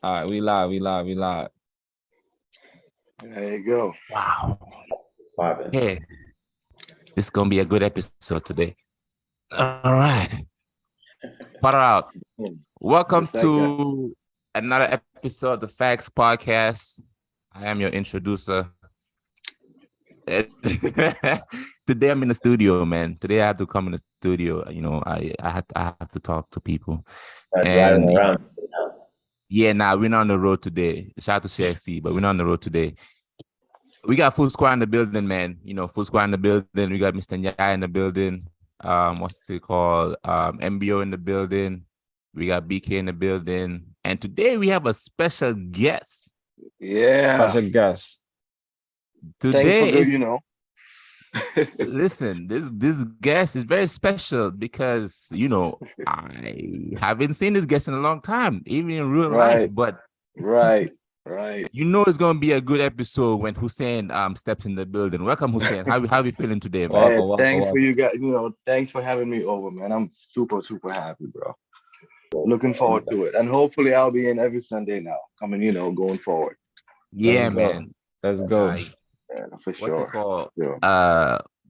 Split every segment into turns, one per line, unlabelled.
All right, we live.
There you go.
Wow.
Popping.
Hey, this is gonna be a good episode today. All right. Potter out. Welcome to another episode of the Factz podcast. I am your introducer. Today I'm in the studio, man. Today I had to come in the studio. You know, I have to talk to people.
Driving around.
Yeah, we're not on the road today. Shout out to CXC, but we're not on the road today. We got full squad in the building, man. You know, full squad in the building. We got Mr. Nyai in the building. What's it called? MBO in the building. We got BK in the building. And today we have a special guest.
Yeah.
Special guest. Today
Thanks for
is,
you know.
Listen, this guest is very special because, you know, I haven't seen this guest in a long time, even in real life. But
right.
You know it's gonna be a good episode when Hussein steps in the building. Welcome, Hussein. How you feeling today, man?
Hey, thanks for you guys. You know, thanks for having me over, man. I'm super happy, bro. Looking forward to it, and hopefully I'll be in every Sunday now. Coming, you know, going forward.
Yeah, man.
Let's go.
Yeah, for
What's
sure.
it called?
Sure.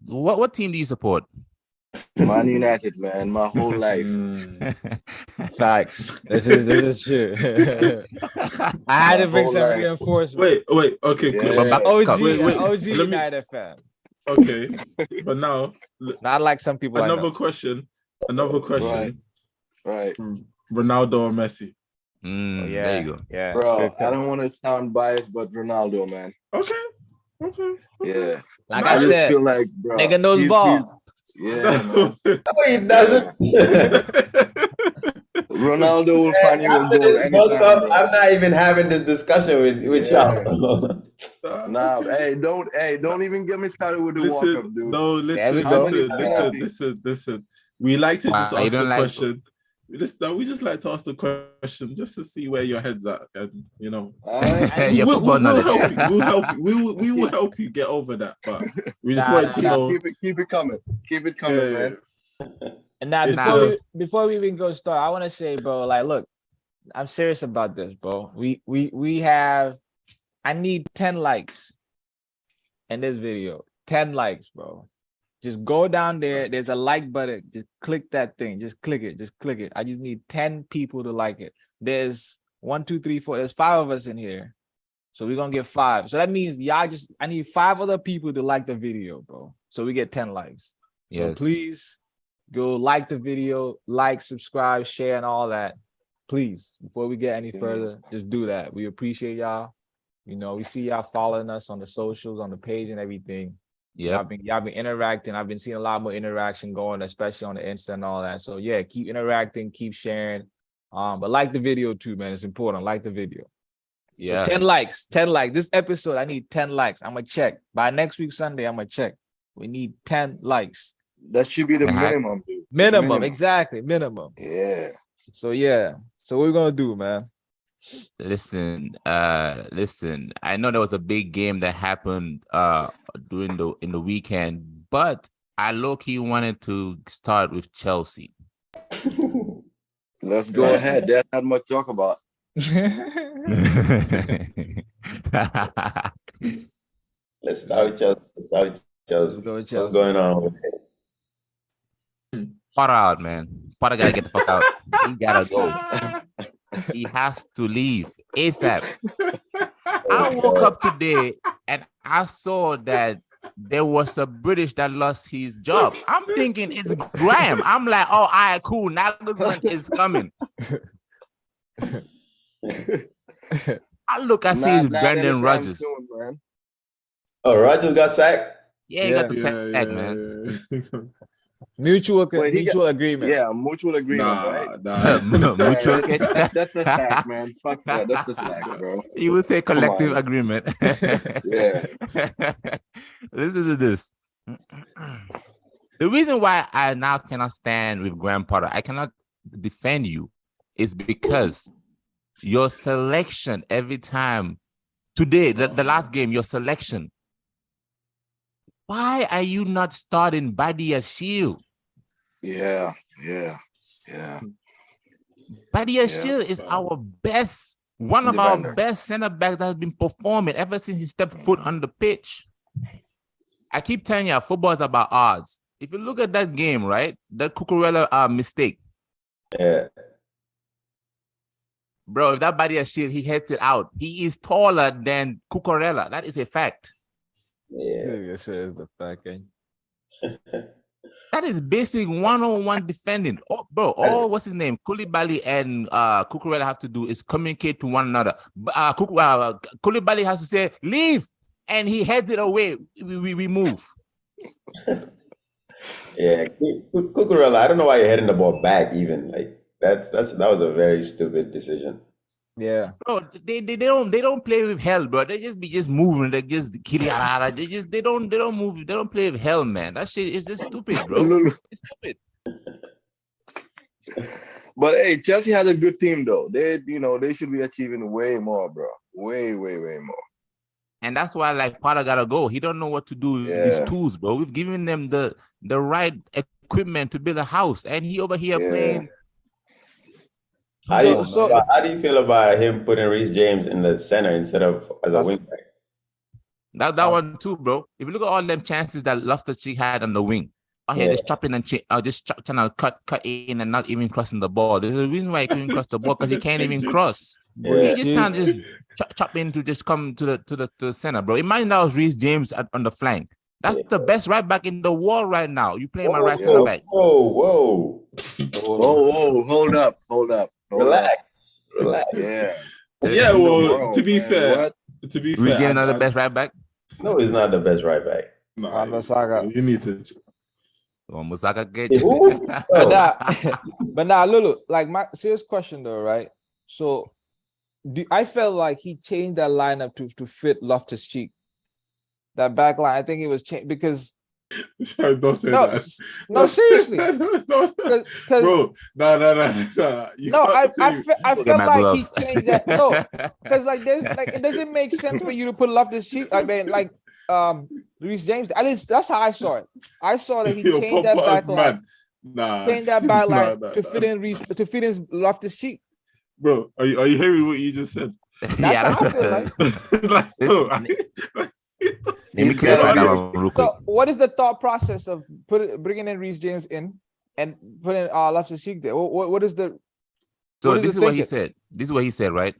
What team do you support?
Man United, man. My whole life.
Facts. This is true. I had to bring some reinforcement.
Wait. Okay, cool.
Yeah.
OG United fan.
Okay, but now
Not like some people.
Another question.
Right.
Ronaldo or Messi?
There you go.
Yeah,
Bro, I don't want to sound biased, but Ronaldo, man.
Okay.
Yeah.
Like
I
I
just
said,
feel like, bro,
nigga knows ball.
Yeah. Man.
No, he doesn't.
Ronaldo will find you a
After
goal
this World
anytime,
Cup,
bro.
I'm not even having this discussion with y'all.
Nah, hey, don't even get me started with the World Cup, dude.
No, listen. We like to just ask the question. We just like to ask the question just to see where your head's at, and you know, we'll help you. We will help you get over that, but we just want to know.
Keep it coming, man.
And now, before we even go start, I want to say, bro, like, look, I'm serious about this, bro. We have, I need 10 likes in this video. 10 likes, bro. Just go down there. There's a like button. Just click that thing. Just click it. I just need 10 people to like it. There's 1, 2, 3, 4. There's 5 of us in here. So we're going to get 5. So that means I need 5 other people to like the video, bro. So we get 10 likes. So please go like the video, like, subscribe, share, and all that. Please, before we get any further, just do that. We appreciate y'all. You know, we see y'all following us on the socials, on the page and everything. Yeah, y'all been interacting. I've been seeing a lot more interaction going, especially on the Insta and all that. So yeah, keep interacting, keep sharing. But like the video too, man. It's important. Like the video. Yeah. So 10 likes. This episode, I need 10 likes. I'm gonna check. By next week Sunday, I'm gonna check. We need 10 likes.
That should be the minimum, dude.
Minimum, exactly. Minimum.
Yeah.
So what we're gonna do, man.
Listen. I know there was a big game that happened in the weekend, but I low-key wanted to start with Chelsea.
Let's go ahead. There's not much to talk about.
Let's start with Chelsea. Let's go with Chelsea. What's going on with it?
Potter out, man. Potter gotta get the fuck out. He gotta go. He has to leave ASAP. I woke up today and I saw that there was a British that lost his job. I'm thinking it's Graham. I'm like, oh, all right, cool. Nagelsmann is coming. I see it's Brendan Rodgers.
Oh, Rodgers got sacked?
Yeah, he got the sack, man.
Mutual agreement.
Yeah, mutual agreement, right?
Nah.
Mutual.
That's the sack, man. Fuck that. That's the sack, bro.
You would say collective agreement.
Yeah.
Listen to this. The reason why I now cannot stand with Graham Potter, I cannot defend you, is because your selection every time today, the last game, your selection. Why are you not starting Badia Shield?
Yeah.
Badiashile is our best, one of our best center backs that has been performing ever since he stepped foot on the pitch. I keep telling you, football is about odds. If you look at that game, right, that Cucurella mistake.
Yeah.
Bro, if that Badiashile, he heads it out. He is taller than Cucurella. That is a fact.
Yeah.
This is the fact.
That is basic one-on-one defending. Oh, bro, what's his name? Koulibaly and Cucurella have to do is communicate to one another. Koulibaly has to say, leave, and he heads it away. We move.
Yeah, Cucurella, I don't know why you're heading the ball back even. Like that was a very stupid decision.
Yeah.
Bro, they don't play with hell, bro. They just moving. They just they don't move. They don't play with hell, man. That shit is just stupid, bro. It's stupid.
But hey, Chelsea has a good team though. They should be achieving way more, bro. Way more.
And that's why like Potter gotta go. He don't know what to do with these tools, bro. We've given them the right equipment to build a house, and he over here playing.
How do you feel about him putting Reece James in the center instead of as a wing back?
That one too, bro. If you look at all them chances that Loftus-Cheek had on the wing, just chopping and just trying to cut in and not even crossing the ball. There's a reason why he couldn't cross the ball because he can't even cross. He just can't just chop in to just come to the center, bro. Imagine that was Reece James on the flank. That's the best right back in the world right now. You playing my right center back.
Whoa.
Hold up.
Relax.
Yeah.
Yeah, well, to be fair,
Reece James another best right back?
No, he's not the best right back.
No,
Musaka.
You need to.
Musaka get
But now, Lulu, like my serious question though, right? So, I felt like he changed that lineup to fit Loftus-Cheek. That back line, I think it was changed because.
Don't say that.
No, seriously.
Bro, no.
I felt like he changed that. No, because like it doesn't make sense for you to put Loftus-Cheek. I mean, like Reece James. At least that's how I saw it. I saw that he changed that back line. Changed that back line to fit in Loftus-Cheek.
Bro, are you hearing what you just said?
That's how I feel like.
Let me clarify that one real quick.
So, what is the thought process of bringing in Reece James in and putting Loftus-Cheek there? What is the?
So this is what he said. This is what he said, right?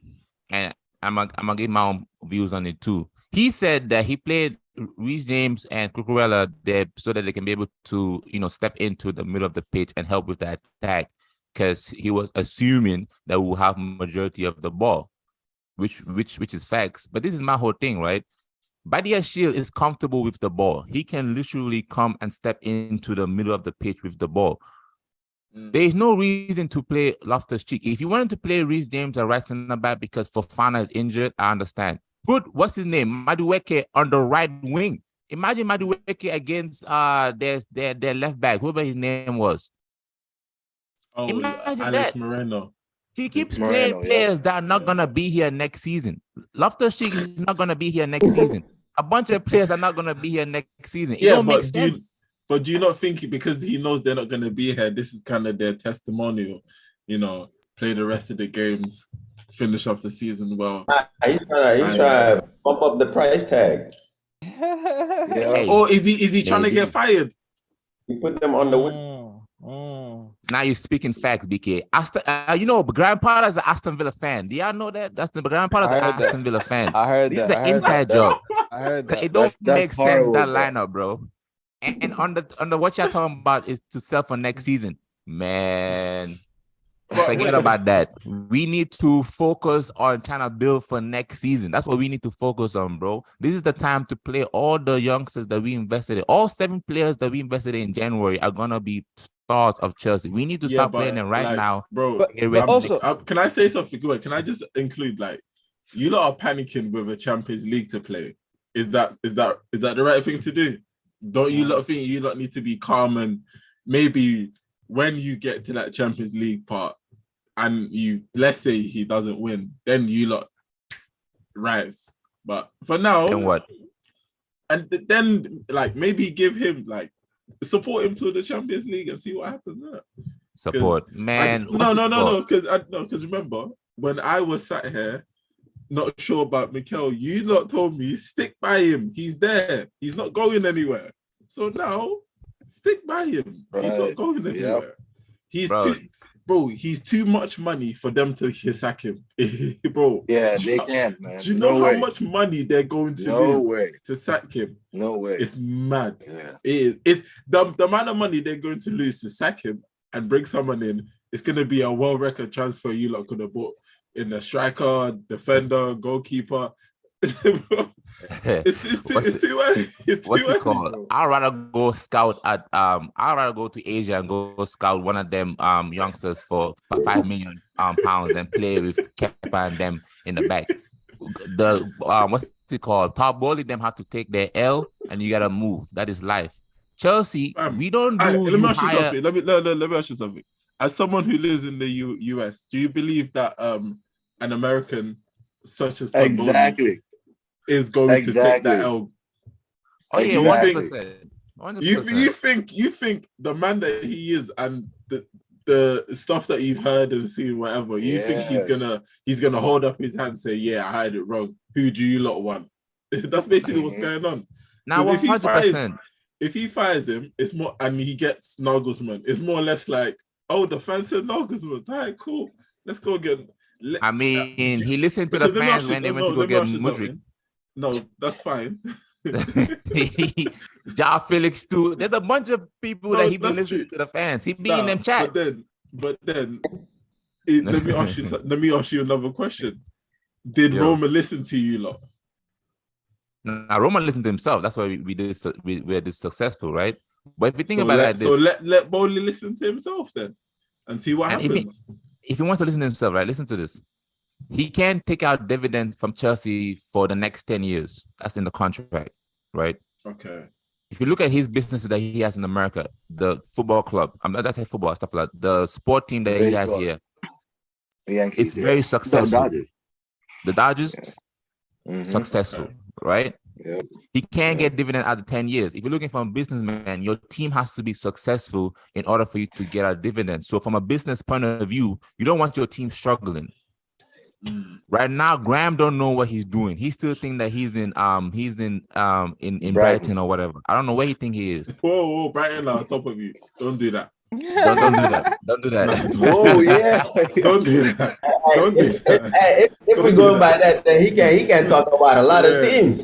And I'm gonna give my own views on it too. He said that he played Reece James and Cucurella there so that they can be able to, step into the middle of the pitch and help with that attack, because he was assuming that we'll have majority of the ball, which is facts. But this is my whole thing, right? Badiashile is comfortable with the ball. He can literally come and step into the middle of the pitch with the ball. There is no reason to play Loftus-Cheek. If you wanted to play Reece James at right center back because Fofana is injured, I understand. Put what's his name, Madueke, on the right wing. Imagine Madueke against their left back, whoever his name was. Imagine
Alex
that.
Moreno.
He keeps playing players that are not gonna be here next season. Loftus-Cheek is not gonna be here next season. A bunch of players are not gonna be here next season. It don't make sense.
But do you not think because he knows they're not gonna be here, this is kind of their testimonial? Play the rest of the games, finish up the season well.
He's trying to bump up the price tag.
Or is he trying to get fired?
He put them on the win.
Now you're speaking facts, BK. Graham Potter's an Aston Villa fan. Do y'all know that? Graham Potter's an Aston Villa fan.
I heard
this
that.
This is an inside job.
I heard that.
It don't make sense,
horrible,
that lineup, bro. And on the what y'all talking about is to sell for next season. Man, forget about that. We need to focus on trying to build for next season. That's what we need to focus on, bro. This is the time to play all the youngsters that we invested in. All 7 players that we invested in January are gonna be stars of Chelsea. We need to start playing them right now,
bro. Can I say something good? Can I just include, like, you lot are panicking with a Champions League to play? Is that the right thing to do? Don't you lot think you lot need to be calm, and maybe when you get to that Champions League part and let's say he doesn't win, then you lot rise. But for now,
and what?
And then like maybe give him, like, support him to the Champions League and see what happens there.
Support, man.
No. Because remember when I was sat here, not sure about Mikel, you lot told me stick by him. He's there. He's not going anywhere. So now stick by him.
Right.
He's not going anywhere. He's too much money for them to sack him, bro.
Yeah, they can't, man.
Do you know how much money they're going to lose to sack him?
No way.
It's mad.
Yeah.
It's the amount of money they're going to lose to sack him and bring someone in. It's going to be a well-record transfer. You lot could have bought in a striker, defender, goalkeeper. It's too early.
What's it called? Bro. I'd rather go scout at I'd rather go to Asia and go scout one of them youngsters for £5 million pounds and play with Kepa and them in the back. The what's it called? Probably them have to take their L and you gotta move. That is life. Chelsea, we don't do.
Let me ask you something. Let me ask you something. As someone who lives in the US, do you believe that an American such as
exactly
is going to take that L?
Oh yeah, 100%.
You think the man that he is and the stuff that you've heard and seen, whatever, you think he's gonna hold up his hand and say, "Yeah, I had it wrong. Who do you lot want?" That's basically what's going on.
Now, 100%.
If he fires him, it's more, and he gets Nagelsmann. It's more or less like, oh, the fans said Nagelsmann. All right, cool. Let's go get.
I mean, he listened to the fans when they went to go get Mudryk.
No, that's fine.
Ja Felix too. There's a bunch of people that he been listening to the fans. He be in them chats.
But then, let me ask you another question. Did Roma listen to you lot?
Now Roma listened to himself. That's why we're this successful, right? But if you think about it,
so let Bowley listen to himself then, and see what happens.
If he wants to listen to himself, right? Listen to this. He can take out dividends from Chelsea for the next 10 years. That's in the contract, right?
Okay.
If you look at his businesses that he has in America, the football club, that's football stuff like that, the sport team that he has here, it's very successful. The Dodgers, successful, right?
Yep.
He can't get dividend out of 10 years. If you're looking for a businessman, your team has to be successful in order for you to get a dividend. So from a business point of view, you don't want your team struggling. Right now, Graham don't know what he's doing. He still think that he's in Brighton or whatever. I don't know where he think he is.
Whoa, Brighton on top of you. Don't do that.
Don't do that. Don't do that.
Oh yeah.
Don't do that. Don't do that.
If we're going by that, then he can talk about a lot of teams.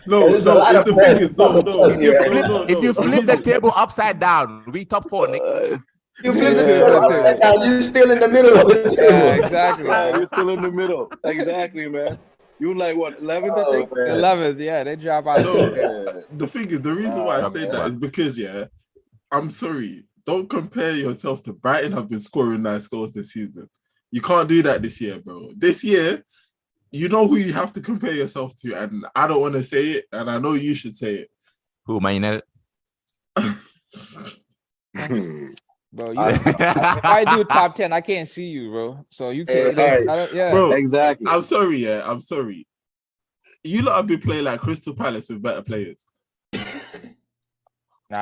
There's a lot of players.
If you flip the table upside down, we top 4.
You flip the table upside down, you're still in the middle of the table.
Yeah, exactly.
You're still in the middle. Exactly, man. You like what, 11th, I think?
11th, yeah. They drop out.
The thing is, the reason why I say that is because, I'm sorry. Don't compare yourself to Brighton have been scoring 9 goals this season. You can't do that this year, bro. This year, you know who you have to compare yourself to, and I don't want to say it, and I know you should say it.
Who, Man United?
Bro, if I do top 10, I can't see you, bro. So you can't.
Bro,
exactly.
I'm sorry. I'm sorry. You lot have been playing like Crystal Palace with better players.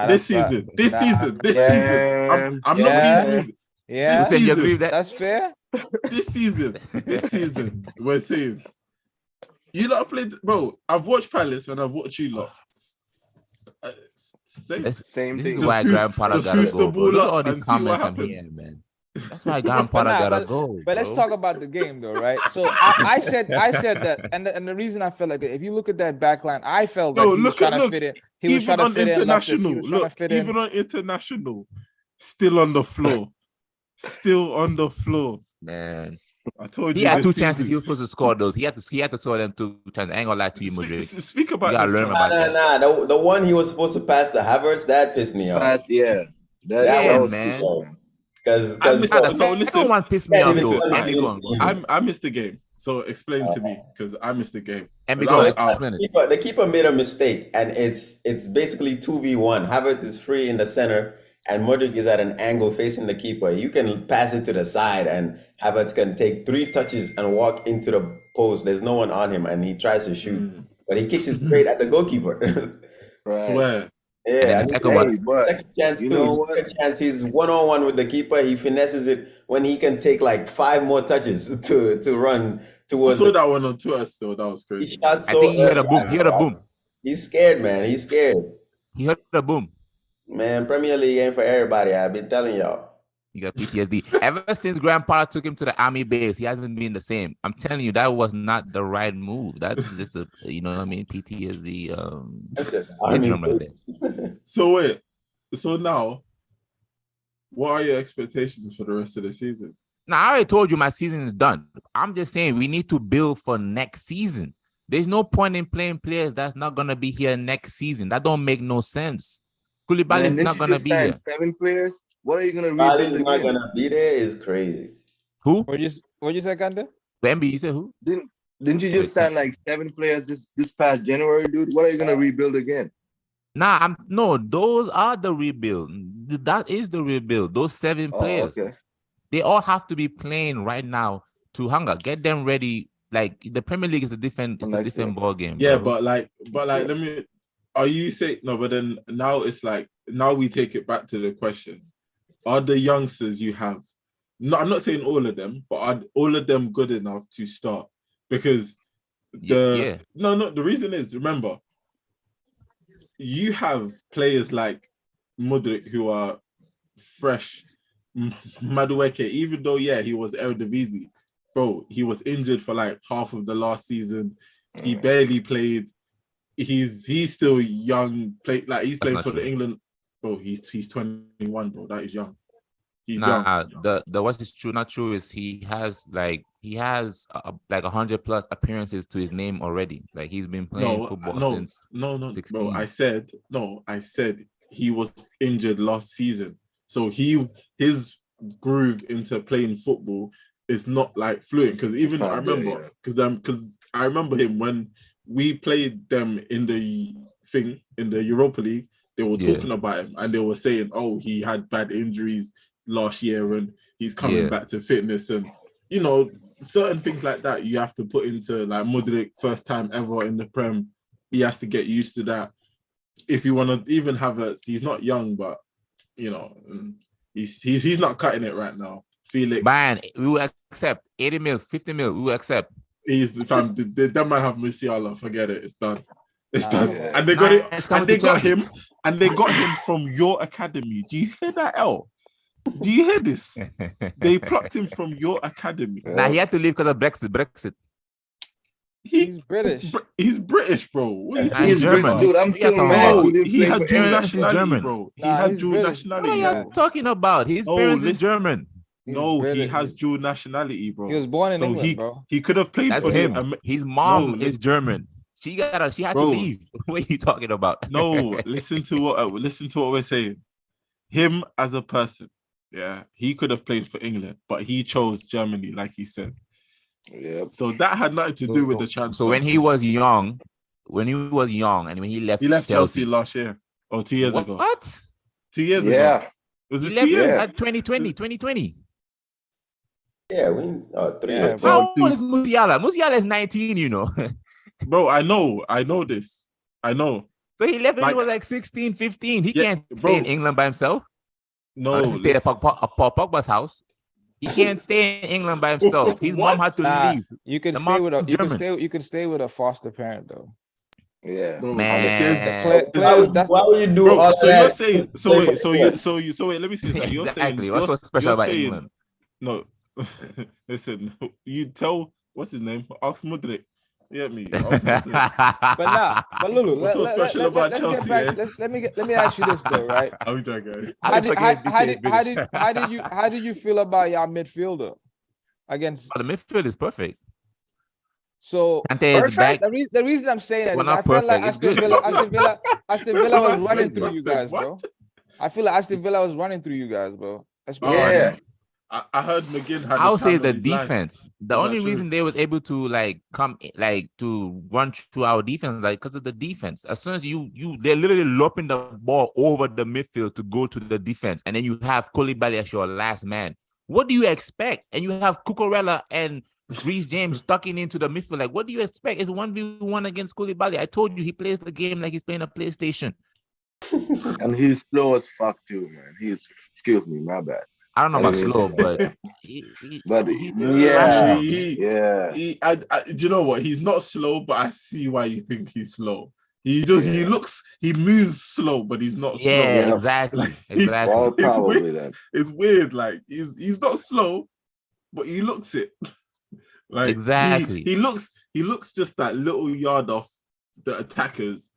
This season. I'm not being.
Yeah,
you agree with that?
That's fair.
This season, we're saying you lot played, bro. I've watched Palace and I've watched you lot. Same
thing.
This is why Grandpa gotta go. Look at all these comments I'm hearing, man. That's why Grandpa gotta go.
But let's talk about the game, though, right? So I said that, and the reason I felt like that, if you look at that back line, I felt that he was trying to fit in. He was trying to fit in.
Even on international, still on the floor.
Man.
I told you.
He had 2 chances. He was supposed to score those. He had to score them 2 chances. I ain't gonna lie to you, Mudryk.
Speak about.
You gotta learn about that.
The one he was supposed to pass the Havertz, that pissed me off.
Yeah,
that was
man.
Because
no one pissed me off though.
I missed the game. So explain to me, because I missed the game.
And
the keeper made a mistake, and it's basically 2v1. Havertz is free in the center, and Mudryk is at an angle facing the keeper. You can pass it to the side, and Havertz can take 3 touches and walk into the post. There's no one on him, and he tries to shoot, but he kicks it straight at the goalkeeper.
Right. Swear.
Yeah,
then the
and
second one.
Hey, but
second chance
you
too.
know
His
what?
second chance, he's one-on-one with the keeper. He finesses it when he can take like 5 more touches to run
I
towards
saw
the.
that one on Twitter still. That was
He
crazy.
shot
I
so
think he heard a
early.
boom. He heard a boom.
He's scared, man. He's scared.
He heard a boom.
Man, Premier League ain't for everybody. I've been telling y'all.
He got PTSD. Ever since Grandpa took him to the army base, he hasn't been the same. I'm telling you, that was not the right move. That's just a, you know what I mean, PTSD
That's just
syndrome right there.
So wait, so now, what are your expectations for the rest of the season?
Now, I already told you my season is done. I'm just saying we need to build for next season. There's no point in playing players that's not gonna be here next season. That don't make no sense. Koulibaly is not gonna be here.
7 players. What are you gonna
Bali's
rebuild
not
again?
gonna be there is crazy.
Who?
What you say, Kante?
Wemby, you said who?
Didn't you just sign like 7 players this past January, dude? What are you gonna rebuild again?
Nah, those are the rebuild. That is the rebuild. Those 7 players.
Okay.
They all have to be playing right now to hunger. Get them ready. Like the Premier League is a different ball game.
Yeah,
bro.
but let me. Are you saying no? But then now it's like now we take it back to the question: are the youngsters you have? No, I'm not saying all of them, but are all of them good enough to start? Because the reason is, remember, you have players like Mudryk who are fresh. Madueke, even though he was Eredivisie, bro, he was injured for like half of the last season. He barely played. He's still young. He's playing for the England. Bro, he's 21, bro. That is young. He's young.
The what is true, not true is he has like 100 plus appearances to his name already. Like he's been playing football since.
No,
16.
bro. I said he was injured last season. So his groove into playing football is not like fluent. Because even I remember because I remember him when we played them in the Europa League. They were talking about him and they were saying, "Oh, he had bad injuries last year and he's coming back to fitness." And certain things like that you have to put into like Mudryk, first time ever in the Prem. He has to get used to that. If you want to even have he's not young, but he's not cutting it right now. Felix,
man, we will accept 80 mil, 50 mil. We will accept.
He's the fam. They might have Musiala. Forget it. It's done. It's done.
Yeah.
And they got it. And they got him. And they got him from your academy. Do you hear that, L? Do you hear this? They plucked him from your academy.
Nah, he had to leave because of Brexit.
He's British.
He's British, bro. What are you
He's German.
about?
Dude, I'm still mad.
He has dual
German.
nationality, bro. He has dual
British.
What
nationality.
are you talking about? His parents is German.
He has dual nationality, bro.
He was born in England, bro.
He could have played
That's
for
him. His mom is German. She had to leave. What are you talking about?
No, listen to what we're saying. Him as a person, he could have played for England, but he chose Germany, like he said.
Yeah.
So that had nothing to do with the transfer.
So when he was young, and when he left
Chelsea last year or 2 years ago.
What?
2 years ago.
Yeah.
Was it
He
2
left
years?
at 2020.
Yeah, 3 years.
How old is Musiala? Musiala is 19, you know.
Bro, I know this. I know.
So he left when he was like 16, 15. He can't stay in England by himself.
No,
Unless he stay at Pogba's house. He can't stay in England by himself. His mom had to leave.
You can stay with a foster parent though.
Yeah,
bro,
man.
Why would you do all
so
that?
you're saying so wait, let me see this. You're
exactly.
saying
What's so special about
saying,
England?
No, listen. You tell what's his name? Ask Mudryk. You get me?
But Lulu,
what's so special about Chelsea?
Let me ask you this though, right?
I'm joking.
How did you feel about your midfielder against?
The midfield is perfect.
So
perfect.
The reason I'm saying that is I felt like Aston Villa was running through you guys, bro. I feel like Aston Villa was running through you guys, bro.
Yeah.
I heard McGinn had.
I'll say the defense. The only reason they was able to to run through our defense, because of the defense. As soon as they're literally lopping the ball over the midfield to go to the defense, and then you have Koulibaly as your last man. What do you expect? And you have Cucurella and Reece James tucking into the midfield. Like, what do you expect? It's 1v1 against Koulibaly. I told you he plays the game like he's playing a PlayStation.
And he's slow as fuck too, man. Excuse me, my bad.
I don't know
I
about
didn't mean
slow,
to-
but
But
he's
yeah,
irrational.
yeah.
Do you know what? He's not slow, but I see why you think he's slow. He moves slow, but he's not slow.
Yeah,
Yeah.
exactly,
Like,
exactly.
Well,
It's
probably
weird.
then.
It's weird. Like he's not slow, but he looks it. Like
Exactly.
he looks just that little yard off the attackers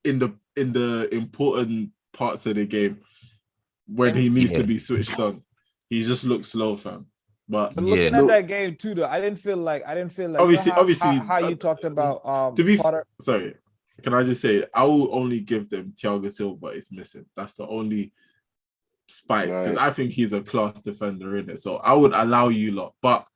in the important parts of the game when he needs to be switched on. He just looks slow, fam. But
looking at that game too, though, I didn't feel like
obviously
how you talked about
to be
Potter.
Sorry, can I just say I will only give them Thiago Silva is missing. That's the only spike because
Right.
I think he's a class defender in it. So I would allow you lot, but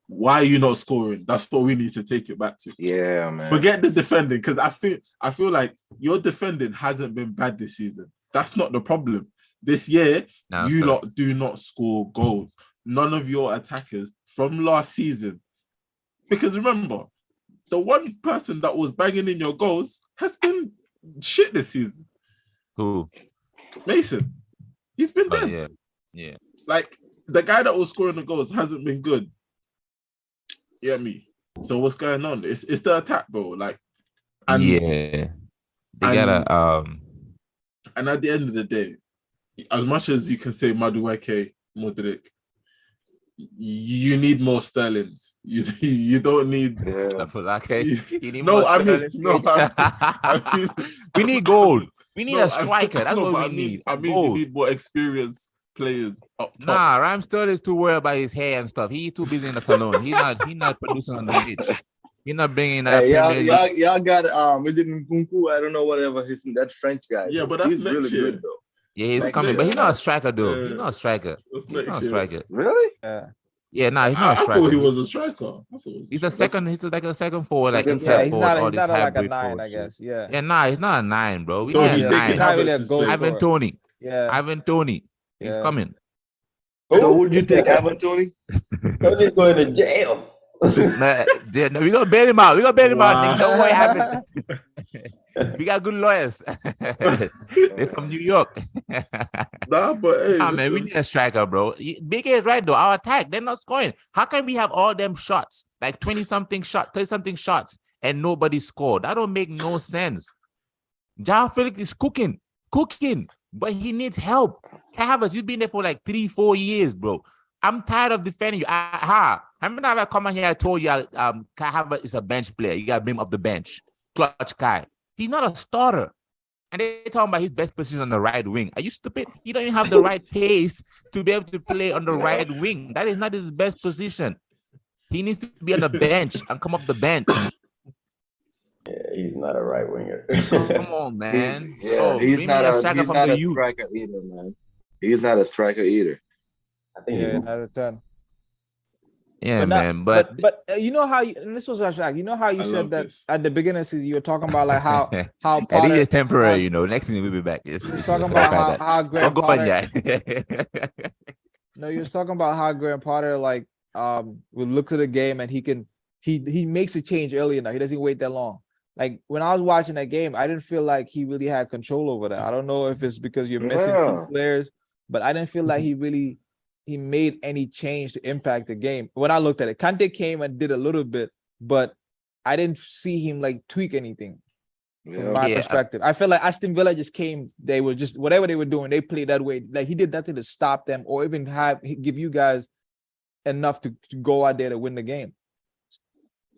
why are you not scoring? That's what we need to take it back to.
Yeah, man.
Forget the defending because I feel like your defending hasn't been bad this season. That's not the problem. This year, you lot do not score goals. None of your attackers from last season. Because remember, the one person that was banging in your goals has been shit this season.
Who?
Mason. He's been dead.
Yeah.
Like, the guy that was scoring the goals hasn't been good. You get me? So what's going on? It's the attack, bro. Like, and,
they gotta
and at the end of the day, as much as you can say Madueke, Modric, you need more Sterlings. You don't need.
Yeah.
We need gold. We need a striker. That's what we need.
I mean, you need more experienced players up top.
Nah, Ram Sterling is too worried about his hair and stuff. He's too busy in the salon. He's not producing on the pitch. He's not bringing that.
Hey, y'all got is it Nkunku? I don't know whatever that French guy.
Yeah, but that's
he's
next
really
year.
good though.
Yeah, he's coming, but he's not a striker though.
Yeah.
He's not a striker. He's not a striker.
Really?
Yeah, nah, he's not a striker.
I thought he was a striker.
He's a second. He's like a second forward, like
He's
inside
not
forward.
like a 9, I guess. Yeah.
Yeah, nah, he's not a 9, bro. We
So
need
he's
a
taking
9.
not really a goal
Ivan
scorer.
Toney.
Yeah.
Ivan Toney. He's
Yeah.
coming.
So would you take Ivan Toney?
Tony's going to jail.
Nah, we gonna bail him out. We gonna bail him out. Don't worry, happen. We got good lawyers. They're from New York.
Nah, but hey,
Man, we need a striker, bro. Big is right though. Our attack, they're not scoring. How can we have all them shots, like 20-something shots, and nobody scored? That don't make no sense. João Felix is cooking, but he needs help. Havertz, you've been there for like 3-4 years, bro. I'm tired of defending you. How many times I come on here, I told you Havertz is a bench player. You gotta bring him up the bench. Clutch guy. He's not a starter. And they're talking about his best position on the right wing. Are you stupid? He don't even have the right pace to be able to play on the right wing. That is not his best position. He needs to be on the bench and come up the bench.
Yeah, he's not a right winger.
Come on, man.
He's not a striker
youth.
either, man. He's not a striker either.
I think
Yeah, out of 10.
Yeah, man. But
you know how and this was our you know how you said that
this.
at the beginning of the season you were talking about like how
I
Potter,
think it's temporary, Next thing we'll be back.
you're talking about how Graham Potter. No, you was talking about how Graham Potter like will look to the game and he makes a change early enough. He doesn't wait that long. Like when I was watching that game, I didn't feel like he really had control over that. I don't know if it's because you're missing key players, but I didn't feel like he made any change to impact the game. When I looked at it, Kante came and did a little bit, but I didn't see him like tweak anything from my perspective. I feel like Aston Villa just came, they were just, whatever they were doing, they played that way. Like he did nothing to stop them or even give you guys enough to go out there to win the game.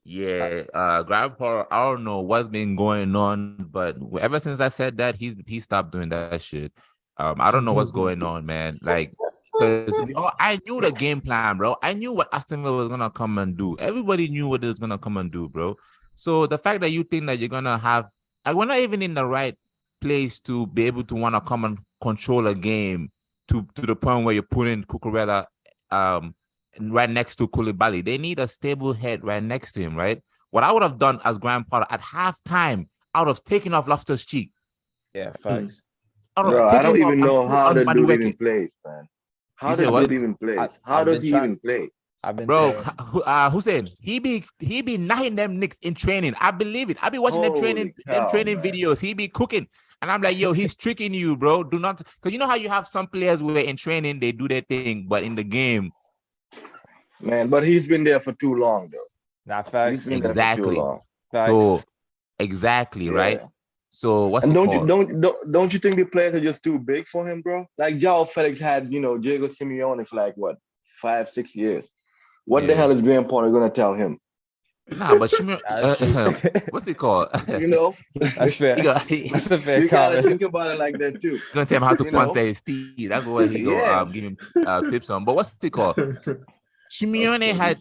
Yeah, Grandpa, I don't know what's been going on, but ever since I said that, he stopped doing that shit. I don't know what's going on, man. Like, because I knew the game plan, bro. I knew what Aston Villa was gonna come and do. Everybody knew what it was gonna come and do, bro. So the fact that you think that you're gonna have, like, we're not even in the right place to be able to want to come and control a game to the point where you're putting Cucurella right next to Koulibaly. They need a stable head right next to him, right? What I would have done as Graham Potter at halftime, I would have taken off Loftus-Cheek.
Yeah, facts.
Bro, I don't even know how the dude even plays, man. How does he even play? How does he even play?
I've been
Bro,
saying.
Hussein, he be knocking them nicks in training. I believe it. I be watching them training videos. He be cooking, and I'm like, yo, he's tricking you, bro. Do not, because you know how you have some players where in training they do their thing, but in the game,
man. But he's been there for too long, though.
Not facts.
He's been there for too
exactly.
long.
Facts.
So exactly, right? So what's
And
it called?
don't you think the players are just too big for him, bro? Like Joao Felix had, Diego Simeone for like what 5-6 years. What the hell is Graham Potter gonna tell him?
Nah, but what's it called?
That's fair. That's a fair
You gotta
comment.
think about it like that too.
You're gonna tell him how to punch his teeth. That's what he go give him tips on. But what's it called? Simeone had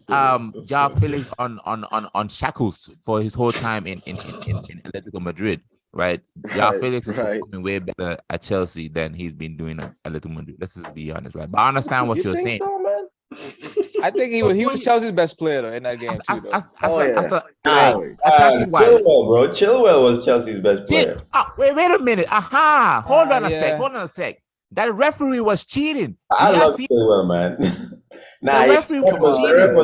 Joao Felix on shackles for his whole time in Atletico Madrid, right? Joao Felix is performing way better at Chelsea than he's been doing at Atletico Madrid. Let's just be honest, right? But I understand what you're saying.
So, man?
I think he was Chelsea's best player though, in that game too.
Chilwell, bro. Chilwell was Chelsea's best player.
Wait a minute. Hold on a sec. That referee was cheating.
I love Chilwell, man. Nah, the ref was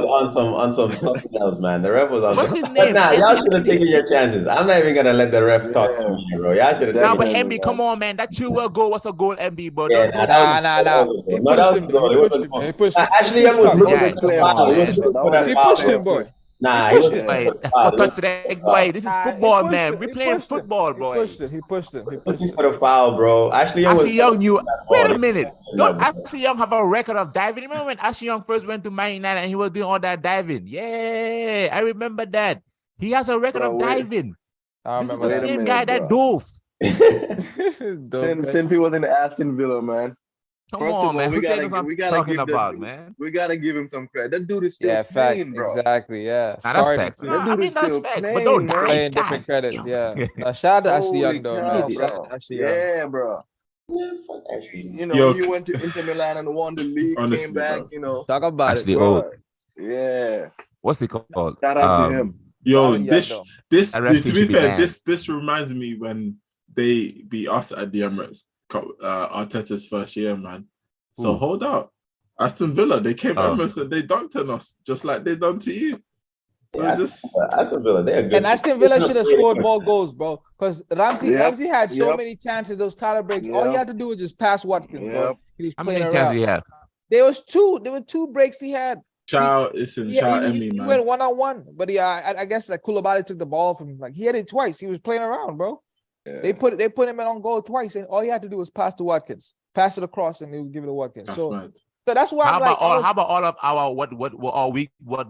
on some something else, man. The ref was on.
What's his name?
Nah, y'all should have taken your chances. I'm not even gonna let the ref talk to me, bro. Y'all should have.
Nah, but MB, come on, man. That Chilwell goal was a goal, MB, bro.
Yeah,
He pushed him.
Ashley Young was looking
He pushed him, boy.
Nah,
he pushed him. Touch that boy. This is football, man. We playing football, boy.
He pushed him.
For the foul, bro. Ashley
Young, wait a minute. Don't Ashley Young have a record of diving? Remember when Ashley Young first went to Man United and he was doing all that diving? Yeah, I remember that. He has a record of diving. This is the same guy that dove.
Since he was in Aston Villa, man.
Come on, man.
We gotta give him some credit. That dude is still playing, bro.
Exactly, yeah.
Nah, that's facts. That's facts. But don't die.
Playing different credits, yeah. Shout out to Ashley Young, though, man.
Yeah, bro.
Yeah, fuck Ashley.
You went to Inter Milan and won the league, came back,
Talk about
Ashley
it, bro.
Yeah.
What's it called?
Shout out to him.
Yo, this to be fair, this reminds me when they beat us at the Emirates. Arteta's first year, man. So hold up. Aston Villa, they came Emirates and they dunked on us just like they done to you. So
Aston Villa, they're good.
And Aston Villa should have scored more goals, bro. Because Ramsey had so many chances, those counter breaks. All he had to do was just pass Watkins, bro. He was playing around. There were two breaks he had.
Emmy, man.
He went one-on-one, but I guess like Koulibaly took the ball from him. Like he had it twice. He was playing around, bro. Yeah. They put him in on goal twice, and all he had to do was pass to Watkins, pass it across, and he would give it to Watkins. So that's why
how about all of our what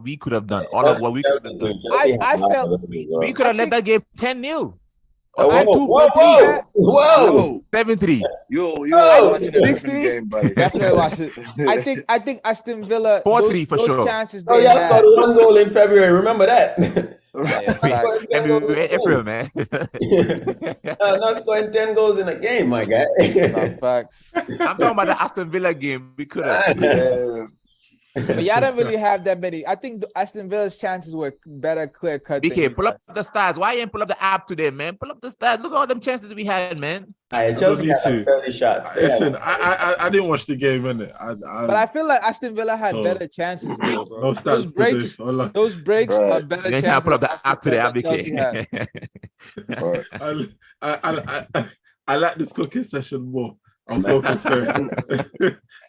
we could have done? All of what we could have done.
I felt
we could have let that game 10-0.
Whoa.
7-3.
You watching the
60 game, buddy. Definitely watch it. I think Aston Villa
4-3 for sure.
Chances
y'all scored 1 goal in February. Remember that?
April, man.
Not scoring 10 goals in a game, my guy.
Facts.
I'm talking about the Aston Villa game. We could have.
But y'all don't really have that many. I think Aston Villa's chances were better clear cut.
BK, pull up the stats. Why you ain't pull up the app today, man? Pull up the stats. Look at all them chances we had, man.
Chelsea had 30 shots.
Listen, I didn't watch the game, innit?
But I feel like Aston Villa had better chances, bro.
No stats.
Those breaks are better chances.
You pull up the app today,
BK. I like this cooking session more. I'm focused.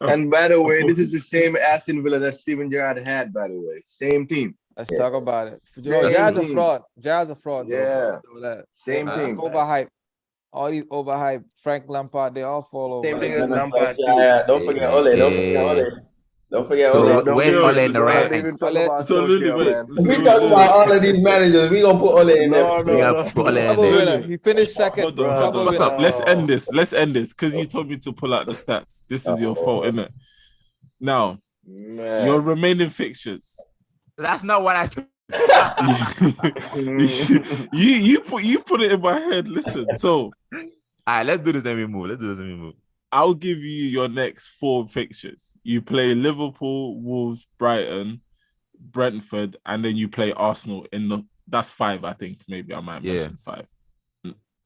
And by the way, this is the same Aston Villa that Steven Gerrard had, by the way. Same team.
Let's talk about it. Gerrard's a fraud. Gerrard's a fraud.
Yeah. Same team.
Overhyped. All these overhyped. Frank Lampard, they all fall over.
Same thing as Lampard.
Yeah. Don't forget Ole. Don't forget Ole.
Where's Ole in the ranks?
So Lulu,
we talk about all of these managers. We gonna put Ole in there.
No. He finished second.
Hold on. What's up? Let's end this. Because you told me to pull out the stats. This is your fault, isn't it? Now, your remaining fixtures.
That's not what I said.
you put it in my head. Listen. So,
all right, let's do this. Then we move.
I'll give you your next 4 fixtures. You play Liverpool, Wolves, Brighton, Brentford, and then you play Arsenal that's 5, I think. Maybe I might mention 5.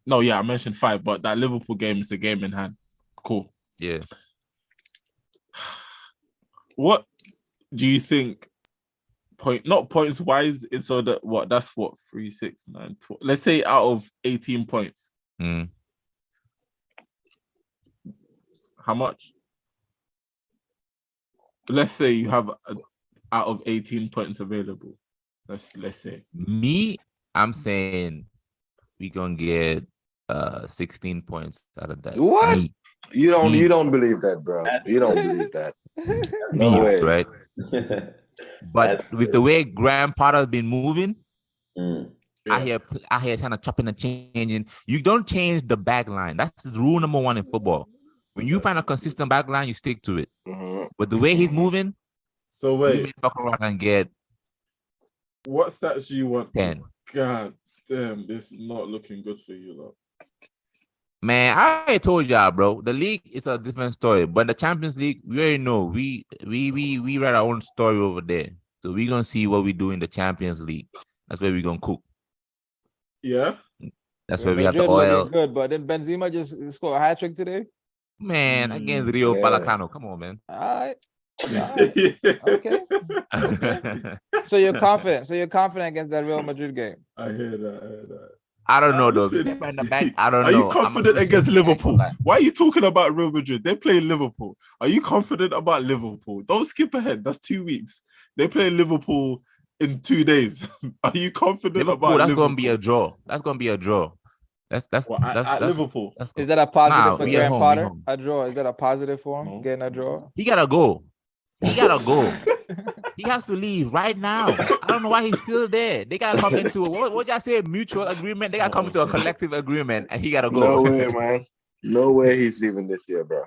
No, I mentioned 5, but that Liverpool game is a game in hand. Cool.
Yeah.
What do you think not points wise. It's so that what? That's what 3, 6, 9, 12. Let's say out of 18 points. How much? Let's say you have out of 18 points available. Let's say.
Me, I'm saying we gonna get 16 points out of that.
What?
Me.
You don't believe that, bro. You don't believe that. No way.
Right? But with the way Graham Potter's been moving, I hear kind of chopping and changing. You don't change the back line. That's rule number 1 in football. When you find a consistent back line, you stick to it. But the way he's moving,
so wait,
you may fuck around and get
what stats do you want?
10.
God damn, this is not looking good for you, though.
Man, I already told y'all, bro. The league is a different story, but the Champions League, we already know. We write our own story over there. So we're gonna see what we do in the Champions League. That's where we're gonna cook.
Yeah.
That's where we have the oil.
Good, but didn't Benzema just score a hat trick today?
Man, against Rio Balacano. Come on, man.
All right. Okay. So you're confident. Against that Real Madrid game.
I hear that.
I don't know though. In the back, I don't know.
Are you confident against Liverpool? Why are you talking about Real Madrid? They play Liverpool. Are you confident about Liverpool? Don't skip ahead. That's 2 weeks. They play Liverpool in 2 days. Are you confident about
that's
Liverpool?
Gonna be a draw. That's gonna be a draw. That's
Liverpool.
Is that a positive for Graham Potter?
Home.
A draw. Is that a positive for him? Getting a draw?
He gotta go. He has to leave right now. I don't know why he's still there. They gotta come into what y'all say, mutual agreement. They gotta come into a collective agreement, and he gotta go.
No way, man. No way he's leaving this year, bro.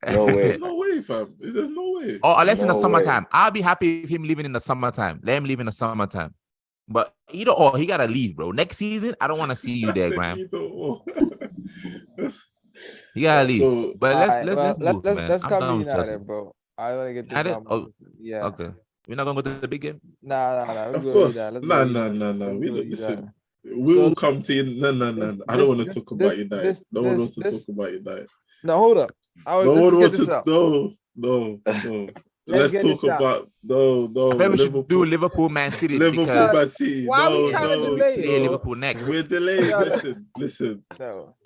No way.
No way, fam. There's no way.
Or unless in the
No
summertime. I'll be happy if him leaving in the summertime. Let him leave in the summertime. But either or, he gotta leave, bro. Next season, I don't want to see you there, Graham. He gotta leave.
So,
but let's
cover United, bro. I want to get this. Yeah.
Okay. We're not gonna go to the big game.
Nah.
Of course. No. We will come to you. No. I don't want to talk about United. No one wants to talk about United.
No, hold up.
No one wants to. No. Let's talk about no.
I think we should do Liverpool, Man City.
Man City.
Why are we trying to delay it?
Liverpool next.
We're delaying. Listen.
No.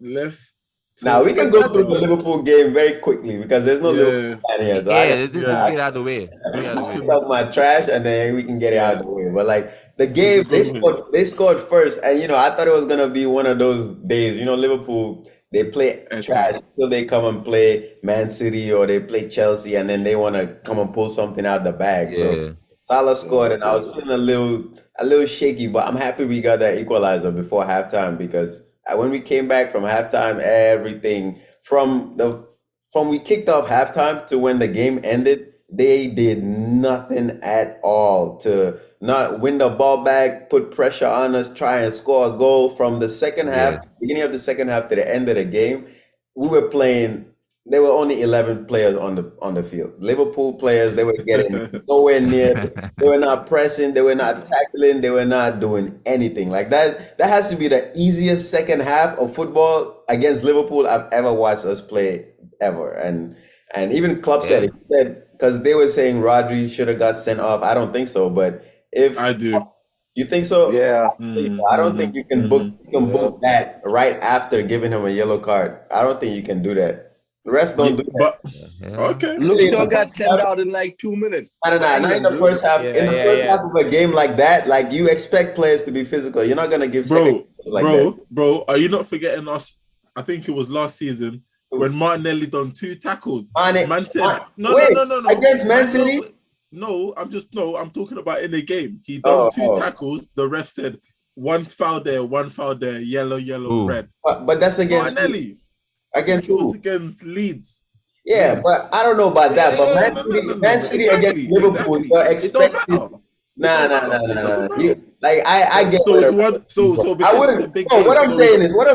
Let's.
Now we can go through the Liverpool game very quickly because there's no Liverpool fan here. So
let's get out of the way.
Talk my trash and then we can get it out of the way. But like the game, they scored first, and I thought it was gonna be one of those days. Liverpool, they play trash until they come and play Man City or they play Chelsea, and then they want to come and pull something out of the bag. So Salah scored, and I was feeling a little shaky, but I'm happy we got that equalizer before halftime because when we came back from halftime, everything from we kicked off halftime to when the game ended, they did nothing at all to not win the ball back, put pressure on us, try and score a goal. From the second half, beginning of the second half to the end of the game, we were playing. There were only 11 players on the field. Liverpool players, they were getting nowhere near. They were not pressing. They were not tackling. They were not doing anything like that. That has to be the easiest second half of football against Liverpool I've ever watched us play ever. And even Klopp said it. He said because they were saying Rodri should have got sent off. I don't think so, but if
I do.
You think so?
Yeah.
I don't think you can book that right after giving him a yellow card. I don't think you can do that. The refs don't do that.
Okay.
Look, still got sent out in like 2 minutes.
No. Not in the first half. In the first half of a game like that, like you expect players to be physical. You're not gonna give second like that.
Bro, are you not forgetting us? I think it was last season when Martinelli done 2 tackles. Man said, no.
Against Man City?
No, I'm talking about in the game. He done 2 tackles. The ref said one foul there, yellow, red.
But that's against
Martinelli.
Against
who? It was against Leeds.
Yeah, but I don't know about that. But Man City against Liverpool, you're expecting. Nah. I get.
So it's one. So
I wouldn't. What I'm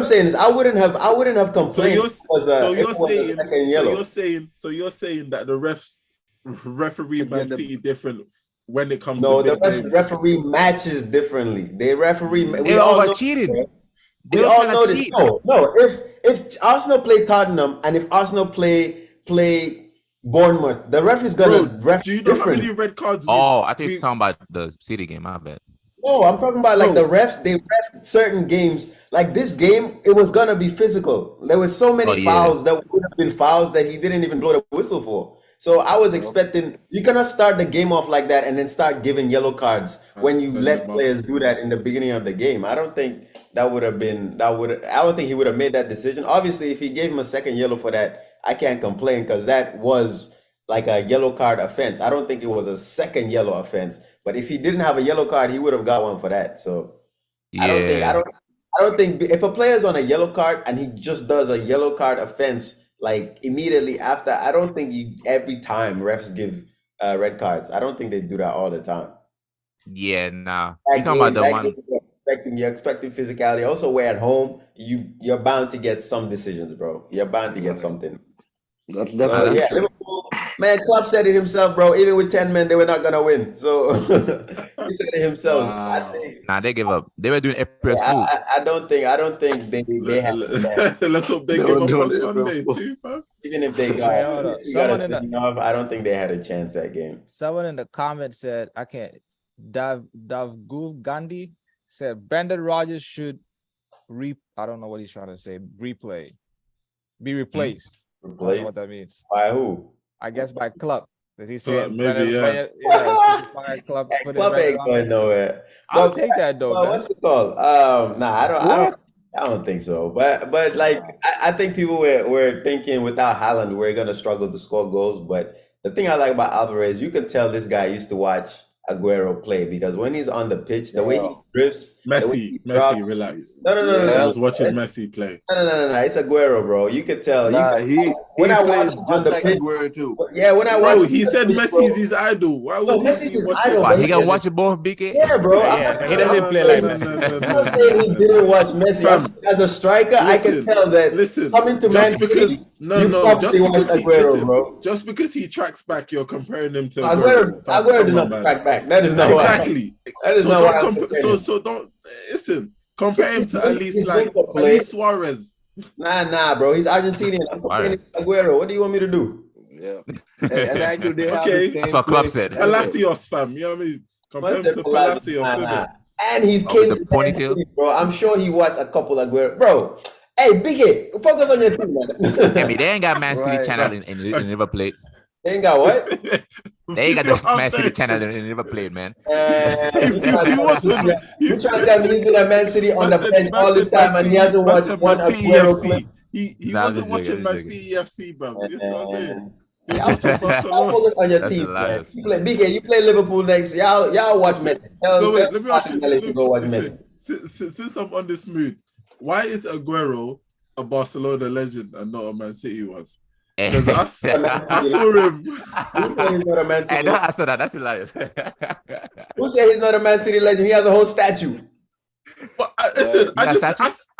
saying is, I wouldn't have complained.
So you're saying that the referee Man City different when it comes.
No,
to
the referee matches differently. They
all cheated.
We all know this. No. If Arsenal play Tottenham and if Arsenal play Bournemouth. The ref is gonna ref
Do you know
different.
how many red cards?
I think you're talking about the City game. My bad.
No, I'm talking about like
Bro.
the refs. They ref certain games. Like this game, it was gonna be physical. There were so many fouls that would have been fouls that he didn't even blow the whistle for. So I was expecting you cannot start the game off like that and then start giving yellow cards when you let players do that in the beginning of the game. I don't think that would have been I don't think he would have made that decision. Obviously, if he gave him a second yellow for that, I can't complain because that was like a yellow card offense. I don't think it was a second yellow offense. But if he didn't have a yellow card, he would have got one for that. So I don't think if a player's on a yellow card and he just does a yellow card offense like immediately after, I don't think every time refs give red cards. I don't think they do that all the time.
Yeah, nah. You talking about the one?
You're expecting physicality. Also, where at home, you're bound to get some decisions, bro. You're bound to get something.
That's
Liverpool, man, Klopp said it himself, bro. Even with 10 men, they were not gonna win. So he said it himself.
Wow.
I think.
Nah, they give up. They were doing April Fool.
I don't think they have that.
Let's hope they give up on Sunday too, bro.
Even if they got I don't think they had a chance that game.
Someone in the comments said, I can't. Davgu Gandhi said Brendan Rodgers should I don't know what he's trying to say. Be replaced. I don't know what that means.
By who?
I guess by club. Does he say
maybe,
Club
ain't going nowhere.
I'll take that though.
What's it called? I don't think so. But like I think people were thinking without Haaland we're gonna struggle to score goals. But the thing I like about Alvarez, you can tell this guy used to watch Aguero play because when he's on the pitch, the way he drifts,
Messi, relax.
No.
I was watching Messi play.
No. It's Aguero, bro. You could tell.
When I watch on the pitch, Aguero too.
Yeah, when I watch,
he said Messi's his idol. Why would
Messi's his idol?
But he can watch it both, BK.
Yeah, bro.
He doesn't play like Messi.
I'm not saying he didn't watch Messi. As a striker, I can tell that. Coming to Man City,
just because he tracks back, you're comparing him to
Aguero did not track back. That is not
exactly.
That is not why.
So don't listen. Compare him to at least Suarez.
Nah, bro. He's Argentinian. I'm comparing him to Aguero. What do you want me to do?
Yeah. And actually, they have the same
that's what Klopp said.
Palacios, fam. You know what I mean? Compare him to Palacios.
And he's came to Man City, bro. I'm sure he watched a couple of Aguero. Bro, hey, Big A, focus on your team, man.
They ain't got Man City channel in River Plate.
They ain't got what?
They ain't got the Man City channel in River Plate, man.
You trying to tell me he's been at Man City on the bench all this time and he hasn't watched one Aguero clip?
He wasn't watching my CEFC, bro. That's what I'm saying.
I'll focus on your team, man. You play Liverpool next. Y'all watch Messi.
Let me ask you.
To go watch Messi.
Since I'm on this mood, why is Aguero a Barcelona legend and not a Man City one? Because I saw him.
Who said he's not a Man City legend?
I saw that. That's hilarious.
Who said he's not a Man City legend? He has a whole statue.
But listen, I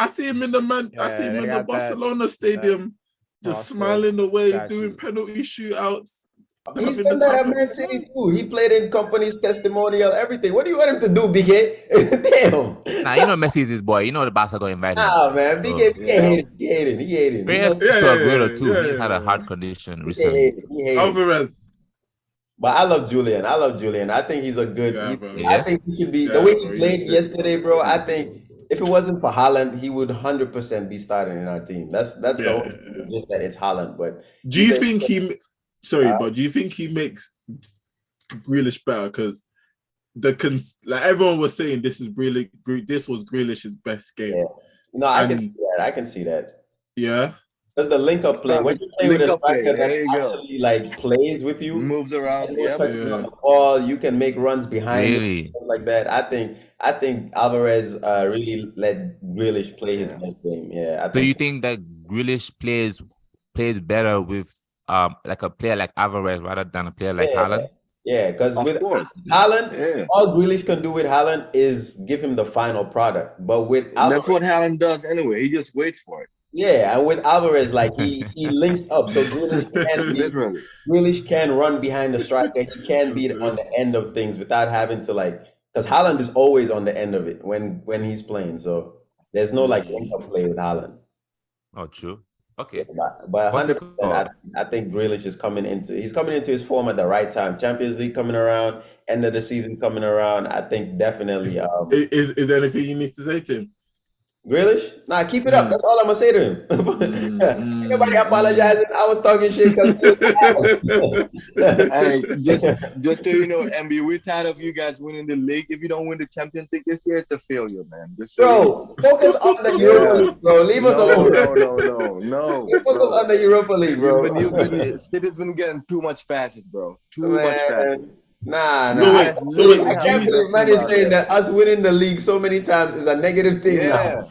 see him in the Barcelona stadium, just smiling away, doing penalty shootouts.
He's done that at Man City too. He played in company's testimonial, everything. What do you want him to do, BK? Damn.
Nah, you know Messi is his boy. You know the Barca going invite him.
Nah, man. BK hated. He hated.
He Aguero too. He's had a heart condition recently.
He hated.
Alvarez.
But I love Julian. I think he's a good. I think he should be the way he played yesterday, bro. I think if it wasn't for Haaland, he would 100% be starting in our team. That's the only thing. It's just that it's Haaland. But
do you think he? But do you think he makes Grealish better? Because everyone was saying this was Grealish's best game.
Yeah. No, I can see that.
Yeah.
Because the link-up play, when you play with a striker that actually plays with you,
moves around,
touches on the ball, you can make runs behind like that. I think Alvarez really let Grealish play his best game. Yeah.
Do you think that Grealish plays better with like a player like Alvarez rather than a player like Haaland?
Yeah, because with Haaland, all Grealish can do with Haaland is give him the final product. But with Alvarez,
that's what Haaland does anyway. He just waits for it.
Yeah, and with Alvarez, he links up, so Grealish can run behind the striker. He can be on the end of things without having to because Haaland is always on the end of it when he's playing. So there's no link up play with Haaland.
Oh, true. Okay.
By
What's it
100%,
called?
I think Grealish is coming into his form at the right time. Champions League coming around, end of the season coming around. I think definitely.
Is there anything you need to say to him?
Grealish? Nah, keep it up. That's all I'm gonna say to him. Ain't nobody apologizing. I was talking shit because
Hey, just so you know, MB, we're tired of you guys winning the league. If you don't win the Champions League this year, it's a failure, man. Just so
bro, focus on the Europa League, bro. Leave us alone.
No.
Focus on the Europa League, bro.
City's been getting too much passes, bro. Too
Man,
much passes.
Nah.
No, wait,
I can't believe man is saying that us winning the league so many times is a negative thing now.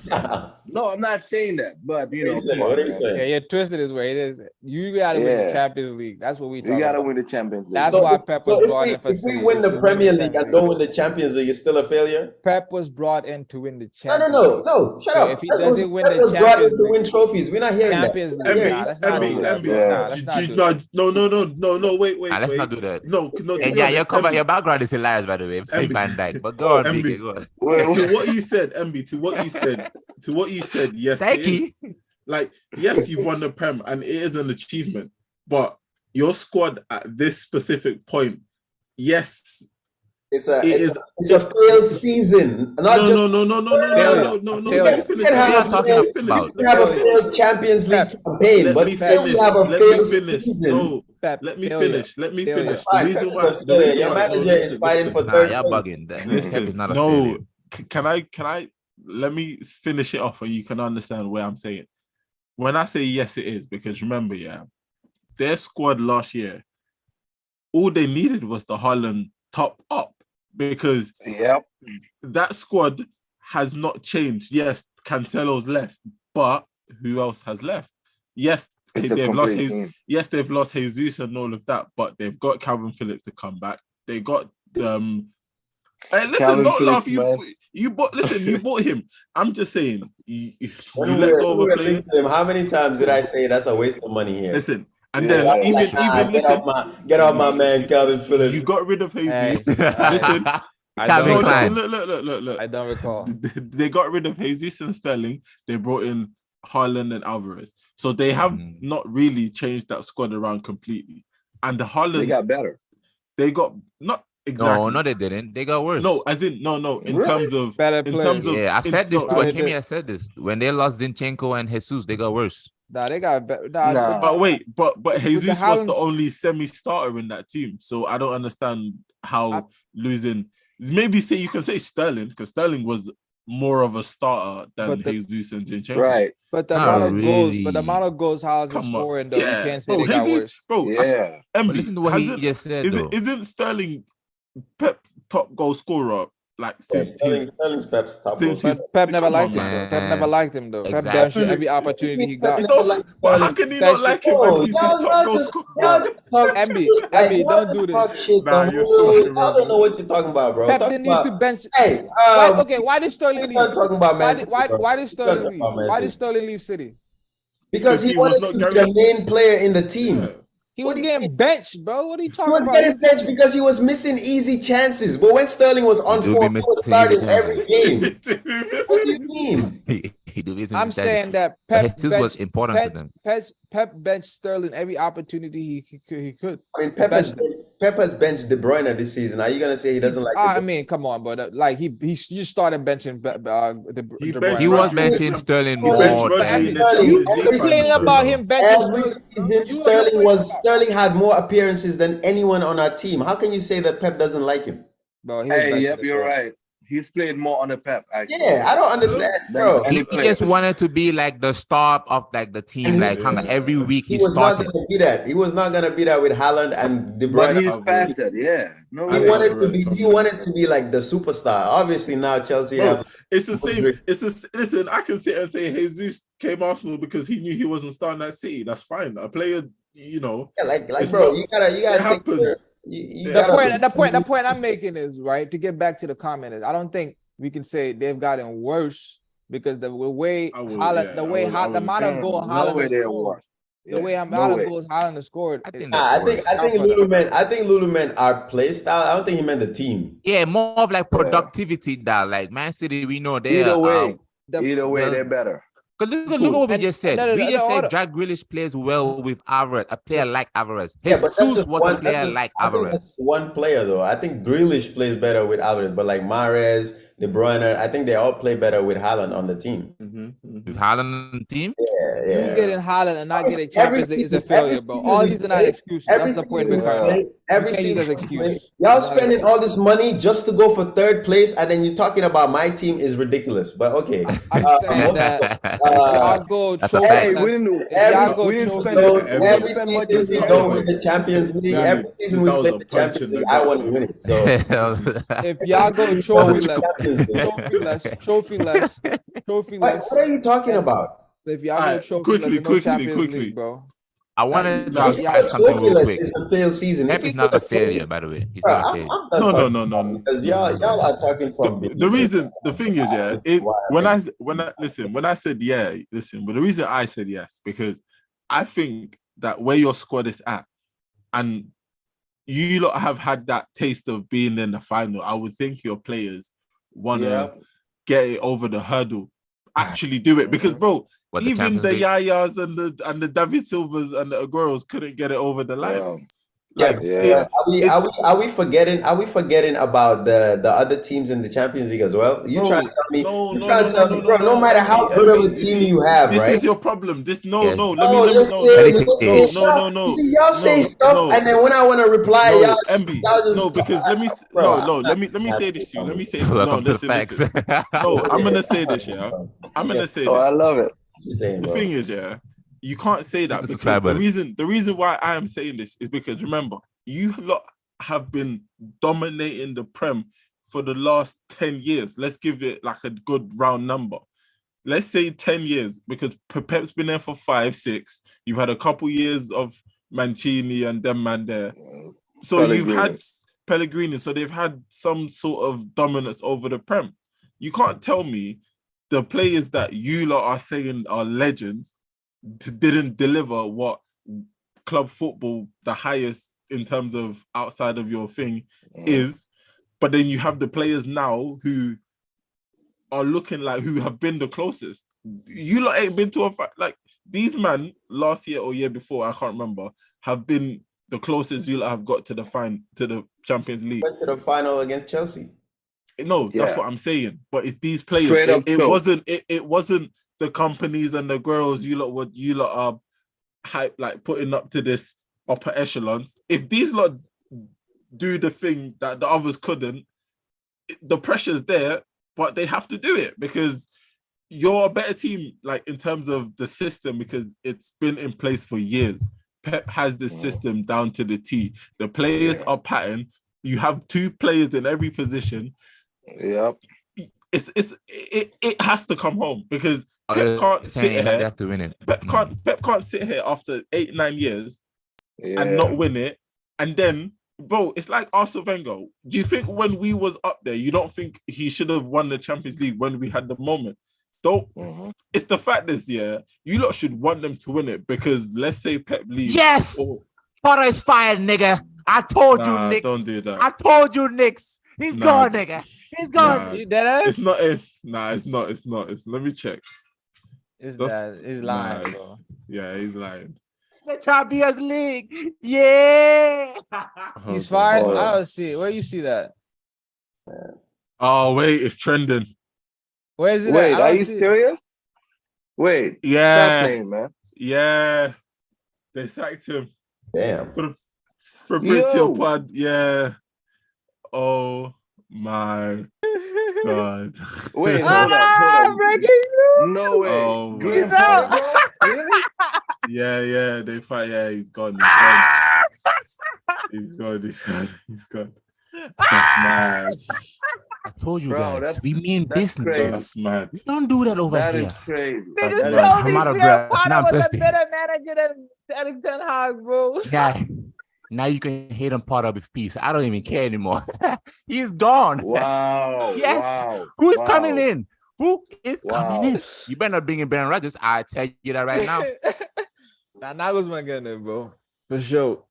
No, I'm not saying that, but you know,
What are you saying?
Yeah, you're twisted is where it is. You gotta win the Champions League. That's what we talk
You gotta
about.
win the Champions League.
That's why Pep was brought in for
if we
City.
win the
To
Premier League and
Champions
don't win the Champions League, it's still a failure?
Pep was brought in to win the Champions League.
No. Shut
So
up.
if he doesn't win
Pep
the
was brought in
Champions
to win trophies. We're not hearing
Champions
that.
League, let's not do that. Let's not do that.
No, wait.
Let's not do that.
No.
And yeah, your background is hilarious, by the way. Very Van Dyke. But go on, BK, go on.
To what you said, MB, to what you said, yes.
Thank you.
Like, yes, you've won the Prem and it is an achievement, but your squad at this specific point, yes,
it's a failed season.
No. Let me
have a failed Champions League campaign, but still we have a failed season.
Let me finish. The reason
why your manager is fighting for third.
You're bugging. Listen, is not a
no. Can I? Let me finish it off, and you can understand where I'm saying. When I say yes, it is because remember, their squad last year, all they needed was the Haaland top up because that squad has not changed. Yes, Cancelo's left, but who else has left? Yes, they've lost Jesus and all of that, but they've got Calvin Phillips to come back. They got Hey, listen, don't laugh. You bought him. I'm just saying, you let go of a player.
How many times did I say that's a waste of money here?
Listen, and then even listen.
Get off my man, Calvin Phillips.
You got rid of Jesus.
Hey.
Listen. Look.
I don't recall.
They got rid of Jesus and Sterling. They brought in Haaland and Alvarez. So they have not really changed that squad around completely. And the Haaland,
they got better.
They got not exactly.
No, they didn't. They got worse.
No, as in no. In terms of
better players.
Yeah, I've said this too. I came here. I said this. When they lost Zinchenko and Jesus, they got worse.
Nah, they got better.
But wait, but Jesus was the only semi-starter in that team. So I don't understand how losing. Maybe you can say Sterling because Sterling was more of a starter than Jesus and Zinchenko.
Right.
But the amount of goals Haaland's was scoring, though, you can't say they got worse.
Bro,
yeah.
But listen to what he just said,
Isn't Sterling Pep top goal scorer? Like
Sterling's Pep's top goal.
Pep never liked him. Pep never liked him though.
Exactly.
Pep dashed every opportunity he got.
But how can he not like him when he's his top goal scorer?
Emby, don't do this.
I don't know what you're talking about, bro.
Pep didn't need to bench.
Hey,
why did Sterling leave? Why did Sterling leave? Why did Sterling leave City?
Because he wanted to be the main player in the team.
He was getting benched, bro. What are you talking about?
He was getting benched because he was missing easy chances. But when Sterling was on form, he was starting every game. What do you mean?
I'm saying that Pep
was important to them.
Pep benched Sterling every opportunity he could.
I mean, Pep has benched De Bruyne this season. Are you gonna say he doesn't like?
I mean, come on, but like he just started benching De Bruyne.
He was benching Sterling more.
You complaining about him benching
every season? Sterling had more appearances than anyone on our team. How can you say that Pep doesn't like him?
Bro,
you're right. He's played more on the Pep. Actually.
Yeah, I don't understand, bro.
He just wanted to be like the star of like the team. Like every week he
was
started.
Not gonna be that. He was not gonna be that with Haaland and De Bruyne.
But he's faster, yeah. No,
he wanted to be like the superstar. Obviously now Chelsea.
It's the same. Listen, I can sit and say Jesus came Arsenal because he knew he wasn't starting at City. That's fine. A player,
Yeah, like bro, you gotta
happens.
The point I'm making is right to get back to the comment is I don't think we can say they've gotten worse because the way Haaland, the amount of goals Haaland scored, the way amount of goals Haaland scored.
I think Luluman our play style. I don't think he meant the team.
Yeah, more of like productivity that like Man City. We know they
either way they're better.
Because look at what we just said. We just
hold
said
on.
Jack Grealish plays well with Alvarez, a player like Alvarez.
Yeah, but that's
Jesus
just
was a
one.
player like
I think that's
Alvarez.
one player though. I think Grealish plays better with Alvarez, but like Mahrez, De Bruyne, I think they all play better with Haaland on the team.
With Haaland on the team?
Yeah.
You getting Haaland and not getting
Every
Champions League is a
season-
failure,
every
bro.
season
All
we
these are not
play-
excuses.
every
That's the point
season
of
we
it.
play- Every
You can't use
season
as
we
excuse.
play. Y'all spending all this money just to go for third place, and then you're talking about my team is ridiculous. But okay,
I'm saying that if y'all go
That's a
trophy
fact.
Hey,
less,
we didn't.
if y'all
We
go
didn't
trophy
spend.
less,
We
every
didn't spend much
season
this
we
year.
don't win the Champions League.
Danny,
Every season we
that was
play
a
the
punch
Champions
in
League,
the
I
gut,
want to
man.
win it. So
if y'all go
don't
trophy
win the
less,
Champions League.
trophy
What
less.
are you talking
And-
about?
If y'all go
Alright,
trophy less, and no
quickly,
Champions League, bro.
I wanted
Nah,
to
yeah,
add something
Trophy
real
less
quick.
is a failed season.
Pep
If you
is not
go
a
to
failure,
trophy-
by the way. He's
Bro,
not a
I'm
failure.
done
No,
talking because y'all are talking from
the reason, the thing is, yeah, when I said yeah, listen, but the reason I said yes, because I think that where your squad is at, and you lot have had that taste of being in the final, I would think your players want to get it over the hurdle, actually do it, because bro,
What, the
even
Champions
the
League?
Yayas and the David Silvas and the Agueros couldn't get it over the line.
Yeah.
Like,
Yeah.
Are we forgetting about the other teams in the Champions League as well? You
Bro,
trying to tell me?
no,
bro, no matter how good of a team you have,
this
right?
is your problem. This
Yes.
let
No,
me
you're saying
no,
stuff.
no.
Y'all say stuff, and then when I want to reply,
No,
y'all
MB.
just
No, because let me let me say this to you. Let me say
Welcome to the
listen.
facts.
No, I'm gonna say this, yeah. I'm gonna say
Oh, I
this.
love it.
You're saying,
The
bro.
thing is, yeah, you can't say that
the
because
subscribe button.
the reason why I am saying this is because remember, you lot have been dominating the Prem for the last 10 years. Let's give it like a good round number. Let's say 10 years, because Pep's been there for 5, 6. You've had a couple years of Mancini and them man there. So you've had Pellegrini, so they've had some sort of dominance over the Prem. You can't tell me the players that you lot are saying are legends didn't deliver what club football, the highest in terms of outside of your thing, is. But then you have the players now who are looking like who have been the closest. You lot ain't been to a like these man last year or year before, I can't remember, have been the closest you lot have got to the Champions League.
Went to the final against Chelsea.
No, that's what I'm saying. But it's these players.
Straight up
It wasn't the companies and the girls you lot are hype like putting up to this upper echelons. If these lot do the thing that the others couldn't, the pressure's there, but they have to do it because you're a better team, like in terms of the system, because it's been in place for years. Pep has this system down to the T. The players are patterned. You have 2 players in every position.
Yep.
It has to come home because Pep can't sit here.
They have to win it.
Pep can't sit here after 8, 9 years and not win it. And then, bro, it's like Arsene Wenger. Do you think when we was up there, you don't think he should have won the Champions League when we had the moment? Don't. It's the fact this year, you lot should want them to win it because let's say Pep leaves.
Yes! Potter is fired, nigga. I told you, Knicks.
Don't do that.
I told you, Knicks. He's gone, nigga. He's gone.
You dead ass?
It's not. It's not. Let me check.
He's lying, bro.
Yeah, he's lying.
The Champions League. Yeah.
He's fired.
Oh, yeah.
I don't see it. Where you see that?
Oh wait, it's trending.
Where is it?
Wait,
at?
are you serious? Wait.
Yeah.
Stop playing, man.
Yeah, they sacked him.
Damn.
For Fabrizio
Yo.
Pod. Yeah. Oh my God.
Wait, hold up.
Breaking news.
No way.
Oh,
Green
my
Potter,
God.
bro? Really?
Yeah, they fight. Yeah, he's gone. He's gone. That's mad.
I told you
Bro,
guys.
that's-
We mean
that's
business.
crazy.
That's mad.
We don't do that over
That
here.
is crazy.
Nigga
That's
told
I'm
me
out of
Graham
breath.
Potter
Now I'm
was a
thirsty.
better manager than Eric Ten Hag, bro.
Yeah. Now you can hate on Potter with peace. I don't even care anymore. He's gone.
Wow.
Yes.
Wow.
Who's
wow.
coming in? Who is
Wow.
coming in? You better not bring in Ben Rodgers. I tell you that right now.
Nah, Nagelsmann getting it, bro. For sure.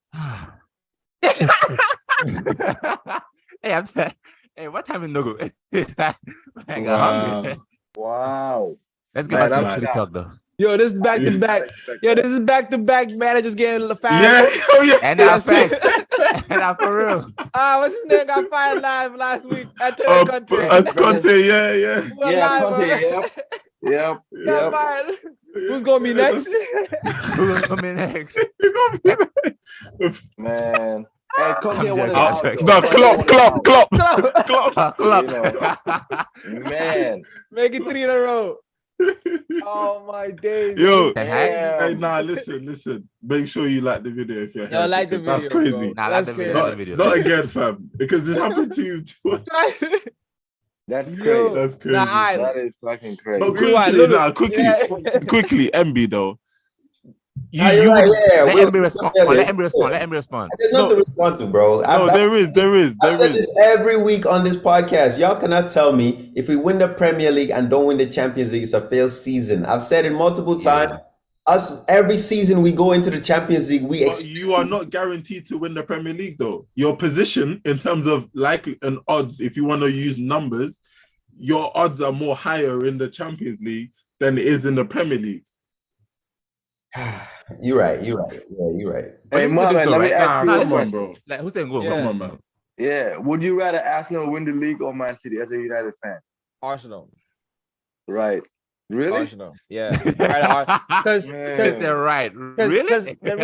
Hey, what time is Nogo? I got hungry.
Wow.
Let's get
Man,
back to
I'm
City
shocked.
talk though.
Yo, this is back to back. Yo, this is back to back. Managers getting fired.
Yes, oh yeah.
And now facts. And now for real.
What's his name got fired live last week? At Conte.
At Conte, yeah.
Yeah, Conte, yep.
Got fired. Who's gonna be next?
Who's gonna be next?
Man. Hey, Conte
I'm
wanted
joking.
out.
No, Klopp.
Klopp.
Man.
Make it 3 in a row. Oh my days.
Yo,
Damn.
hey, nah, listen. Make sure you like the video if you're
Yo,
here,
like the
because
video.
that's crazy.
Bro.
Nah,
That's
like
crazy.
the video.
Not again, fam. Because this happened to you too.
That's
Yo.
crazy.
That's crazy.
Nah, I-
That is fucking crazy.
No,
Rewind,
quickly,
yeah.
quickly, MB though.
You're right, yeah.
Let
We'll-
him respond.
definitely.
Let him respond. Let him respond.
There's nothing to respond to, bro.
No, there is.
I said this every week on this podcast. Y'all cannot tell me if we win the Premier League and don't win the Champions League, it's a failed season. I've said it multiple times. Us every season we go into the Champions League,
But you are not guaranteed to win the Premier League, though. Your position in terms of likely and odds, if you want to use numbers, your odds are more higher in the Champions League than it is in the Premier League.
You're right. Yeah, you're right.
Hey, Mohamed, let me ask you a
Come on,
question.
bro.
Like, who's saying go?
Yeah.
Come on, man.
Yeah. Would you rather Arsenal win the league or Man City as a United fan?
Arsenal.
Right. Really?
Arsenal. Yeah. Because
Man.
They're right. Really?
Because the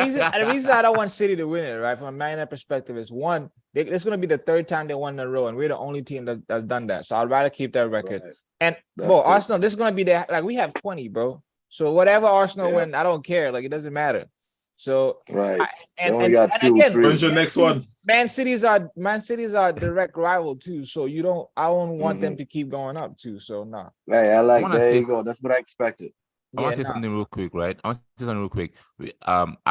reason I don't want City to win it, right, from a Man United perspective, is one, it's going to be the third time they won in a row, and we're the only team that's done that. So I'd rather keep that record.
Right.
And
That's
bro,
good.
Arsenal, this is going to be their, like, we have 20, bro. So whatever Arsenal
Yeah.
win, I don't care. Like, it doesn't matter. So
Right.
and
only got two,
again,
three.
When's your next one?
Man City's our direct rival too. So I don't want them to keep going up too. So nah.
Hey, I like
wanna
there you
say-
go. That's what I expected.
I want to say something real quick, right? I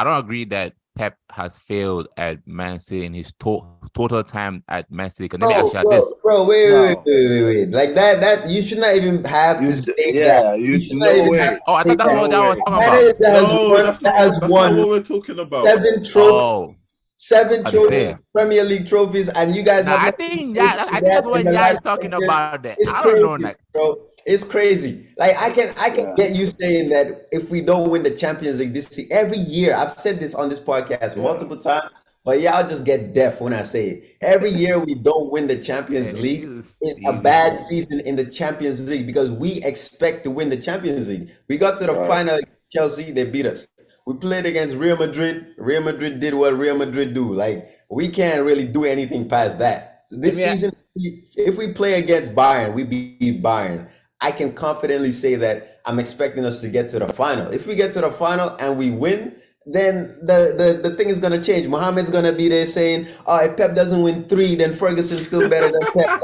don't agree that Pep has failed at Man City in his total time at Man City. Let me ask you this.
Bro, wait.
No.
Like that you should not even have to say that.
Yeah,
You
you
should
no
not even
way.
have
Oh, I
to
thought that's
say
what I was talking
Manager
about.
that has
No,
won,
that's
that has
not
won
what we're talking about.
7 trophies.
Oh,
7
I'm
trophies,
saying.
Premier League trophies, and you guys
nah,
have.
I think that's what Yah is talking about. That
It's
I
crazy,
don't know, like.
bro. It's crazy. Like I can
Yeah.
get you saying that if we don't win the Champions League this season, every year. I've said this on this podcast multiple times, but y'all just get deaf when I say it. Every year we don't win the Champions
Man,
League,
you
it's a
see.
bad season in the Champions League because we expect to win the Champions League. We got to the
Right.
final, Chelsea, they beat us. We played against Real Madrid. Real Madrid did what Real Madrid do. Like we can't really do anything past that. This
Yeah.
season, if we play against Bayern, we beat Bayern. I can confidently say that I'm expecting us to get to the final. If we get to the final and we win, then the thing is gonna change. Mohamed's gonna be there saying, "Oh, if Pep doesn't win 3, then Ferguson's still better than Pep."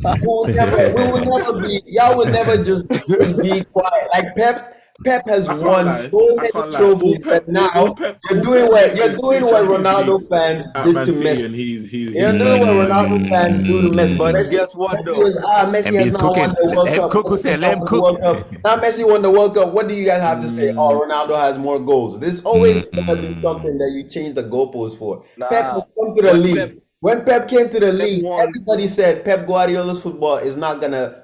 Like, we will never be. Y'all will never just be quiet. Like Pep has
I can't
won
lie.
so
I
many
can't lie.
trophies
All Pep-
that now
all Pep-
you're
all
doing
Pep
what
is
you're
two
doing what
Champions
Ronaldo
Leagues
fans
at
did
Man
to
City,
Messi.
and he's
You're doing what Ronaldo fans do to Messi.
But
Messi,
guess what,
Messi
though?
was Messi
And
has
he's
not won
cooking.
the World
Let him
Cup.
cook,
Messi
say,
has
let him
won the
cook.
World Cup. Now Messi won the World Cup. What do you guys have to say? Oh, Ronaldo has more goals. There's always gonna be something that you change the goalposts for.
Nah.
Pep has come to the
When
league.
Pep-
When Pep came to the league,
won.
everybody said Pep Guardiola's football is not gonna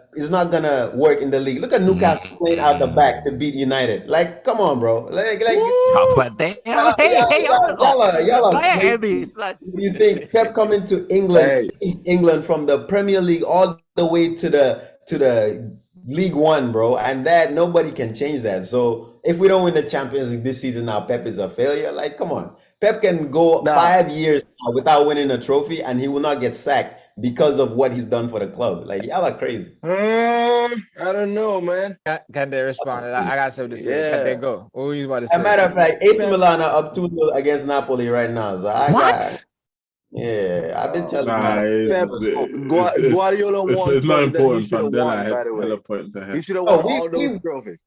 work in the league. Look at Newcastle playing out the back to beat United. Like, come on, bro. Like
But damn, hey,
y'all
go
are
ahead,
crazy.
MB. Son.
You think Pep coming to England,
Hey.
England from the Premier League all the way to the League One, bro, and that nobody can change that. So if we don't win the Champions League this season, now Pep is a failure. Like, come on, Pep can go
Nah.
5 years without winning a trophy, and he will not get sacked because of what he's done for the club. Like, y'all are crazy.
I don't know, man.
Can they respond? I got something to say.
Yeah.
Can they go? What were you about to
As
say?
a matter of fact, AC Milan are up 2-0 against Napoli right now. So
What?
I've been telling
Nah,
you.
Guardiola won
it's not
something that he
important,
should've
fam. They're
won,
like
by the way.
hella points ahead.
He should have
Oh,
won
we-
all those
we-
trophies.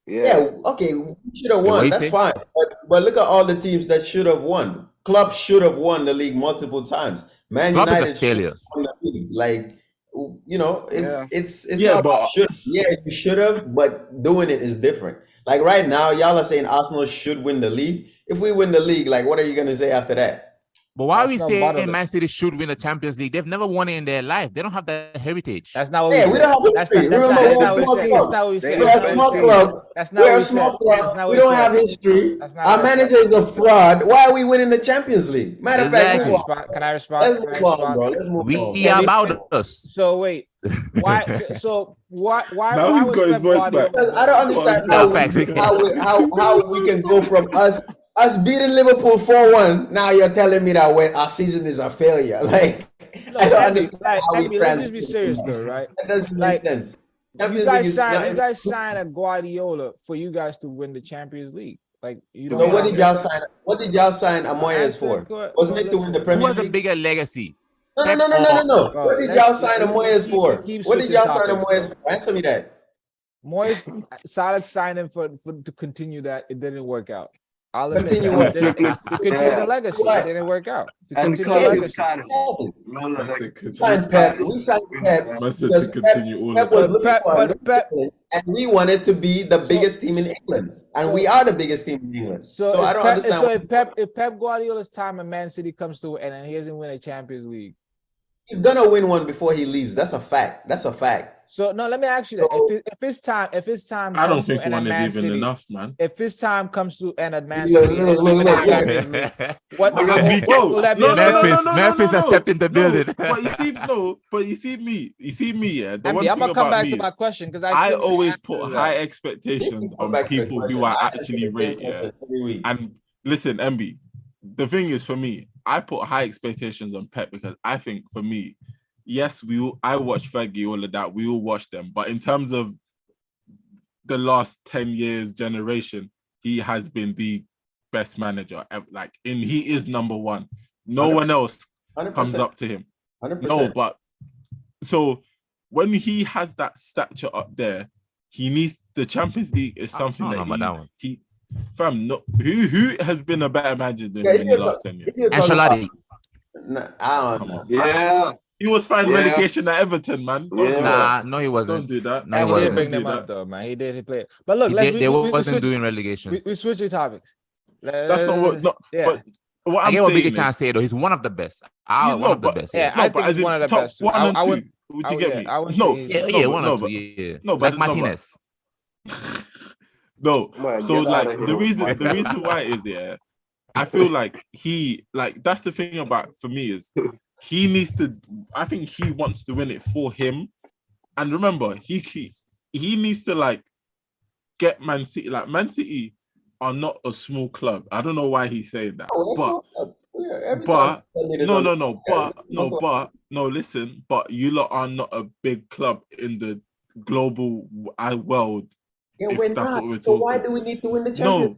Yeah, okay, we should have
what
won.
you
That's
say?
fine. But look at all the teams that should have won. Klopp should have won the league multiple times. Man
Klopp is a
United should
failure.
have won the league. Like, you know, it's
Yeah,
not about
but-
should. Yeah, you should have, but doing it is different. Like right now, y'all are saying Arsenal should win the league. If we win the league, like, what are you gonna say after that?
But why are we
Arsenal
saying
bottled it.
Man City should win the Champions League? They've never won it in their life. They don't have that heritage.
That's not what
Yeah,
we
we
said.
don't have
That's
history.
not
Remember,
what
we're a
we
small
said.
club.
That's not what we said.
We're a small club.
That's not
We're
what
a
we
small
said.
club.
That's not what
We
we
don't
said.
have history.
That's not
Our
what I said.
manager is a fraud. Why are we winning the Champions League? Matter of fact,
Exactly.
move on.
Can I respond?
Let's
Can I
move on,
respond?
bro. Let's move on.
We are about us.
So wait, why? So why?
Now
why
he's
was
got his
Pep
voice
Guardiola-
back.
Because I don't understand how we can go from us beating Liverpool 4-1. Now you're telling me that our season is a failure. Like
No,
I don't
Emmy,
understand
like,
how we
Emmy, let's just be
transition.
serious though, right?
That doesn't
Like,
make sense.
You
Champions
guys
League is
signed.
not-
You guys signed a Guardiola for you guys to win the Champions League. Like you don't.
So what
have
did y'all
that-
sign? What did y'all sign Amoyes for? Wasn't it to win the
Who
Premier
has a
League?
bigger legacy?
No.
Bro,
What did
let's-
y'all sign Amoyes for?
keep
What did
switching
y'all sign
topics,
Amoyes
bro.
for? Answer me that.
Moyes, Solid signed him for to continue that. It didn't work out. I'll admit
Continue
that.
what?
To continue the legacy.
What?
It didn't work out. To
And
continue the
Cody
legacy.
signed him.
That's a
We signed Pep. We signed Pep.
Must have
Because
to continue all
Pep
of
was
that.
looking
Pep-
for a
but
new
Pep-
talent, and we wanted to be the biggest team in England, and we are the biggest team in England. So I don't understand.
So if Pep Guardiola's time at Man City comes to an end and he doesn't win a Champions League,
He's gonna win one before he leaves. That's a fact. That's a fact.
so no, let me ask you
So-
that. If his time
I don't
comes to
think
an
one
end
is
at Man
even
City,
enough, man.
if his time comes to end at Man
Look,
City, and
look,
they win a
look.
Champions League, what
Bro,
will that be?
no, no, no,
Memphis,
no, no,
Memphis
no,
has
no.
stepped in the building.
But you see me, yeah. The
Andy,
one
I'm
thing
gonna come
about
back
me
to my
is
question because
I
still need
always
answers
put
to that.
high expectations
Come
on
back to the
people
question.
who I
I ask
actually
the same
rate, yeah.
question every week.
And listen, MB, the thing is for me, I put high expectations on Pep because I think for me, yes, I watch Fergie, all of that, we all watch them. But in terms of the last 10 years generation, he has been the best manager ever. Like, he is number one. No
100%.
one else
100%.
comes up to him.
100%.
No, but so when he has that stature up there, he needs the Champions League is something
I don't know about that one.
he fam, no, who has been a better manager than
Yeah,
him in the last 10 years?
if you're talking
Ancelotti.
about- Nah, I don't know.
Yeah.
He was fine
Yeah.
relegation at Everton, man. Don't do
Yeah.
that.
Nah, no, he
Don't
wasn't.
do that.
No, he
And he did
wasn't.
bring
Do
them
that.
up though, man. He did play. But look,
They
we
wasn't
switch,
doing relegation.
we switch your topics.
That's not what. No,
Yeah.
but what
I
I'm
get what
saying
Biggie trying to
is,
say though. He's one of the best.
Yeah,
One
no,
of the
but-
best.
Yeah,
no,
I
but
think
as
he's
in
one of the
top
best too.
one and
I
two.
would-
Would you get me?
I wouldn't
No,
say
Yeah,
no,
yeah,
but-
one
no,
or two.
but-
Yeah.
no, but-
Like
no, but-
Martinez.
No,
Man,
so
get
like
outta
the
here.
reason why is I feel like that's the thing about for me is he needs to. I think he wants to win it for him, and remember he needs to like get Man City. Like Man City are not a small club. I don't know why he's saying that,
Oh, that's
but
not- yeah, every
but-
time you tell me this
no,
on
no,
the-
no, but listen, but you lot are not a big club in the global world.
Yeah,
if
we're
that's
not.
what we're
So why
talking.
do we need to win the Champions?
No,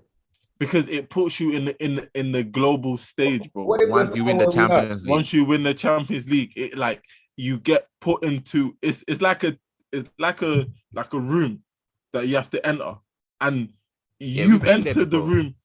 because it puts you in the global stage, bro.
What if
Once
we're
you win the
where we are?
Champions League.
Once you win the Champions League, it like you get put into it's like a room that you have to enter, and
Yeah,
you've
we've been there
entered the
before.
room.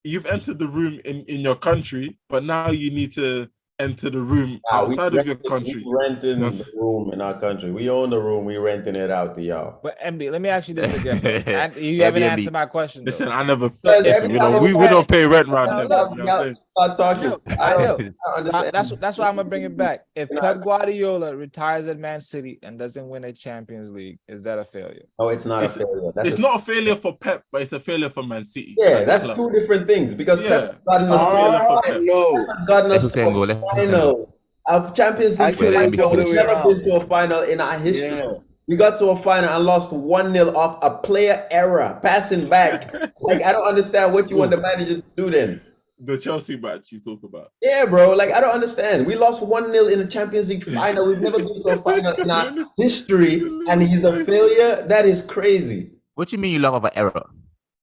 You've entered the room in your country, but now you need to enter the room
Nah,
outside of your country.
We renting
Yes.
the room in our country. We own the room. We renting it out to y'all.
But MB, let me ask you this again. bro. You haven't
Airbnb.
answered my question. Though.
Listen, I never.
Because
Listen,
every
we
time
don't.
we
We don't pay rent around
No,
here.
look,
you know what I'm saying?
Start talking. I don't
So
understand.
that's why I'm gonna bring it back. If
You know,
Pep Guardiola retires at Man City and doesn't win a Champions League, is that a failure?
No, it's not
It's-
a failure.
It's not a failure for Pep, but it's a failure for Man City.
Yeah, that's
Like,
two different things. Because
Yeah.
Pep has gotten us
Oh,
no.
has gotten
Let's
us
say
to
go,
a
let's say
final. A Champions League
Actually,
final.
it's the other
We've
way
never
around.
been to a final in our history.
Yeah.
We got to a final and lost 1-0 off a player error, passing back. Like, I don't understand what you want the manager to do then.
The Chelsea match you talk about.
Yeah, bro. Like, I don't understand. We lost 1-0 in the Champions League final. We've never been to a final in our history, and he's a failure. That is crazy.
What you mean you love of an error?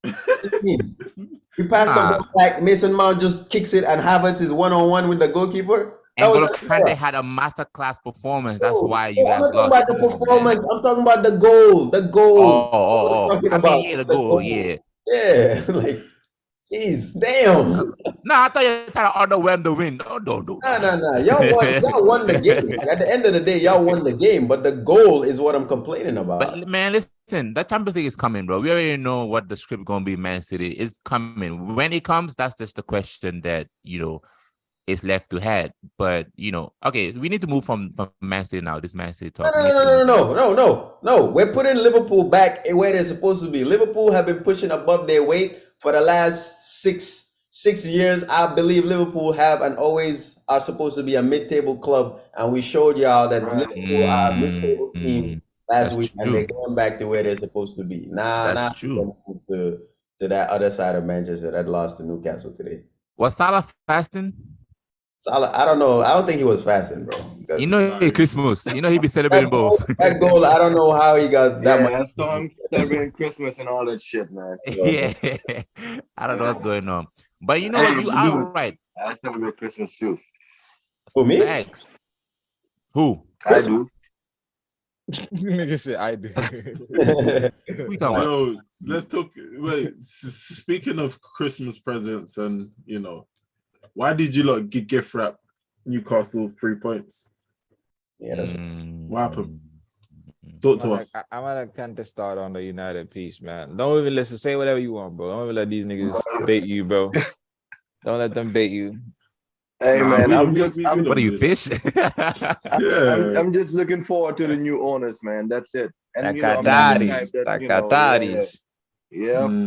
What do you mean? We passed
Nah.
the ball back. Mason Mount just kicks it, and Havertz is 1-on-1 with the goalkeeper. That
N'Golo
was an
Kante
error.
had a masterclass performance. That's
No,
why you
I'm
guys
not talking
lost.
about the performance. I'm talking about the goal. The goal.
Oh.
That's what I'm talking
I
about.
mean, yeah, the goal, yeah.
Yeah, like, jeez, damn.
No, I thought you were trying to underwhelm the win. No.
No. Y'all won the game. At the end of the day, y'all won the game, but the goal is what I'm complaining about.
But man, listen, the Champions League is coming, bro. We already know what the script gonna be. Man City is coming. When it comes, that's just the question that is left to had. But okay, we need to move from Man City now. This Man City talk.
No. We're putting Liverpool back where they're supposed to be. Liverpool have been pushing above their weight for the last six years. I believe Liverpool have and always are supposed to be a mid-table club, and we showed y'all that Liverpool are a mid-table team last week, and they're going back to where they're supposed to be. Now true. To that other side of Manchester that lost to Newcastle today.
Was Salah fasting?
Salah, I don't know. I don't think he was fasting, bro.
Christmas. He'd be celebrating both.
That goal, I don't know how he got that much.
I saw him celebrating Christmas and all that shit, man.
Yeah, I don't know what's going on. But you know what? You are right.
I celebrate Christmas too.
For me?
Thanks. Who?
I do.
Nigga said I do.
We talking about?
Yo, let's talk. Wait, speaking of Christmas presents, and why did you lot gift wrap Newcastle 3 points?
Yeah, that's
what happened. Talk to us.
I'm gonna kind of start on the United piece, man. Don't even listen. Say whatever you want, bro. Don't even let these niggas bait you, bro. Don't let them bait you.
Hey man,
what are you, fish?
I'm just looking forward to the new owners, man. That's it. And
Qataris.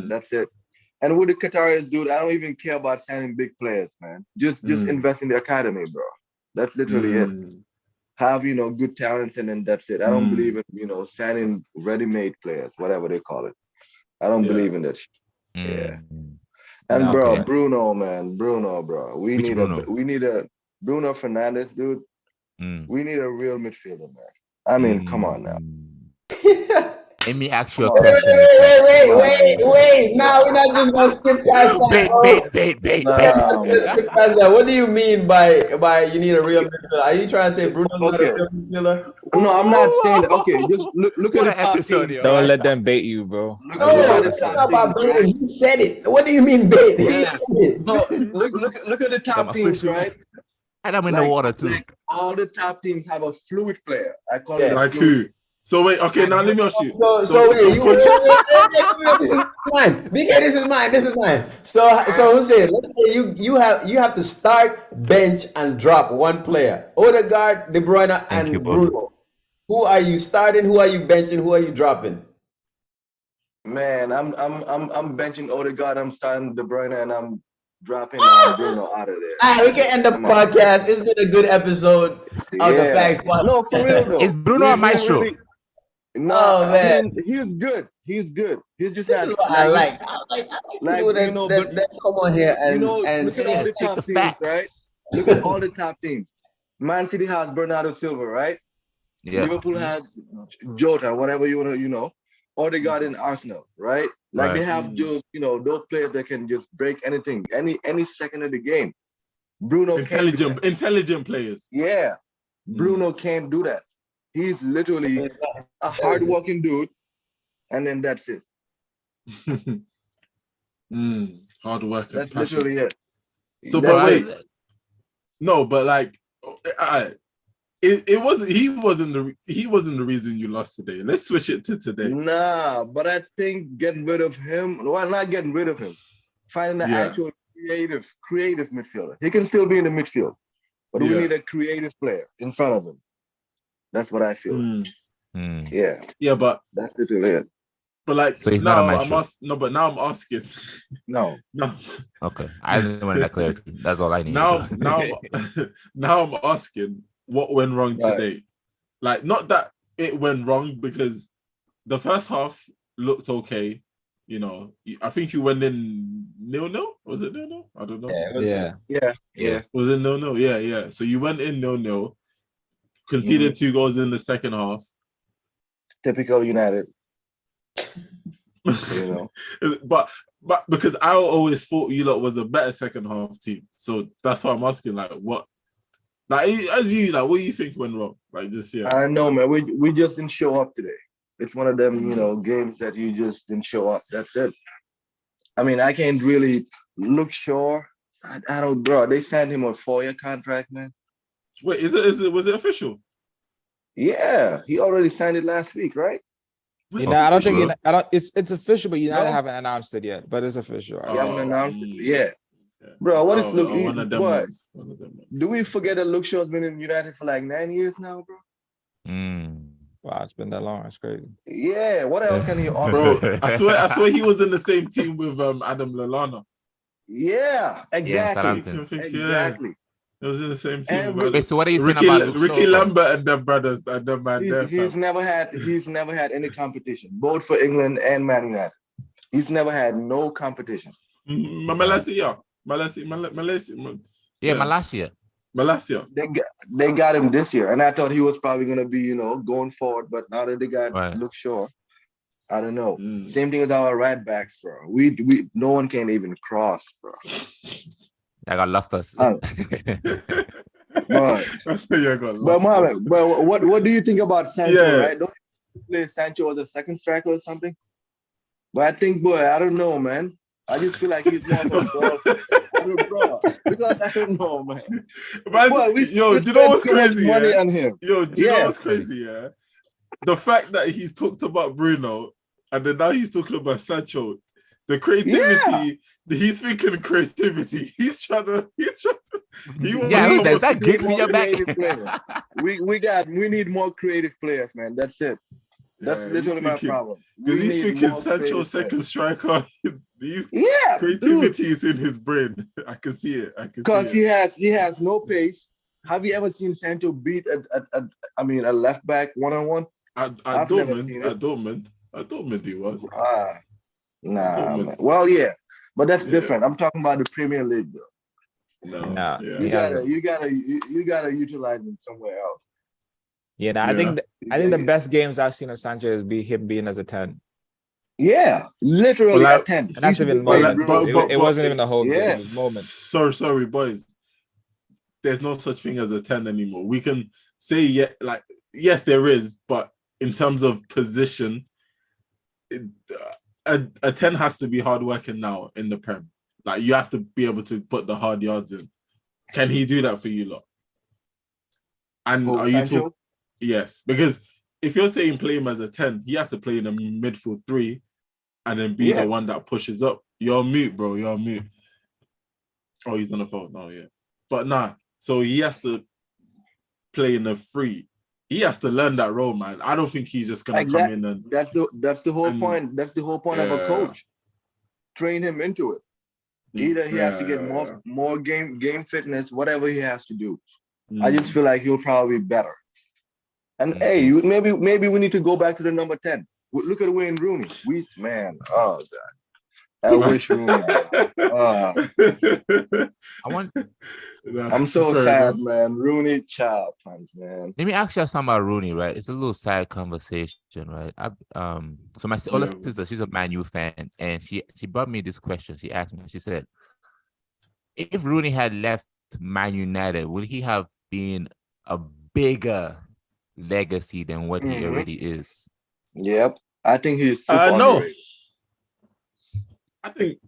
That's it. And with the Qataris, dude, I don't even care about signing big players, man. Just invest in the academy, bro. That's literally it. Have good talents, and then that's it. I don't believe in signing ready-made players, whatever they call it. I don't believe in that shit. Yeah. And bro, Bruno, bro. We need a Bruno Fernandes, dude. We need a real midfielder, man. I mean, come on now.
Let me ask you a question.
Wait. Now we're not just gonna skip past that.
Bait.
Skip past that. What do you mean by you need a real midfielder? Are you trying to say Bruno's not a real midfielder?
No, I'm not saying that. Okay, just look at the top teams.
Don't let them bait you, bro.
It's not about baiting. He said it. What do you mean bait? He said it.
No, look at the top teams, right?
And I'm in the water too.
All the top teams have a fluid player. I call it
like who? So wait, okay, now let me ask you.
So wait, this is mine. BK, this is mine. So Hussein, let's say you have to start, bench, and drop one player. Odegaard, De Bruyne, and Bruno. Who are you starting? Who are you benching? Who are you dropping?
Man, I'm benching Odegaard. I'm starting De Bruyne, and I'm dropping Bruno out of there.
All right, we can end the podcast. It's been a good episode of the Factz.
No, for real though.
Is Bruno a maestro?
No, man.
He's good. He's just
this is what I like. People that come on here and
look at all the top teams, right? Look at all the top teams. Man City has Bernardo Silva, right?
Yeah.
Liverpool has Jota, whatever you want to, Odegaard in Arsenal, right? Like they have just, those players that can just break anything, any second of the game. Bruno
intelligent players.
Yeah. Bruno can't do that. He's literally a hard-working dude, and then that's it.
Hard work.
That's literally it.
So, but wait, no, but like, he wasn't the reason you lost today. Let's switch it to today.
Nah, but I think getting rid of him. Well, not getting rid of him. Finding an actual creative midfielder. He can still be in the midfield, but we need a creative player in front of him. That's what I feel. Yeah, but
that's literally it.
But like,
so
now I'm asking.
No.
Okay, I didn't want that clarity. That's all I need.
Now I'm asking what went wrong today. Like, not that it went wrong, because the first half looked okay. I think you went in 0-0. Was it 0-0? I don't know.
Yeah.
Was it 0-0? Yeah. So you went in 0-0. Conceded 2 goals in the second half.
Typical United.
But because I always thought you lot was a better second half team. So that's why I'm asking, like, what? Like, as you, like, what do you think went wrong? Like, just,
I know, man. We just didn't show up today. It's one of them, games that you just didn't show up. That's it. I mean, I can't really look sure. I don't, bro. They signed him a 4-year contract, man.
Wait, was it official?
Yeah, he already signed it last week, right?
I don't think it's official, but United haven't announced it yet. But it's official.
You haven't announced it? Yeah. Bro, what is Luke?
One of them
What?
ones. One of them ones.
Do we forget that Luke Shaw's been in United for like 9 years now, bro?
Wow, it's been that long. That's crazy.
Yeah, what else can he offer?
Bro, I swear he was in the same team with Adam Lallana.
Yeah, exactly.
Exactly. It was in the same team.
And
with
Wait, so what are you saying about Luke
Ricky
Shaw?
Lambert and them brothers and them man there.
He's never had any competition, both for England and Man United. He's never had no competition.
Malasia.
Yeah, Malasia.
They got him this year, and I thought he was probably gonna be, going forward. But now that they got Luke Shaw, I don't know. Same thing with our right backs, bro. We no one can even cross, bro.
I got left us.
But Mohammed, but what do you think about Sancho? Right? Don't you play Sancho as a second striker or something? But I think, I don't know, man. I just feel like he's more of a ball. Bro, because I don't know, man.
Boy,
we
do you know what's crazy?
Money on him.
Do you know what's crazy? Yeah, the fact that he's talked about Bruno and then now he's talking about Sancho. The creativity, he's thinking creativity. He's trying to.
That gigs in your back.
We need more creative players, man. That's it. That's literally my problem.
Because he's thinking Sancho second striker. Creativity is in his brain. I can see it.
Because he has no pace. Have you ever seen Sancho beat a left back 1-on-1?
At Dortmund he was.
Nah, man. Well, yeah, but that's different. I'm talking about the Premier League, though.
No.
You gotta utilize him somewhere else.
Yeah, I think the best games I've seen of Sancho is him being as a 10.
Yeah, literally a 10.
And that's even moments. It wasn't even a whole game. It was moments.
Sorry, boys. There's no such thing as a 10 anymore. We can say yes, there is, but in terms of position, a 10 has to be hard working now in the Prem. Like, you have to be able to put the hard yards in. Can he do that for you lot? And are you talking? Yes, because if you're saying play him as a 10, he has to play in a midfield 3 and then be the one that pushes up. You're mute, bro. You're mute. Oh, he's on the phone. Oh, yeah. But nah, so he has to play in a 3. He has to learn that role, man. I don't think he's just gonna come in and
that's the whole point. That's the whole point of a coach. Train him into it. Either he has to get more game fitness, whatever he has to do. I just feel like he'll probably be better. And hey, maybe we need to go back to the number 10. Look at Wayne Rooney. Oh God. I wish Rooney. I'm so sad, man. Rooney child punch, man.
Let me ask you something about Rooney, right? It's a little side conversation, right? So my older sister, she's a Man U fan, and she brought me this question. She asked me, she said, if Rooney had left Man United, would he have been a bigger legacy than what he already is?
Yep. I think he's super
underrated. I think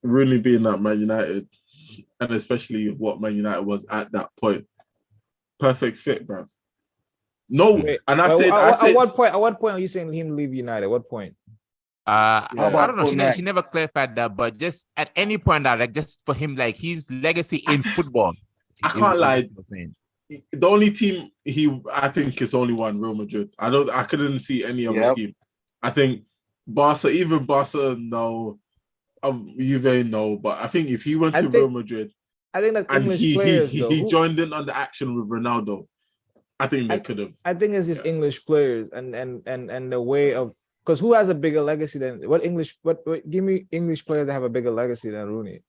Rooney being at Man United, and especially what Man United was at that point, perfect fit, bro. No, and I said,
at what point are you saying him leave United? What point?
I don't know. She never clarified that, but just at any point that, like, just for him, like, his legacy in football.
I can't lie. The only team I think is only one, Real Madrid. I couldn't see any other team. I think Barca, no. Juve, no. But I think if he went to Real Madrid,
I think that's English players.
He joined in on the action with Ronaldo. I think they could have.
I think it's just English players and the way of, because who has a bigger legacy than what give me English players that have a bigger legacy than Rooney?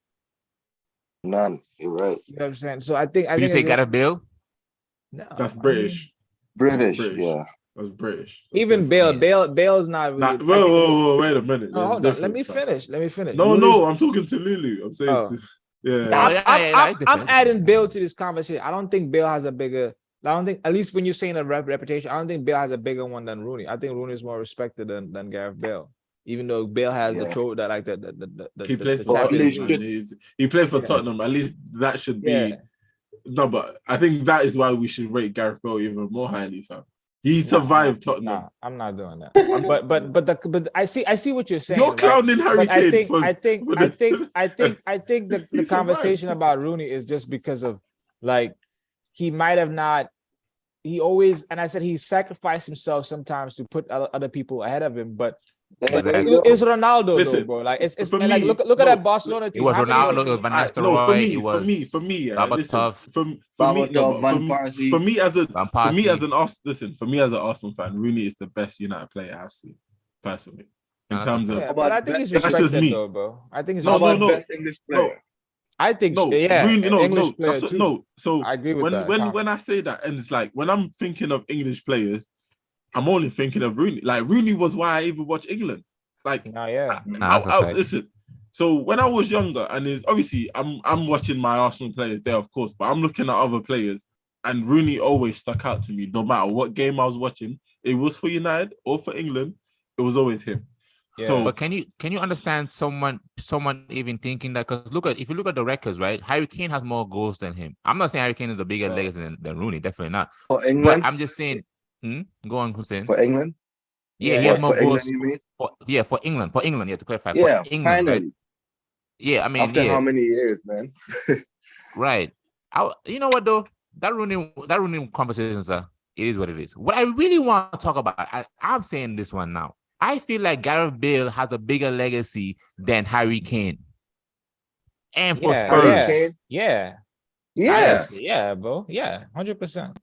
None. You're right.
You know what I'm saying? So I think
you say Gareth Bale?
No, that's British.
British, yeah.
That's British.
Even Bale. Bale's not really.
Whoa, wait a minute.
No, hold on. Let me finish.
No, I'm talking to Lulu. I'm saying
I'm adding Bale to this conversation. I don't think Bale has a bigger. I don't think, at least when you're saying a reputation, I don't think Bale has a bigger one than Rooney. I think Rooney is more respected than Gareth Bale. Even though Bale has the throw that like the
he played for Tottenham. He played for Tottenham. At least that should be. No, but I think that is why we should rate Gareth Bale even more highly, fam. He survived Tottenham.
Nah, I'm not doing that. But I see what you're saying.
You're clowning Harry Kane.
I think the conversation about Rooney is just because of like he might have not. He always, and I said he sacrificed himself sometimes to put other people ahead of him, but it's Ronaldo.
Listen,
though, bro. Like it's
like
me, look at that Barcelona team.
It was Ronaldo, it was Van Nistelrooy,
for me, for me as an Arsenal fan, Rooney is the best United player I've seen personally. In terms of,
but I think he's respected though, bro. I think he's
best English player.
I think
Rooney,
English player too.
So
I agree with that.
When I say that, and it's like when I'm thinking of English players, I'm only thinking of Rooney. Like Rooney was why I even watch England. Like, listen. So when I was younger, and is obviously I'm watching my Arsenal players there, of course, but I'm looking at other players, and Rooney always stuck out to me. No matter what game I was watching, it was for United or for England, it was always him.
Yeah.
So,
but can you understand someone even thinking that? Because if you look at the records, right? Harry Kane has more goals than him. I'm not saying Harry Kane is a bigger legacy than Rooney, definitely not.
For England,
but I'm just saying. Go on, Hussein.
For England,
he has more goals.
England,
for England, yeah, to clarify.
Yeah,
for England,
finally.
Right? Yeah, I mean,
after how many years, man?
Right. You know what though? That Rooney conversations it is what it is. What I really want to talk about, I'm saying this one now. I feel like Gareth Bale has a bigger legacy than Harry Kane. And for Spurs.
Yeah, bro. Yeah, 100%.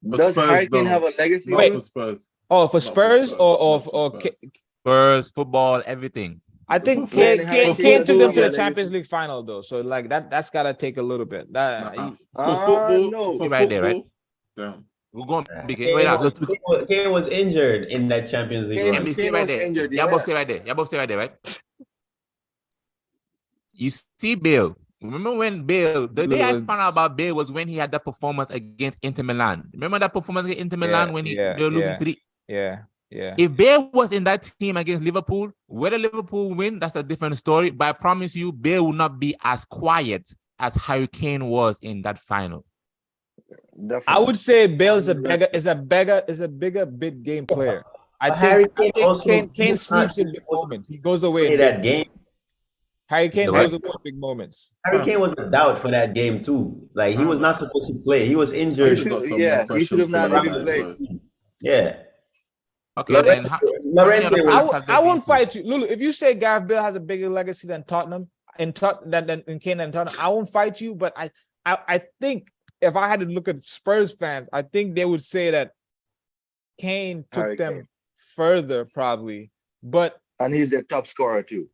Does Harry Kane have a legacy?
Wait, for Spurs.
Oh, for Spurs or
Spurs, football, everything.
I think Kane took them to the Champions League final though, so like that's gotta take a little bit.
For football,
no.
for
right
football,
there, right?
Damn.
We're going big.
Kane was injured in that Champions League.
Kane stay right there.
Injured,
Y'all both stay right there. right? You see Bale. Remember when Bale, the day I found out about Bale was when he had that performance against Inter Milan. Remember that performance against Inter Milan when they were losing 3?
Yeah.
If Bale was in that team against Liverpool, whether Liverpool win, that's a different story. But I promise you, Bale will not be as quiet as Harry Kane was in that final.
Definitely.
I would say Bale is a bigger big game player. I think Kane sleeps in big moments. He goes away
in that game.
Harry Kane goes away in big moments.
Harry Kane was a doubt for that game too. Like he was not supposed to play. He was injured.
He should have not even played.
Yeah.
Okay, then
I won't fight you, Lulu. If you say Gareth Bale has a bigger legacy than Tottenham than Kane and Tottenham, I won't fight you. But I think if I had to look at Spurs fans, I think they would say that Kane took them further, probably.
And he's their top scorer too.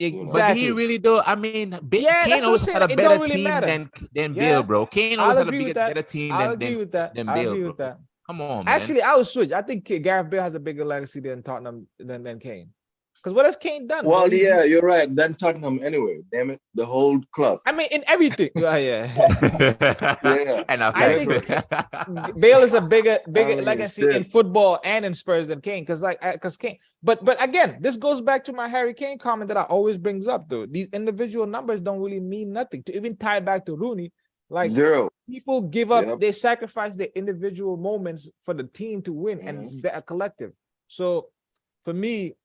Exactly.
But he really do. I mean, Kane always had a better team than Bale, bro. Kane always had a better team than Bale, bro. Come on, man.
Actually, I would switch. I think Gareth Bale has a bigger legacy than Tottenham than Kane. Because what has Kane done?
Well, yeah, you're right. Then Tottenham anyway. Damn it, the whole club.
I mean, in everything. Yeah.
Yeah.
And
I think Bale is a bigger legacy in football and in Spurs than Kane. Because Kane. But again, this goes back to my Harry Kane comment that I always brings up though. These individual numbers don't really mean nothing. To even tie it back to Rooney, like
zero.
People give up, they sacrifice their individual moments for the team to win and they're a collective. So for me,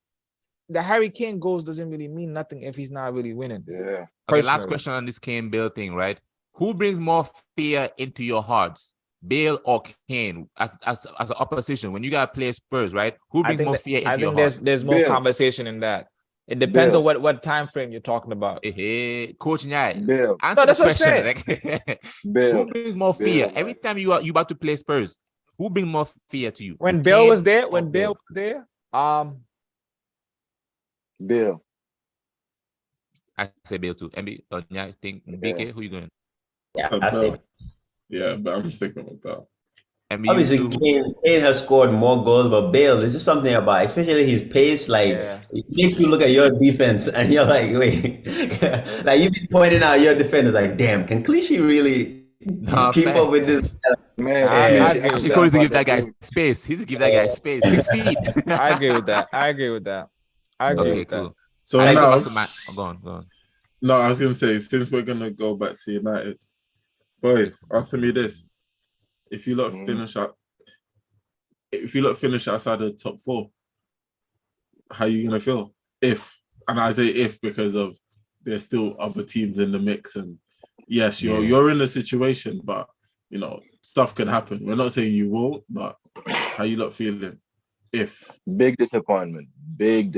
the Harry Kane goals doesn't really mean nothing if he's not really winning.
Yeah.
Okay, last question on this Kane Bale thing, right? Who brings more fear into your hearts, Bale or Kane, as an opposition? When you got to play Spurs, right? Who brings more fear into your heart?
There's more conversation in that. It depends on what time frame you're talking about.
Coach Nyai.
Bale.
Answer
that's
the
what I'm
question.
Bale.
Who brings more fear? Every time you about to play Spurs, who brings more fear to you?
When Bale was there, Bale
I say Bale too. MB, I think BK, who you going?
Yeah, I say.
Yeah, but I'm sticking with Bale.
Obviously, Kane has scored more goals, but Bale, there's just something about, especially his pace, like, it makes you look at your defense and you're like, wait, like you've been pointing out your defenders, like, damn, can Clichy really keep up with this?
Man,
he's going to give that guy space. He's to give that guy space. 6 feet.
I agree with that.
Cool.
So now,
go on.
No, I was going to say, since we're going to go back to United, boys, answer me this. If you lot finish up if you look finish outside the top 4, how are you gonna feel? And I say if because of there's still other teams in the mix, and yes, you're in a situation, but you know stuff can happen. We're not saying you won't, but how you lot feeling? If
big disappointment, big.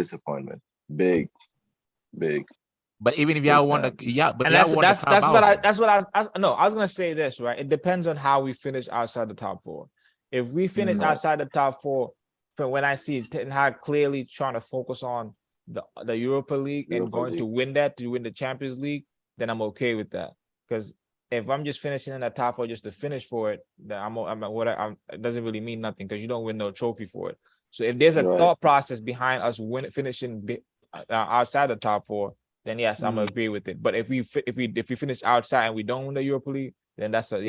But even if y'all want to, but
and
y'all
that's what I was gonna say this, right? It depends on how we finish outside the top 4. If we finish outside the top 4, when I see Ten Hag clearly trying to focus on the Europa League and going to win the Champions League, then I'm okay with that. Because if I'm just finishing in the top 4 just to finish for it, then it doesn't really mean nothing because you don't win no trophy for it. So if there's a thought process behind us finishing outside the top 4, then yes, I'm gonna agree with it. But if we finish outside and we don't win the Europa League, then that's a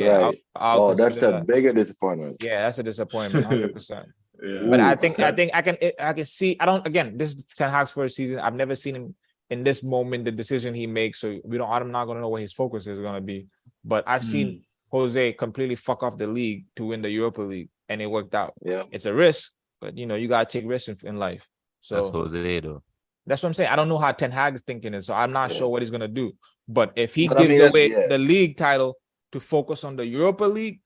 that's a bigger disappointment.
Yeah, that's a disappointment, 100%. But I think I can see. This is Ten Hag's first season. I've never seen him in this moment, the decision he makes. So I'm not gonna know what his focus is gonna be. But I've seen Jose completely fuck off the league to win the Europa League, and it worked out.
Yeah,
it's a risk, but you gotta take risks in life. So
that's Jose though.
That's what I'm saying. I don't know how Ten Hag is thinking it, so I'm not sure what he's gonna do. But if he gives away the league title to focus on the Europa League,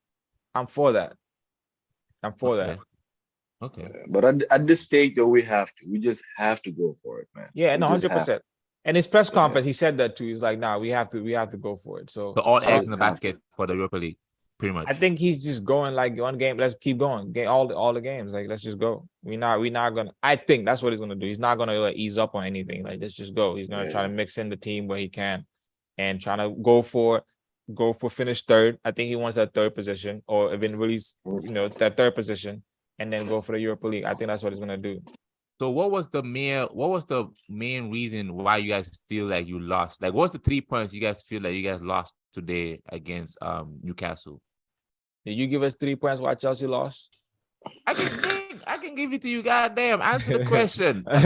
I'm for that.
Okay.
But at this stage, though, we just have to go for it, man.
Yeah, 100%. And his press conference, he said that too. He's like, "Nah, we have to go for it." So
all eggs in the basket for the Europa League, pretty much.
I think he's just going like one game. Let's keep going. Get all the games. Like let's just go. We're not gonna. I think that's what he's gonna do. He's not gonna like ease up on anything. Like let's just go. He's gonna try to mix in the team where he can, and trying to go for finish third. I think he wants that third position, or even release that third position, and then go for the Europa League. I think that's what he's gonna do.
So what was the main reason why you guys feel like you lost? Like what's the 3 points you guys feel like you guys lost today against Newcastle?
Did you give us 3 points why Chelsea lost?
I can give it to you. Goddamn, answer the question. What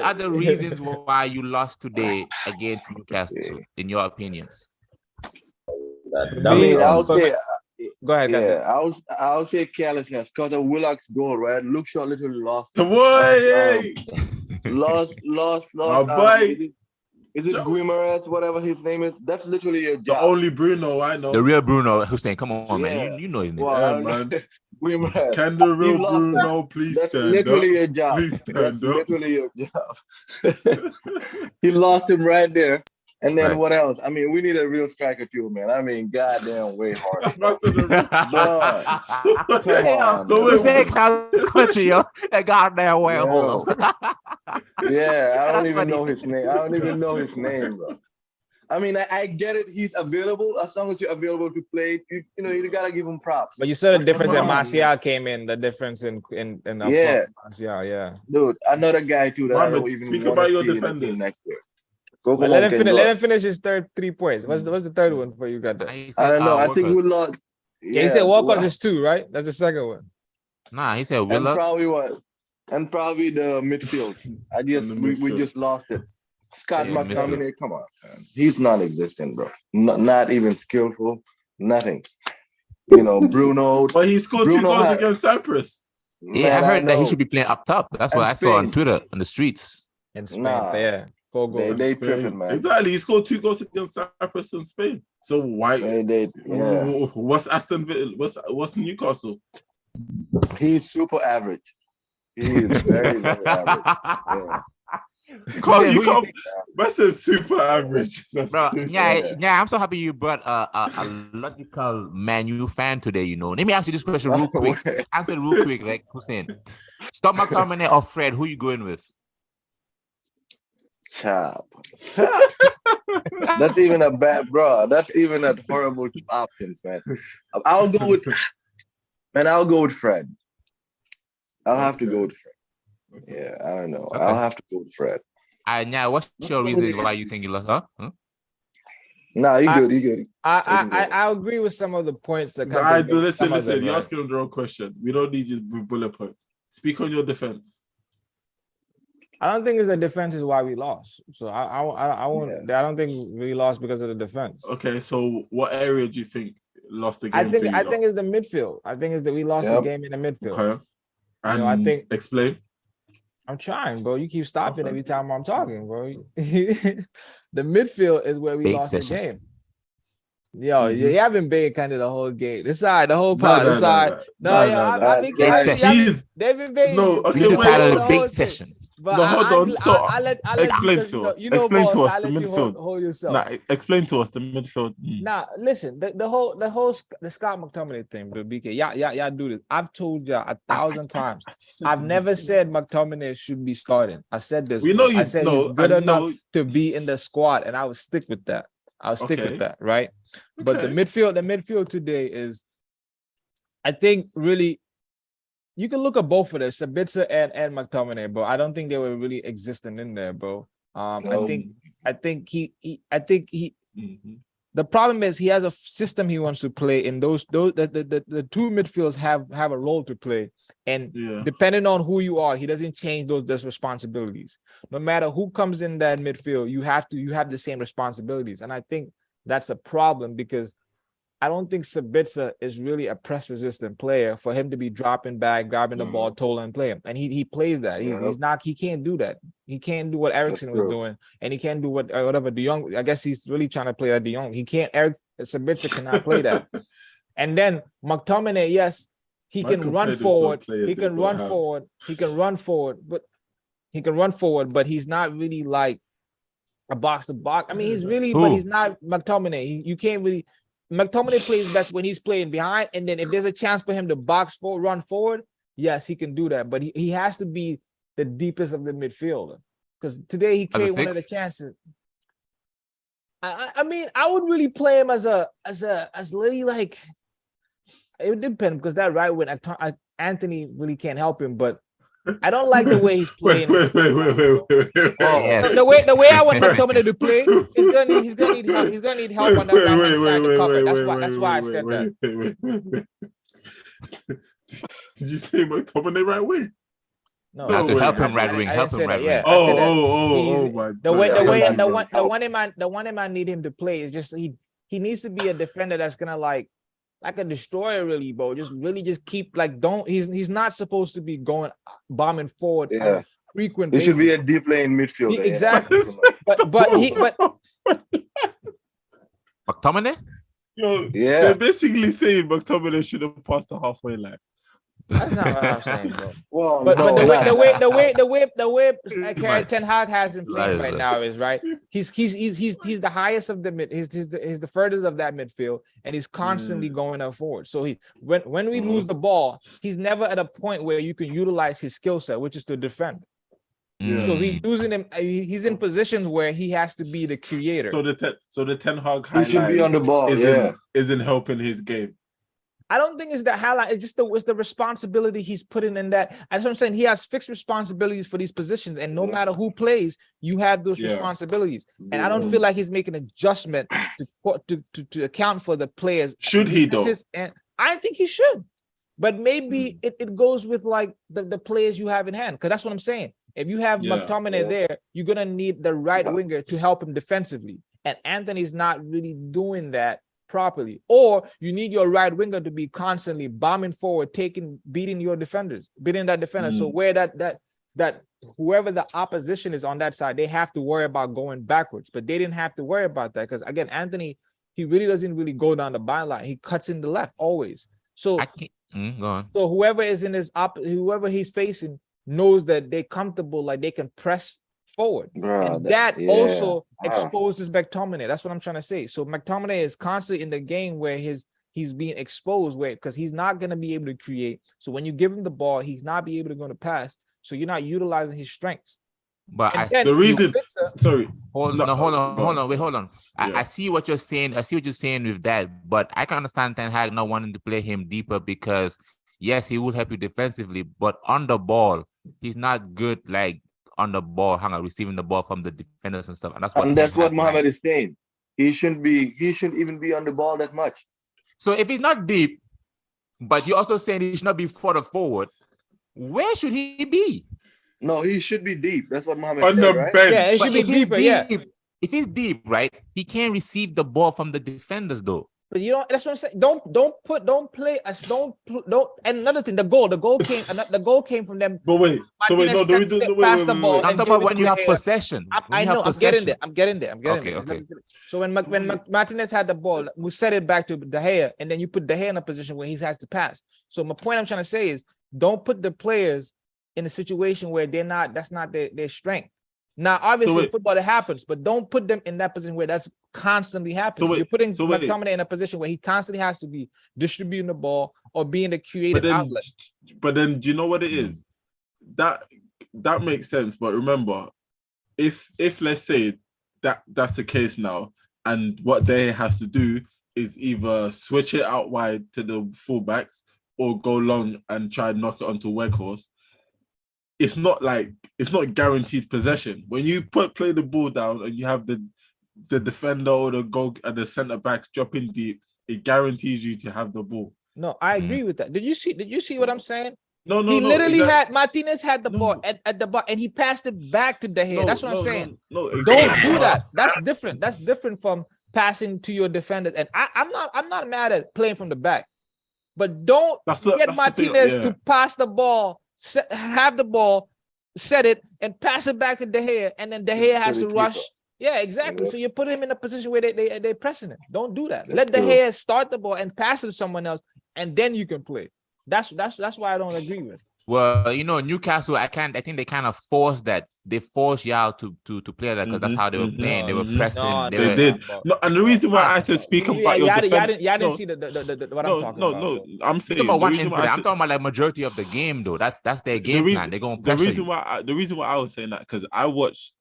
are the reasons why you lost today against Newcastle, in your opinions?
I would say.
Go ahead.
Yeah, I would say carelessness because of Willock's goal, right? Luke Shaw literally lost. Lost.
My boy.
Is it Guimaraes, whatever his name is? That's literally a job.
The only Bruno I know.
The real Bruno Hussein. Come on, man. You know his name.
Well,
man.
Guimaraes.
Can the real Bruno please stand up?
That's literally a job.
Please stand up.
Literally a job. He lost him right there. And then what else? I mean, we need a real striker too, man. I mean, goddamn way hard.
So it's the country, yo. That goddamn way hard.
Yeah, I don't even know his name. Bro. I mean, I get it. He's available. As long as you're available to play, you gotta give him props.
But you saw the difference when Martial came in. The difference in Martial, yeah.
Dude, another guy too that I don't even
speak about your defenders
next year.
Let him finish his third 3 points. What's the third one for you got that?
I don't know. I think we lost.
Yeah, he said Walker's is 2, right? That's the second one.
Nah, he said Willock.
And probably the midfield. We just lost it. Scott McTominay, come on, man. He's non-existent, bro. Not even skillful. Nothing. Bruno.
But he scored 2 goals against Cyprus.
Yeah, I heard that he should be playing up top. That's what I saw on Twitter, on the streets.
In Spain, yeah. 4 goals.
They tripping, man.
Exactly. He scored 2 goals against Cyprus and Spain. So why? What's Aston Villa? What's Newcastle?
He's super average. He is very, very average.
That's a super average.
Bro, yeah, I'm so happy you brought a logical Man U fan today, Let me ask you this question real quick. Answer it real quick, like Hussein. Stop McTominay or Fred, who you going with?
Chop. That's even a bad, bro. That's even a horrible option, man. I'll go with Fred. I'll have to go with Fred. Yeah, I don't know. Okay. I'll have to go with Fred.
Now, what's your reason why you think you lost? Huh?
Nah, you good.
I agree with some of the points that.
Listen. You're asking the wrong question. We don't need you with bullet points. Speak on your defense.
I don't think it's the defense is why we lost. So I won't. I don't think we lost because of the defense.
Okay, so what area do you think lost the game?
I think it's the midfield. I think it's that we lost the game in the midfield.
Okay. And
I think
explain.
I'm trying, bro. You keep stopping every time I'm talking, bro. The midfield is where we lost the game. Yo, you haven't been kind of the whole game. This side, the whole part. This side. I've been they've been begging.
No, okay, we titled a big session.
But
no, hold on. So
I'll let
explain to us. Explain to us the midfield.
Hold yourself.
Nah, explain to us the midfield.
Nah, listen. The whole Scott McTominay thing, bro. BK, y'all do this. I've told y'all 1,000 times. I've never said McTominay should be starting. I said this. I said he's good enough to be in the squad, and I would stick with that. I'll stick with that, right? Okay. But the midfield today is, I think, really. You can look at both of them, Sabitzer and McTominay, bro. I don't think they were really existing in there, bro. I think he. The problem is he has a system he wants to play, and the two midfields have a role to play, and depending on who you are, he doesn't change those responsibilities. No matter who comes in that midfield, you have the same responsibilities, and I think that's a problem because I don't think Sabitzer is really a press-resistant player for him to be dropping back, grabbing the ball, totally and playing. And he plays that. He can't do that. He can't do what Eriksen was doing, and he can't do whatever De Jong. I guess he's really trying to play that De Jong. He can't. Sabitzer cannot play that. And then McTominay, yes, he can run forward. He can run forward. He can run forward, but he's not really like a box to box. I mean, he's really, but he's not McTominay. You can't really. McTominay plays best when he's playing behind, and then if there's a chance for him to box forward, run forward, yes, he can do that. But he has to be the deepest of the midfielder because today he created one of the chances. I mean, I would really play him as really like it would depend because that right when Anthony really can't help him, but I don't like the way he's playing.
Wait.
Yes. The way I want McTominay to play, he's gonna need help. He's gonna need help on that right side to cover. That's why I said that.
Did you say McTominay right wing?
No, to help him right wing. Help him right wing.
Oh my God.
The one I need him to play is just he needs to be a defender that's gonna like a destroyer, really, bro. Just keep he's not supposed to be going bombing forward on a frequent basis.
He should be a deep lane midfielder.
Exactly. but
McTominay?
Yo, they're basically saying McTominay should have passed the halfway line.
That's not what I'm saying, bro.
Well,
but the way Ten Hag has him playing right now is right. He's the highest of the mid. He's the furthest of that midfield, and he's constantly going up forward. So when we lose the ball, he's never at a point where you can utilize his skill set, which is to defend. So he's using him. He's in positions where he has to be the creator.
So the Ten Hag
he should be on the ball.
Isn't helping his game.
I don't think it's the highlight. It's just the responsibility he's putting in that. That's what I'm saying. He has fixed responsibilities for these positions, and no matter who plays, you have those responsibilities. And I don't feel like he's making an adjustment to account for the players.
Should he though?
And I think he should, but maybe it goes with like the players you have in hand. Because that's what I'm saying. If you have McTominay there, you're gonna need the right winger to help him defensively, and Anthony's not really doing that properly. Or you need your right winger to be constantly bombing forward, beating that defender. So where that whoever the opposition is on that side, they have to worry about going backwards. But they didn't have to worry about that because again, Anthony, he really doesn't really go down the byline. He cuts in the left always. So
go on.
So whoever is in whoever he's facing knows that they're comfortable, like they can press forward. And that also exposes McTominay. That's what I'm trying to say. So McTominay is constantly in the game where he's being exposed because he's not going to be able to create. So when you give him the ball, he's not be able to go to pass. So you're not utilizing his strengths.
But
hold
on. I see what you're saying. I see what you're saying with that. But I can understand Ten Hag not wanting to play him deeper because yes, he will help you defensively, but on the ball, he's not good like on the ball, receiving the ball from the defenders and stuff. And that's what
Mohamed is saying. He shouldn't even be on the ball that much.
So if he's not deep, but you're also saying he should not be further forward, where should he be?
No, he should be deep. That's what Mohamed
on
said,
the
right?
bench.
Yeah, it should be deeper.
If he's deep, right, he can't receive the ball from the defenders though.
But you don't. That's what I'm saying. Don't play us. Don't. And another thing, the goal came from them.
But wait, so wait, no,
Martinez passed the ball.
I'm talking about when you have possession.
I know. I'm getting there. I'm getting there.
Okay.
So when Martinez had the ball, we set it back to De Gea, and then you put De Gea in a position where he has to pass. So my point I'm trying to say is, don't put the players in a situation where that's not their strength. Now, obviously, in football it happens, but don't put them in that position where that's constantly happening. You're putting McTominay in a position where he constantly has to be distributing the ball or being the creative outlet.
But then, do you know what it is? That makes sense. But remember, if let's say that's the case now, and what they has to do is either switch it out wide to the fullbacks or go long and try and knock it onto Weghorst. It's not guaranteed possession. When you play the ball down and you have the defender or the goal and the centre backs dropping deep, it guarantees you to have the ball.
No, I agree with that. Did you see what I'm saying?
No.
He literally had Martinez had the ball at the bar and he passed it back to De Gea. That's what I'm saying.
No,
don't do that. That's different. That's different from passing to your defenders. And I'm not mad at playing from the back, but don't get Martinez to pass the ball. Have the ball, set it, and pass it back to De Gea, and then De Gea has to rush. Yeah, exactly. So you put him in a position where they're pressing it. Don't do that. Let De Gea start the ball and pass it to someone else, and then you can play. That's why I don't agree with.
Well, Newcastle, I think they kind of forced that. They forced Yao to play that because that's how they were playing. They were pressing.
They did. No, and the reason why I said speak about your defense.
Y'all didn't see what I'm talking about.
No. I'm saying
about one incident. I'm talking about like majority of the game though. That's their game plan. They're going to pressure.
The reason why I was saying that because I watched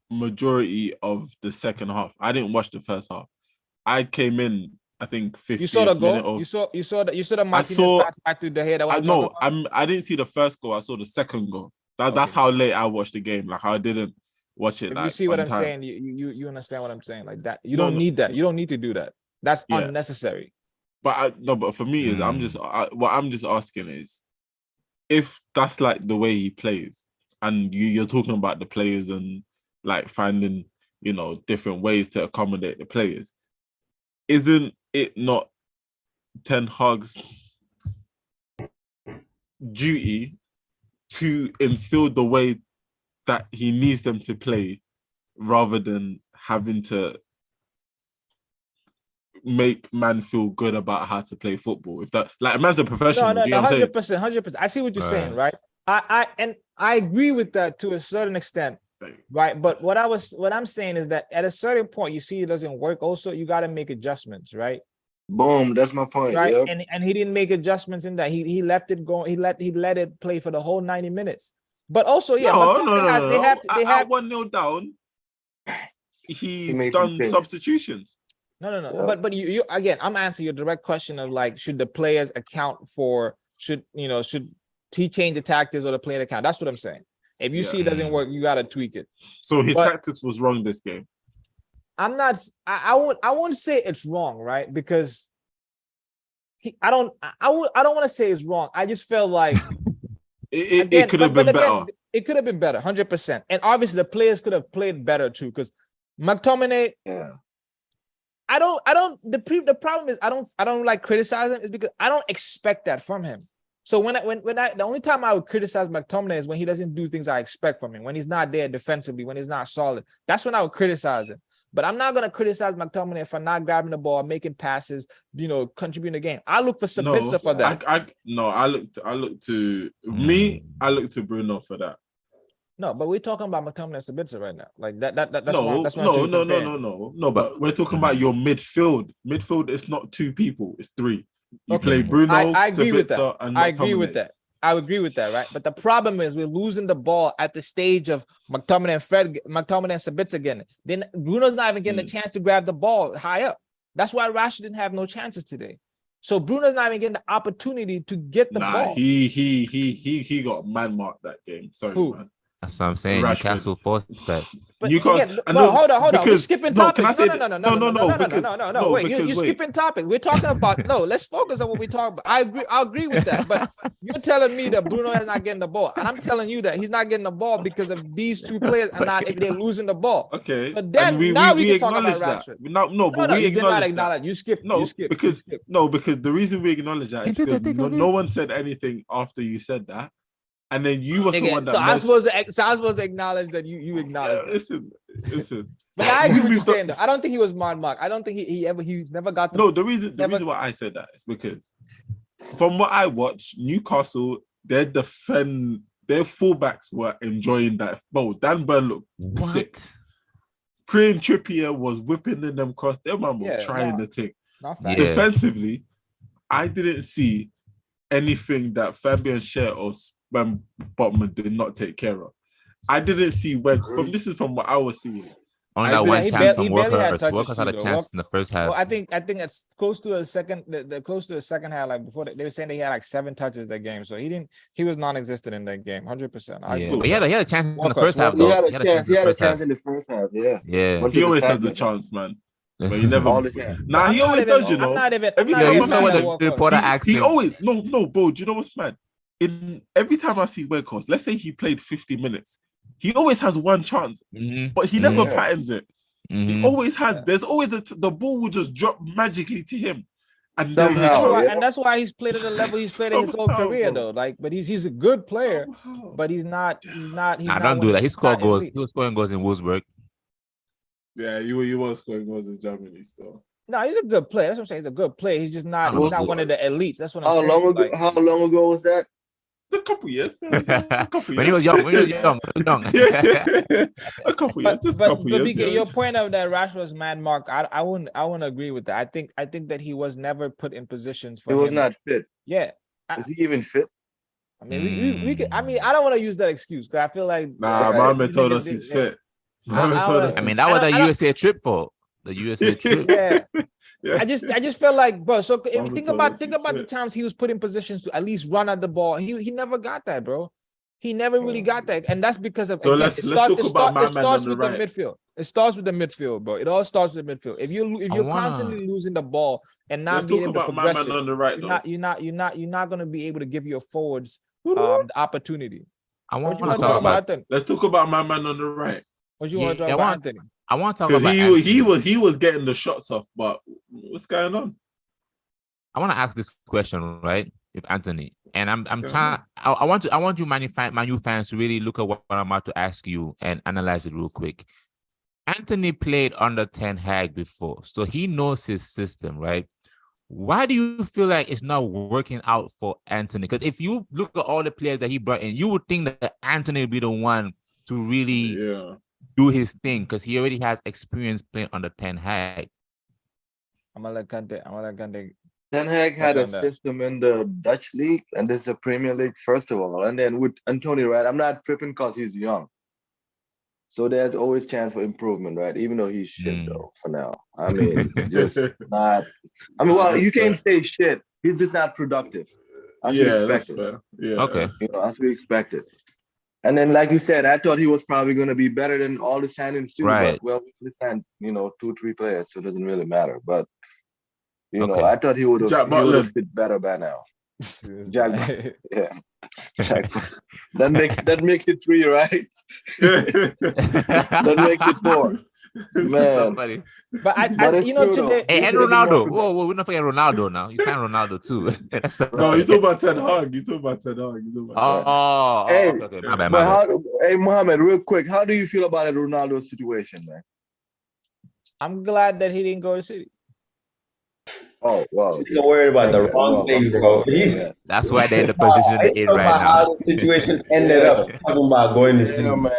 majority of the second half. I didn't watch the first half. I came in. I think 50.
You saw the goal. You saw the Martinez pass back to De Gea.
I didn't see the first goal. I saw the second goal. That's how late I watched the game. Like I didn't watch it.
You see what I'm saying? You understand what I'm saying? Like that. You don't need that. You don't need to do that. That's unnecessary.
But for me is what I'm just asking is if that's like the way he plays, and you're talking about the players and like finding different ways to accommodate the players. Isn't it not Ten Hag's duty to instill the way that he needs them to play rather than having to make man feel good about how to play football? If that, like, a man's a professional.
No, 100%. I see what you're saying, right? I agree with that to a certain extent. Right, but what I'm saying is that at a certain point, you see it doesn't work. Also, you got to make adjustments, right?
Boom, that's my point.
Right,
yep.
and he didn't make adjustments in that. He left it go. He let it play for the whole 90 minutes. But also, They have
1-0 down. He done substitutions.
No. Yeah. But you again, I'm answering your direct question of like, should the players account for? Should he change the tactics or the player account? That's what I'm saying. If you see it doesn't work, you gotta tweak it.
So his tactics was wrong this game.
I'm not. I won't say it's wrong, right? Because I don't want to say it's wrong. I just felt like
it could have been better.
It could have been better, 100%. And obviously the players could have played better too. Because McTominay, The problem is I don't like criticizing is because I don't expect that from him. So when the only time I would criticize McTominay is when he doesn't do things I expect from him, when he's not there defensively, when he's not solid. That's when I would criticize him. But I'm not gonna criticize McTominay for not grabbing the ball, making passes, contributing the game. I look for Sabitzer for that.
I look to Bruno for that.
No, but we're talking about McTominay and Sabitzer right now. Like that's
no. But we're talking about your midfield. Midfield is not two people; it's three. You play Bruno,
I agree with that.
And
I agree with that. I agree with that, right? But the problem is we're losing the ball at the stage of McTominay and Sabitzer again. Then Bruno's not even getting a chance to grab the ball high up. That's why Rashford didn't have no chances today. So Bruno's not even getting the opportunity to get the ball.
He got man marked that game. Sorry,
Who?
man.
That's what I'm saying.
Rashford.
Newcastle forced that.
But
Newcastle-
again,
I
bro,
know,
hold on. We're
because-
skipping
no, can I
topics.
say
No.
no,
Wait,
because
you're
wait.
skipping topics. We're talking about no. Let's focus on what we're talking about. I agree with that. But you're telling me that Bruno is not getting the ball, and I'm telling you that he's not getting the ball because of these two players and not if they're losing the ball.
Okay.
But then
And we
can talk
acknowledge
about
that.
Rashford.
No, but we
you did not
acknowledge that.
acknowledge. You skipped.
No,
you skipped.
because
you skipped.
no, because the reason we acknowledge that is because no one said anything after you said that, and then you were the one that.
So I'm supposed to acknowledge that you acknowledge.
Listen.
But I agree with you saying though. I don't think he was marked. I don't think he never got the.
No, the reason why I said that is because from what I watched, Newcastle, their fullbacks were enjoying that. Bro, Dan Burn looked sick. Kieran Trippier was whipping in them cross. Their man was trying the thing. Defensively, I didn't see anything that Fabian Schär or Sven Botman did not take care of. I didn't see this is from what I was seeing.
On that one chance from Walker.
Walker
had a chance in the first half.
Well, I think it's close to a second. The close to a second half. Like before, they were saying that he had like 7 touches that game, so he was non-existent in that game, 100%.
But he had a chance in the first half.
He had a chance in the first half. Yeah.
He always has a chance, man. But he never.
All the time.
Nah, he always does. You know.
The reporter asked him.
He always no, bro. Do you know what's mad? Every time I see Weghorst, let's say he played 50 minutes. He always has one chance, but he never patterns it. He always has. There's always the ball will just drop magically to him, and
that's why he's played at the level he's played in his whole career, though. Like, but he's a good player, but he's not.
Don't do that. He scored goals. He was scoring goals in Wolfsburg.
Yeah, he was scoring goals in Germany still.
No, he's a good player. That's what I'm saying. He's a good player. He's just not. He's not one of the elites. That's what I'm saying.
How long ago was that?
A couple years.
When he was young.
A couple years. Just a couple years.
But your point of that Rashford was man marked, I wouldn't agree with that. I think that he was never put in positions for.
He was not fit.
Yeah.
Is he even fit?
I mean, we could. I mean, I don't want to use that excuse because I feel like.
Nah, Mohamed told us he's fit.
I mean, that was the USA trip for the USA trip.
Yeah. I just felt like, bro. So if you think about the times he was put in positions to at least run at the ball. He never got that, bro. He never really got that, and that's because of.
So let's talk about
it starts with the midfield. It starts with the midfield, bro. It all starts with the midfield. If you're constantly losing the ball and not being able to progress
on the right,
you're not going to be able to give your forwards the opportunity.
I want to talk about.
Let's talk about my man on the right.
What you want to talk about, Anthony?
I want to talk about
he was getting the shots off, but what's going on?
I want to ask this question, right? If Anthony, and I'm trying. I want you Man U fans to really look at what I'm about to ask you and analyze it real quick. Anthony played under Ten Hag before, so he knows his system, right? Why do you feel like it's not working out for Anthony? Because if you look at all the players that he brought in, you would think that Anthony would be the one to really do his thing because he already has experience playing under Ten Hag.
I'm gonna let Kante.
Ten Hag had a system in the Dutch league and this is a Premier League first of all, and then with Antonio, right? I'm not tripping because he's young, so there's always chance for improvement, right? Even though he's shit though for now. I mean, just not. I mean, well, you can't say shit. He's just not productive. As we expected.
Okay.
As we expected. And then, like you said, I thought he was probably going to be better than all the signings too.
Right.
But, well, we understand, 2-3 players, so it doesn't really matter. But, I thought he would have fit better by now. Jack, yeah. Jack. That makes it 3, right? That makes it 4. Man.
But today.
Hey, and Ronaldo. Whoa, we're not forgetting Ronaldo now. You signed Ronaldo too.
No, he's talking about Ten Hag.
Oh,
hey,
okay. My bad.
Hey, Mohamed, real quick, how do you feel about Ronaldo's situation, man?
I'm glad that he didn't go to City.
Oh, wow.
He's worried about the wrong thing, bro.
That's why they're in the position they're in right now.
How the situation ended up talking about going to City.
Man.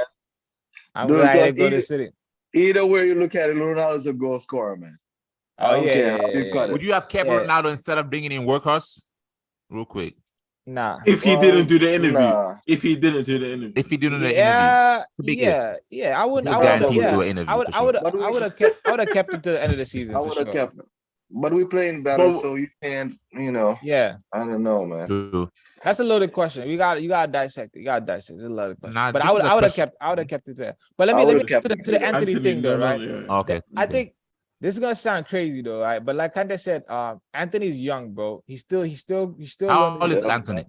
I'm glad he didn't go to City.
Either way you look at it, Ronaldo's a goal scorer, man.
Would you have kept Ronaldo instead of bringing in Weghorst? Real quick.
Nah.
If he didn't do the interview.
Nah.
If he didn't do the interview.
I wouldn't. I would have kept it to the end of the season. I would have kept it to the end of the season.
I would have kept him. But we playing better,
But-
so you can't, you know.
Yeah,
I don't know, man.
True.
that's a loaded question. You gotta dissect it. You gotta dissect it. It's a loaded question.
Nah,
but
this is a
I would have
question.
kept it there. But let
I
me
would've kept
to
it
the
there.
Anthony thing though, right?
Okay.
I think this is gonna sound crazy though, right? But like Kante said, Anthony's young, bro. He's still
How
learning
old is
his-
Anthony?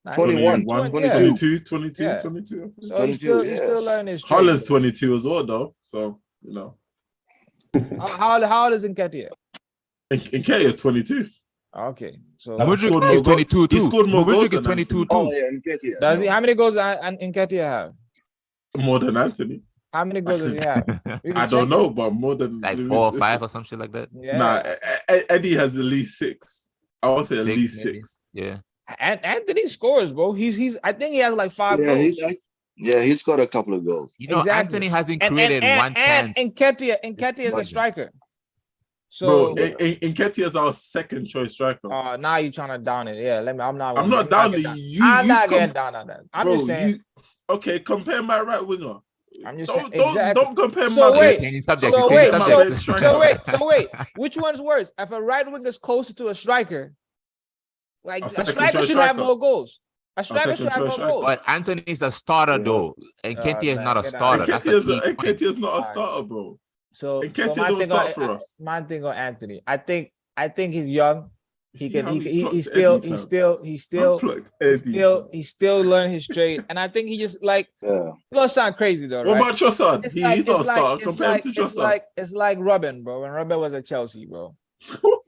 Nah,
21,
22.
22.
22.
Yeah.
22.
So he's
22,
still
yeah.
learning his trade.
Holland's 22 as well, though. So, you know.
How old is Nketiah?
And K is 22.
Okay, so
That's
Mudryk
scored
is
more
22
He
too.
scored more goals
Mudryk is
than
22
Anthony.
Oh
too.
yeah, and get here.
does he? How many goals does Nketiah have?
More than Anthony.
How many goals does he have? We can
I don't
check
know, but more than
Like 4 or 5 or some shit like that.
it. Yeah.
Nah, Eddie has at least 6. I would say at
6,
least
maybe.
6.
Yeah.
And Anthony scores, bro. He's. I think he has like 5 goals.
He's got a couple of goals.
You know,
Exactly.
Anthony hasn't created one chance.
And Nketiah is a
Budget.
striker.
Bro,
So
Nketiah is our second choice striker.
now you're trying to down it. Yeah, I'm not.
I'm not down the
I'm not getting down on that. I'm just saying.
Okay, compare my right winger.
I'm just
Don't,
saying. Exactly.
don't compare
So
my
wait,
Changing subject,
So
changing
wait,
subject.
so wait. Which one's worse? If a right winger is closer to a striker, like
A
a
second
striker
choice
should have
striker.
more goals. A striker
second
should have
choice
more
striker.
goals.
But Anthony's a starter though, and Nketiah is
man,
not a
get out.
starter. That's a key point.
Nketiah's not a
Alright.
starter, bro.
So
Nketiah
my
don't
thing
start
on
for us.
my thing on Anthony. I think he's young. He
See
can.
how
He's
plucked Eddie, fam? Unplugged Eddie.
he's still learning his trade. And I think he just like
Yeah.
it's gonna sound crazy though,
What
right?
about Trossard?
It's
He's
like-
not a
it's like-
starter.
it's
Compare him to
like-
Trossard.
It's like Robin, bro. When Robin was at Chelsea, bro.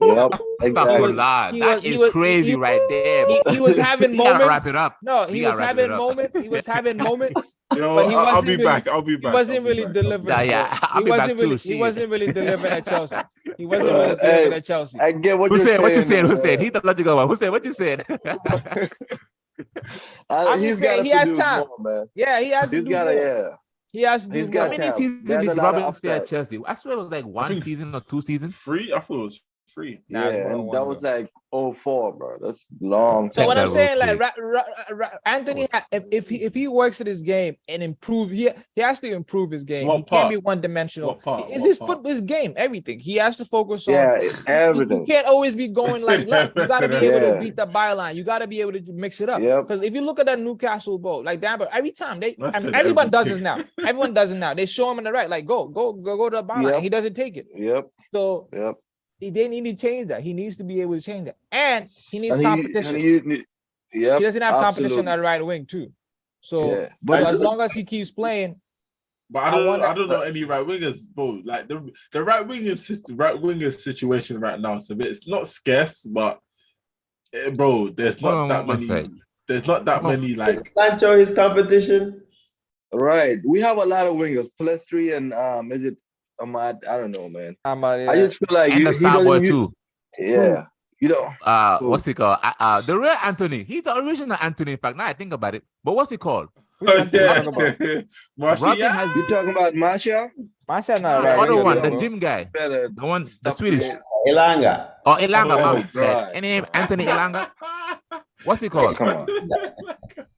Yep.
Astaghfirullah.
Exactly.
That is crazy right there.
He was having
We gotta
moments.
wrap it up.
No,
We
he
gotta
was
wrap it
having
up.
moments. He was having moments.
Yo,
But he
I'll
wasn't
be
really-
back. I'll be back.
He wasn't
I'll be
really
back.
delivering.
Nah, yeah,
bro.
I'll be back too,
He
shit.
wasn't really delivering at Chelsea. He wasn't really delivering at Chelsea.
I get what
Who
you're
said? What you said? Who
man.
said? He's the logical one. Who said? What you said?
I'm
He's
just saying
got
he has
to do
time.
more, man.
Yeah, he has to
He's
do
got
more.
to, yeah.
He has to do
He's
more.
got
How many
talent.
seasons
There's
did
a lot of
Robin stay at
upside.
Chelsea? I swear it was like
I
one
think
season or 2 seasons.
3? I thought it was 3.
Nah, it's
Yeah,
more than
and
one,
that was
bro.
like 04, bro. That's long.
So
Check
what I'm
that
saying,
real
like Anthony, if he works at his game and improve, he has to improve his game.
What
He
part?
can't be one dimensional.
What part?
It's
What
his
part?
foot, his game, everything. He has to focus on.
Yeah,
You
everything.
can't always be going like left. You got to be able to
Yeah.
beat the byline. You got to be able to mix it up.
Yep.
Because if you look at that Newcastle ball, like damn, but every time
I said
everyone does this
everything.
now. Everyone does it now. They show him in the right, like go to the byline.
Yep.
He doesn't take it.
Yep.
So
Yep.
they need to change that. He needs to be able to change that, and he needs
And
competition.
yep.
He doesn't have competition
absolutely.
at right wing too. So,
Yeah.
but
I
as
do-
long as he keeps playing,
But
I wonder-
I don't know any right wingers, bro. Like the right winger situation right now. So it's not scarce, but bro, there's not
Hold on
that
one
many.
sec.
There's not that many like.
Is Sancho his competition?
Right. We have a lot of wingers. Plestri and is it Ahmad? I don't know, man. I just feel like
And the
he
star boy
doesn't
too.
Yeah. You know.
What's he called? The real Anthony. He's the original Anthony. In fact, now I think about it. But what's he called?
Martial,
Robin
yeah.
has
You talking about Martial?
myself not
the
right.
other
winger,
one,
bro.
the gym guy,
Better.
the one, the
stop
Swedish.
it.
Elanga.
Oh, Elanga.
Oh,
my bad.
right.
Any name? Anthony Elanga. What's he called?
Come on.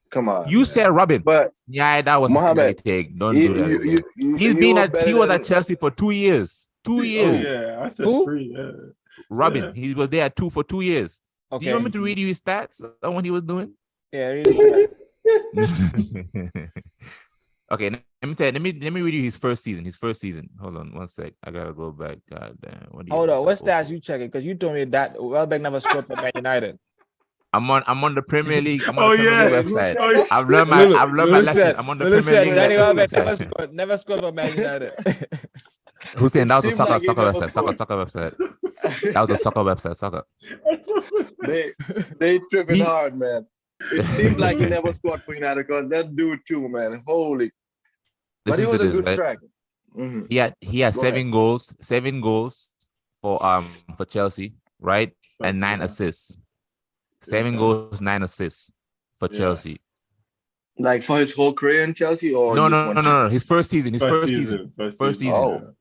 Come on.
You said Robin.
But
Yeah, that was a
Mohamed,
silly take. Don't do that. again. He was at Chelsea for 2 years. 2
Oh,
years.
yeah, I said
Who?
3. Yeah.
Robin,
Yeah.
he was there for 2 years. Do
Okay.
you want me to read you his stats on what he was doing?
Yeah, really stats.
Okay, let me read you his first season. Hold on one sec. I gotta go back. God damn.
Hold on, what stats you checking? Because you told me that Welbeck never scored for Man United.
I'm on the Premier League. I'm on
Oh,
the Premier
yeah.
League website.
Oh, yeah.
I've learned my lesson. I'm on the Premier League
Danny Welbeck never
website.
never scored for Man United.
Hussein, that was a
Seems like he
soccer
never
website. Soccer website. That was a soccer website. Soccer.
they tripping
He-
hard, man. It seems like he never scored for United because that dude too, man. Holy. But he
Listen
was
to
a
this,
good
right?
striker. Mhm.
He had
Go
7 goals for Chelsea, right? And 9 assists. 7 goals, 9 assists for
Yeah.
Chelsea.
Like for his whole career in Chelsea, or
No,
just
no,
one
no,
season?
no, no. His first season.
First
First season.
Oh.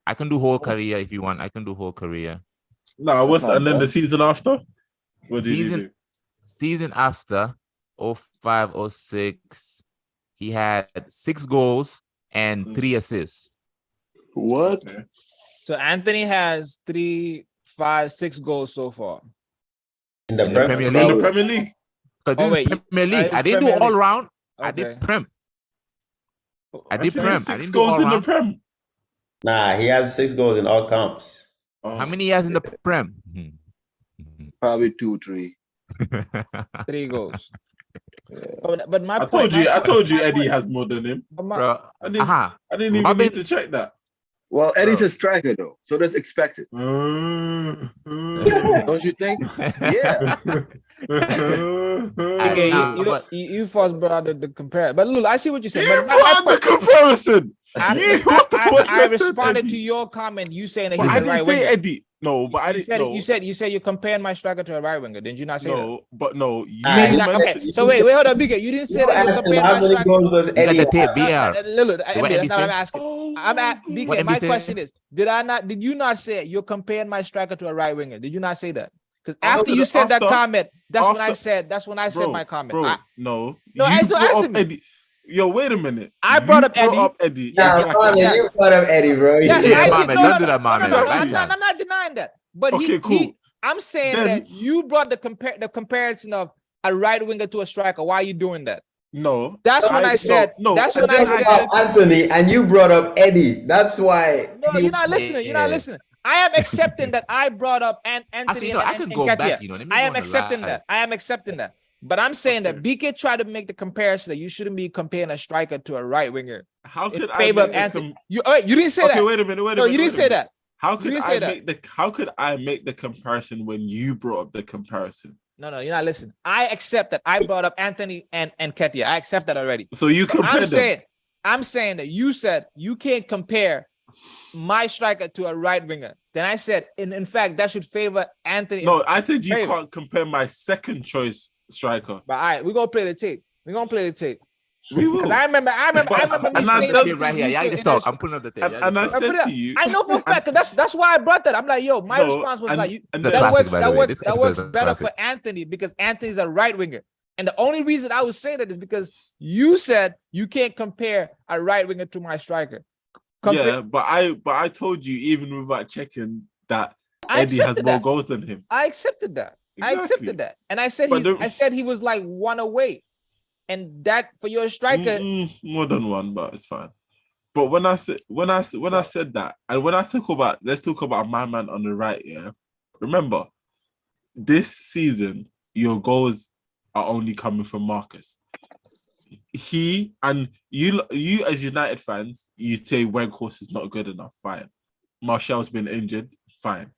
I can do whole career if you want. I can do whole career.
No,
That's not
and then
bad.
the season after? What did he
Season-
do?
Season after 05, 06, he had 6 goals and 3 assists.
What?
So Anthony has 3, 6 goals so far.
In the
Premier
In
League.
the Premier League.
So this is Premier League. I didn't do all round. I did Prem. I did Prem. I
6
didn't do
goals
all
in the
round.
Prem.
Nah, he has 6 goals in all comps.
How many years in the Prem?
Probably 2, 3.
3 goals. But my
I
point,
told you Eddie has more than him.
Bro,
I didn't even need to check that.
Well, Eddie's a striker though, so that's expected. Don't you think? Yeah.
Okay, you first brought out the comparison. But look, I see what you said.
You
But
brought the comparison.
I responded to your comment. You saying that he's a right winger.
Eddie. No, but I didn't know.
You said you're comparing my striker to a right winger. Didn't you not say that?
No, but no.
Okay, so wait, hold on, BK. You didn't say that you're comparing my striker.
Goals does Eddie
the tape, BR.
That's not what I'm asking. I'm at BK. My question is, did you not say you're comparing my striker to a right winger? Did you not say that? Because after you said that comment, that's when I said my comment.
Bro, no,
I still answered me.
Yo, wait a minute.
I brought up Eddie.
Yeah, you brought up Eddie, bro.
Yes,
don't do that, man.
I'm not denying that. But
cool.
I'm saying that you brought the comparison of a right winger to a striker. Why are you doing that?
No.
That's when I said.
No.
That's when I said
Anthony, and you brought up Eddie. That's why.
No, you're not listening. You're not listening. I am accepting that I brought up Anthony
I could go back.
I am accepting that. I am accepting that. But I'm saying that BK tried to make the comparison that you shouldn't be comparing a striker to a right winger.
How could
I favor of Anthony? You didn't say that.
Okay, wait a minute.
No, you didn't say that.
How could I make the comparison when you brought up the comparison?
No, you're not listening. I accept that I brought up Anthony and Ketia. I accept that already.
So you compare them.
I'm saying that you said you can't compare my striker to a right winger. Then I said, in fact, that should favor Anthony.
No, I said you can't compare my second choice striker.
But all right, we're gonna play the tape. We will.
I
remember me saying
that right here. Yeah, just talk. I'm putting up the tape.
And I said to you,
I know for a fact that's why I brought that. I'm like, yo, my response was that works better for Anthony because Anthony's a right winger. And the only reason I was saying that is because you said you can't compare a right winger to my striker.
But I told you even without checking that Eddie has more goals than him.
I accepted that. Exactly. I accepted that, and I said he was like 1 away, and that for your striker
more than 1, but it's fine. But when I said that, and when I talk about let's talk about my man on the right, yeah. Remember, this season your goals are only coming from Marcus. He and you as United fans, you say Weghorst is not good enough. Fine. Martial's been injured. Fine.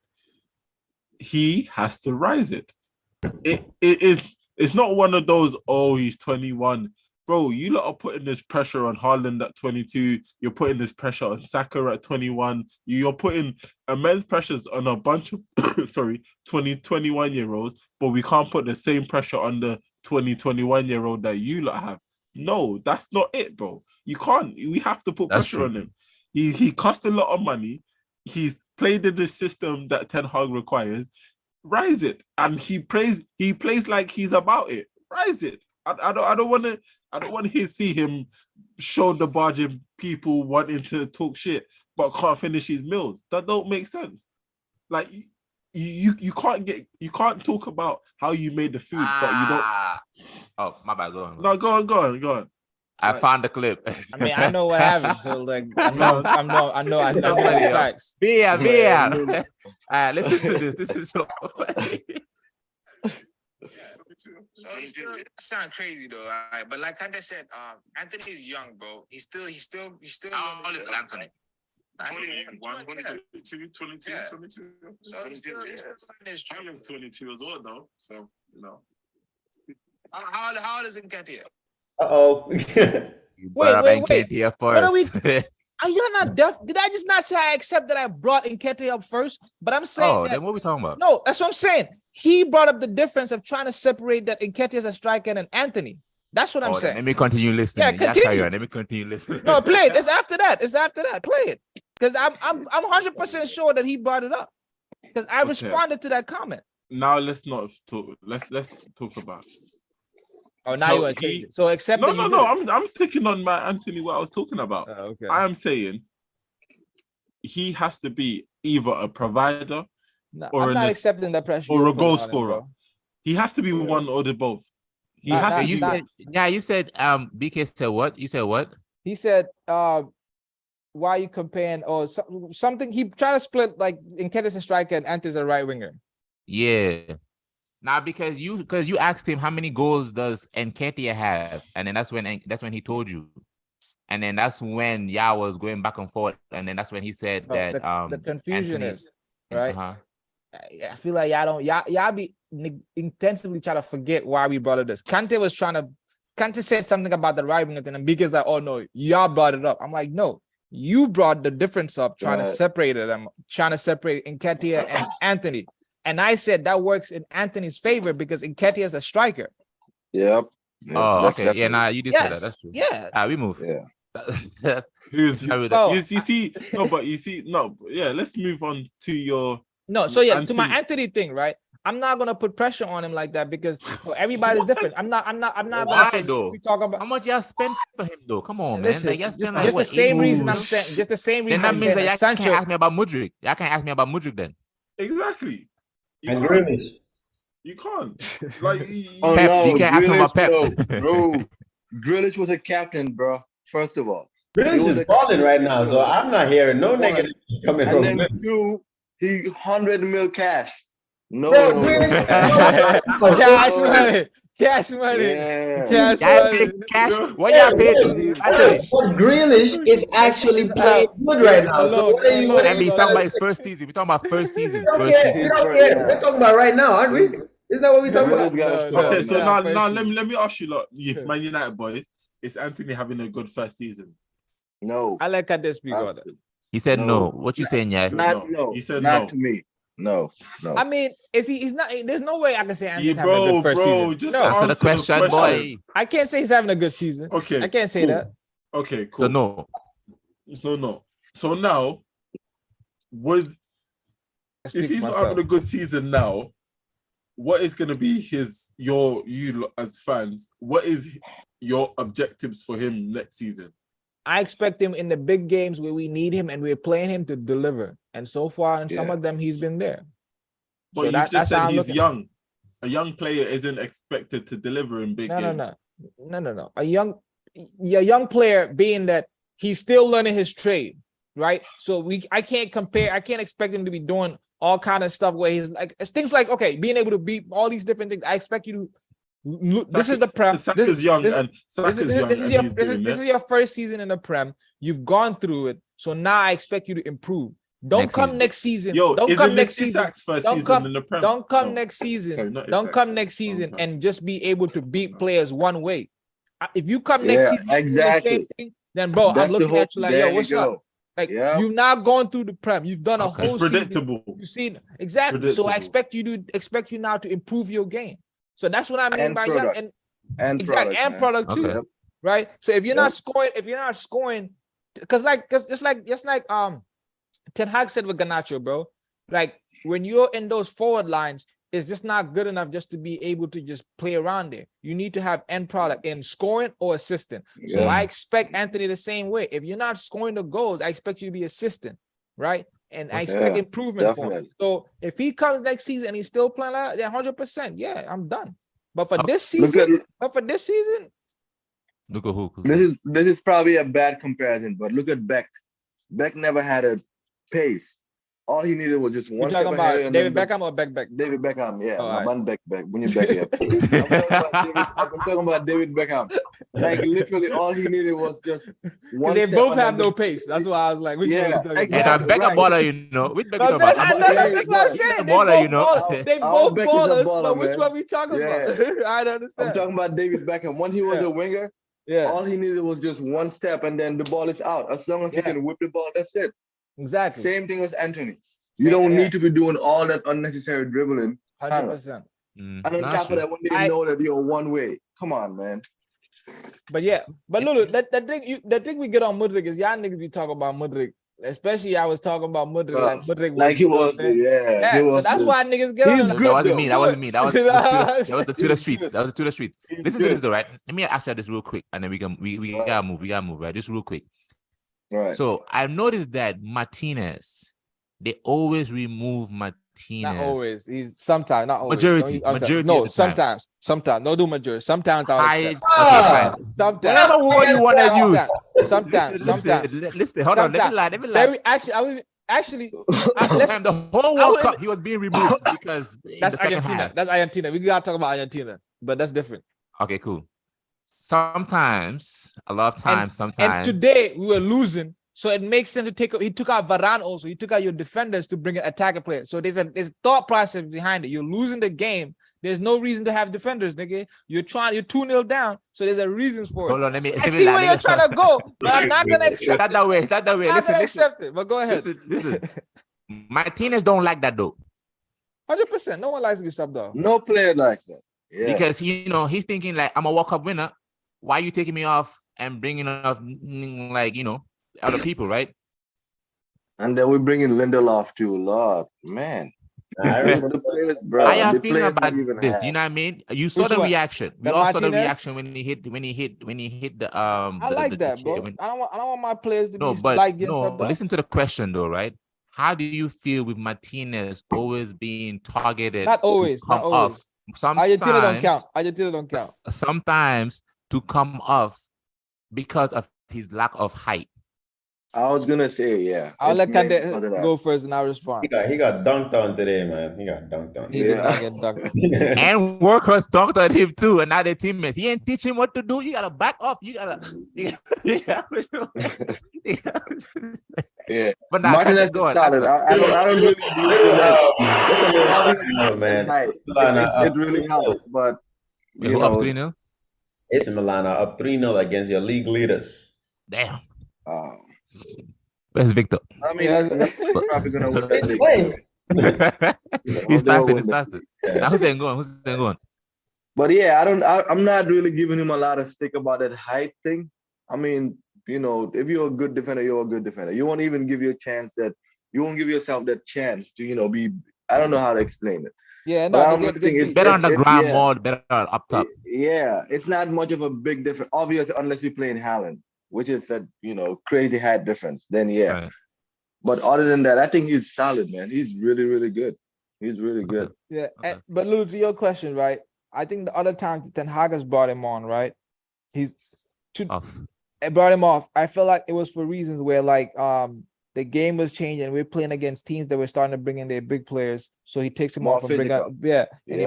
He has to rise it. It's not one of those, oh, he's 21. Bro, you lot are putting this pressure on Haaland at 22. You're putting this pressure on Saka at 21. You're putting immense pressures on a bunch of 21-year-olds, but we can't put the same pressure on the 21-year-old that you lot have. No, that's not it, bro. You can't. We have to put pressure on him. He cost a lot of money. He's played in the system that Ten Hag requires. Rise it, and he plays like he's about it. Rise it. I don't want to see him shoulder barging people wanting to talk shit but can't finish his meals. That don't make sense. Like you can't talk about how you made the food, but you don't.
Oh, my bad. Go on.
No, go on.
I found the clip.
I mean, I know what happened, so like, I know facts.
Beer. Listen to this. This is so funny.
So it sound crazy though, right? But like I said, Anthony is young, bro. He's still. How old is Anthony?
21, 22.
Yeah.
22.
So he's still
Charlie's 22 as well, though. So
How old is Nketiah?
Uh-oh.
Wait.
Nketiah first.
Are you not deaf? Did I just not say I accept that I brought Nketiah up first? But I'm saying
then what are we talking about?
No, that's what I'm saying. He brought up the difference of trying to separate that Nketiah is a striker and an Anthony. That's what I'm saying.
Let me continue listening.
Yeah, continue.
Let me continue listening.
No, play it. It's after that. Play it. Because I'm 100% sure that he brought it up. Because I responded to that comment.
Now let's not talk. Let's talk about it.
Oh, now you want to change it. So accept
No. I'm sticking on my Anthony. What I was talking about.
Okay.
I am saying he has to be either a provider,
No,
or
I'm not accepting the pressure.
or
you're
a goal
putting on him,
scorer.
bro.
He has to be one or the both. He
Not-
has
not-
to
You
be.
not-
said, yeah, you said BK said what? You said what?
He said, why are you comparing or something? He tried to split like Nketiah's a striker and Ante's a right winger.
Yeah. Now because you asked him how many goals does Nketiah have, and then that's when he told you, and then that's when y'all was going back and forth, and then that's when he said
No,
that
the confusion
Anthony,
is right.
Uh-huh.
I feel like y'all be intensively trying to forget why we brought up this. Kante said something about the right winger thing, and BK's like, oh no, y'all brought it up. I'm like, no, you brought the difference up, trying to separate them, trying to separate Nketiah and Anthony. And I said that works in Anthony's favor because Nketiah is a striker.
Yep.
Oh, okay. Yeah, nah, you did say that. That's true.
Yeah.
We move.
Yeah.
You see, let's move on to your
to
Anthony.
my Anthony thing, right? I'm not gonna put pressure on him like that because everybody's different. I'm not
Why
gonna say
though?
we talk about
How much y'all spend for him though? Come on,
listen,
man. Like, y'all spend like
just
what,
the same
80
reason I'm
million?
saying. Just the same reason.
Then that means that y'all
Sancho.
can't ask me about Mudryk. Y'all can't ask me about Mudryk then.
Exactly.
And Grealish.
You can't. Like,
Oh
Pep,
no,
you can't ask him about
Grealish,
Pep.
bro. Grealish was a captain, bro. First of all,
Grealish is balling right now, so I'm not hearing no negative coming from
and then
Grealish.
2, he 100 mil cash. No,
Bro,
no,
Grealish-
Cash money.
Yeah.
Cash
Y'all
money.
pay cash. What y'all pay Anthony?
But Grealish is actually playing good right now. So what are you?
I mean, he's talking about his first season. We're talking about first season.
We don't
First
care.
season.
We don't care.
Yeah.
We're talking about right now, aren't we? Isn't that what we're talking about?
Grealish got a score.
Okay, so
Yeah,
now
first
let me ask you, lot, you Man United boys, is Anthony having a good first season?
No.
I like how this speak on it.
He said no.
No.
What you saying, yeah?
Not
No.
no.
He said
not
no.
to me. No.
I mean, he's not. There's no way I can say Anthony's
Yeah,
having a good first season.
just
No,
Answer the question, boy.
I can't say he's having a good season.
Okay,
I can't say
cool.
that.
Okay, cool.
So no.
So no. So now, if he's not having a good season now, what is going to be you as fans? What is your objectives for him next season?
I expect him in the big games where we need him and we're playing him to deliver. And so far, in some of them, he's been there.
But
So
you've
that's
just said
how I'm
he's
looking.
young. A young player isn't expected to deliver in big games.
No. A young player being that he's still learning his trade, right? So I can't expect him to be doing all kind of stuff where he's like, it's things like, okay, being able to beat all these different things. I expect you to look. This is the Prem.
Saka's young, and Saka's young.
This is your first season in the Prem. You've gone through it. So now I expect you to improve. Don't come next season. Don't come next season. Don't come next season. Don't come next season and just be able to beat players one way. If you come next season,
exactly.
the same thing, then bro, I'm looking at you like, yo, what's up? Like you've now gone through the Prem. You've done a whole
predictable
season. You see exactly. So I expect you now to improve your game. So that's what I mean by young and product too, okay. Right? So if you're not scoring, because just like Ten Hag said with Garnacho, bro, like when you're in those forward lines, it's just not good enough just to be able to just play around there. You need to have end product in scoring or assisting. Yeah. So I expect Anthony the same way. If you're not scoring the goals, I expect you to be assisting, right? And I expect improvement from him. So if he comes next season and he's still playing like that, 100%, yeah, I'm done. But for this season, look
at who.
This is probably a bad comparison, but look at Beck. Beck never had a pace. All he needed was just one.
You're talking about David Beckham or Beck?
David Beckham, yeah.
Right.
Beck. When you back here. I'm talking about David Beckham. Like literally, all he needed was just one.
They both have no pace. That's why I was like,
exactly.
And Beckham baller, you know. Which Beckham
that's what I'm saying.
Baller, you know.
They both ballers, but which one we talking about? I don't understand.
I'm talking about David Beckham. When he was a winger, all he needed was just one step, and then the ball is out. As long as he can whip the ball, that's it.
Exactly.
Same thing as Anthony. You don't need to be doing all that unnecessary dribbling.
100%.
And on top of that, when they know that you're one way, come on, man.
But Lulu, the thing we get on Mudryk is y'all niggas be talking about Mudryk. Especially I was talking about Mudryk like he was, so that's why niggas get on.
That wasn't me. That was the Twitter streets. That was the Twitter streets. Listen to this though, right? Let me ask you this real quick, and then we gotta move. We gotta move, right? Just real quick.
Right.
So I've noticed that Martinez, they always remove Martinez.
Not always. He's sometimes, not always.
Majority
No,
of the time.
sometimes. Don't do majority. Sometimes I would
High,
accept.
okay, fine.
Sometimes.
Whatever word you want to use.
Sometimes.
Listen, hold on. Let me lie.
Very actually, let's.
The whole World Cup, he was being removed because
That's
in the second
Argentina.
half.
That's Argentina. We gotta talk about Argentina, but that's different.
Okay, cool. Sometimes, a lot of times,
And today we were losing, so it makes sense to take. He took out Varane also. He took out your defenders to bring an attacker player. So there's thought process behind it. You're losing the game. There's no reason to have defenders, nigga. You're 2-0 down, so there's a reason for it.
Hold on, let me.
I see where you're trying to go, but I'm not gonna accept.
Not that way. Not that way.
I'm not gonna
Listen.
accept it. But go ahead.
Listen. Martinez don't like that though.
100%. No one likes to be subbed off.
No player like that. Yeah.
Because he's thinking like, I'm a World Cup winner. Why are you taking me off and bringing off like other people, right?
And then we bring in Lindelof too. Lord, man. I remember the players, bro.
How y'all feeling about this? You know what I mean? You saw the reaction. We all saw the
Martinez?
reaction when he hit the
I like that, bro. I don't want my players to be like getting subbed off.
Listen to the question though, right? How do you feel with Martinez always being targeted?
Not always. Argentina don't count.
Sometimes to come off because of his lack of height.
I was gonna say, yeah.
I'll let Kande go first and I'll respond.
He got dunked on today, man. He got dunked on.
He did not get dunked.
And workers dunked on him too, and now their teammates. He ain't teach him what to do. You gotta back up.
Yeah.
But now
Martinez
go on.
solid. I don't really
do man.
It really helps, but
you know, up 3-0.
It's Milana up 3-0 against your league leaders.
Damn. Where's Victor?
I mean, that's probably gonna win that league.
He's faster. Now who's then going?
But yeah, I'm not really giving him a lot of stick about that height thing. I mean, if you're a good defender, you're a good defender. You won't even give you a chance you won't give yourself that chance to, be. I don't know how to explain it.
Yeah, no,
it's better on the ground, more better up top.
Yeah, it's not much of a big difference, obviously, unless we play in Haaland, which is a crazy height difference. Then yeah, right. But other than that, I think he's solid, man. He's really, really good. He's really good.
Yeah, but Lulu, to your question, right? I think the other time Ten Hag has brought him on, right? Brought him off. I feel like it was for reasons where the game was changing. We're playing against teams that were starting to bring in their big players. So he takes him off and he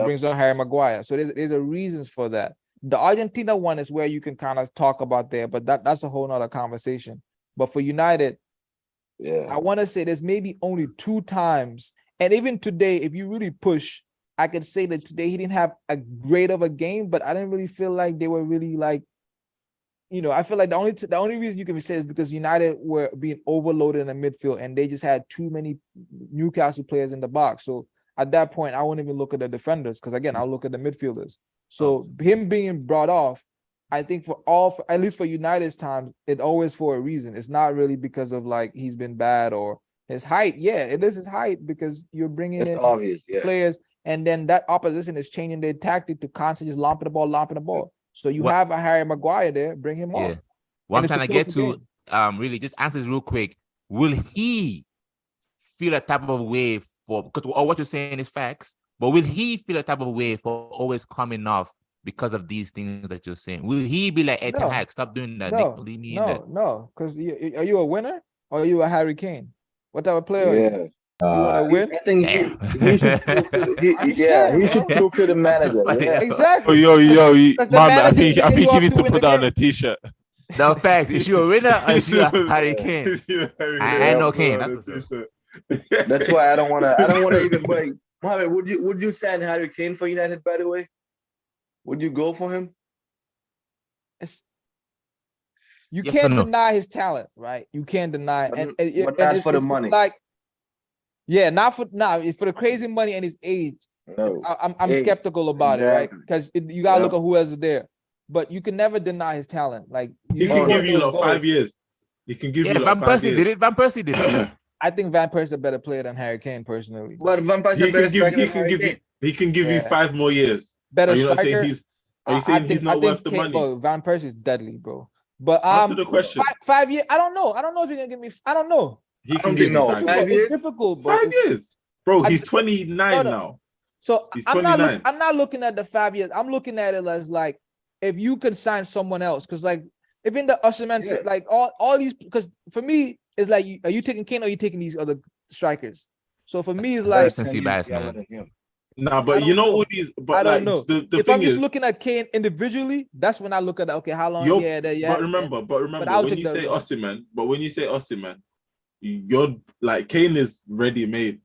brings on Harry Maguire. So there's a reasons for that. The Argentina one is where you can kind of talk about there, but that's a whole nother conversation. But for United, I want to say there's maybe only 2 times. And even today, if you really push, I could say that today he didn't have a great of a game, but I didn't really feel like they were really I feel like the only reason you can say is because United were being overloaded in the midfield and they just had too many Newcastle players in the box. So at that point, I won't even look at the defenders because again, I'll look at the midfielders. So him being brought off, I think at least for United's time, it always for a reason. It's not really because of he's been bad or his height. Yeah, it is his height because you're bringing in
obvious,
players and then that opposition is changing their tactic to constantly just lomping the ball. So you have a Harry Maguire there, bring him on.
What I'm trying to get to, really, just answer this real quick. Will he feel a type of way because what you're saying is facts, but will he feel a type of way for always coming off because of these things that you're saying? Will he be like, hey, Ten Hag, stop doing that?
No, because are you a winner or are you a Harry Kane? What type of player are you? You want to win?
I think he should prove to the manager. Yeah.
Exactly.
Yo, man, I think you need to put down a t-shirt.
No, fact, is you a winner or is you a Harry Kane? I know Kane.
That's why I don't want to even play. Mohamed, would you sign Harry Kane for United? By the way, would you go for him?
You can't deny his talent, right? You can't deny,
but not for the money.
Not for the crazy money and his age.
No,
I'm skeptical about it, right? Because you gotta look at who else is there. But you can never deny his talent.
He can give you 5 years. He can give you
Van Persie did it. Van Persie did it.
I think Van Persie is a better player than Harry Kane, personally.
But Van Persie
he can give you 5 more years.
Better striker.
Are you saying he's not worth the money?
Bro, Van Persie is deadly, bro. But
answer the question.
5 years. I don't know. I don't know if he's gonna give me. I don't know.
He can give you 5 years.
It's difficult, bro.
5 years. Bro, he's 29 now.
So
he's
I'm
29.
not looking at the 5 years. I'm looking at it as like if you could sign someone else, because like even the Osimhen, like all these, because for me it's like, are you taking Kane or are you taking these other strikers? So for me it's like
Nah, but you know all these. But
I don't
like,
know.
The
if
thing
I'm just
is,
looking at Kane individually, that's when I look at okay, how long?
But remember, when you say Osimhen, you're like Kane is ready made,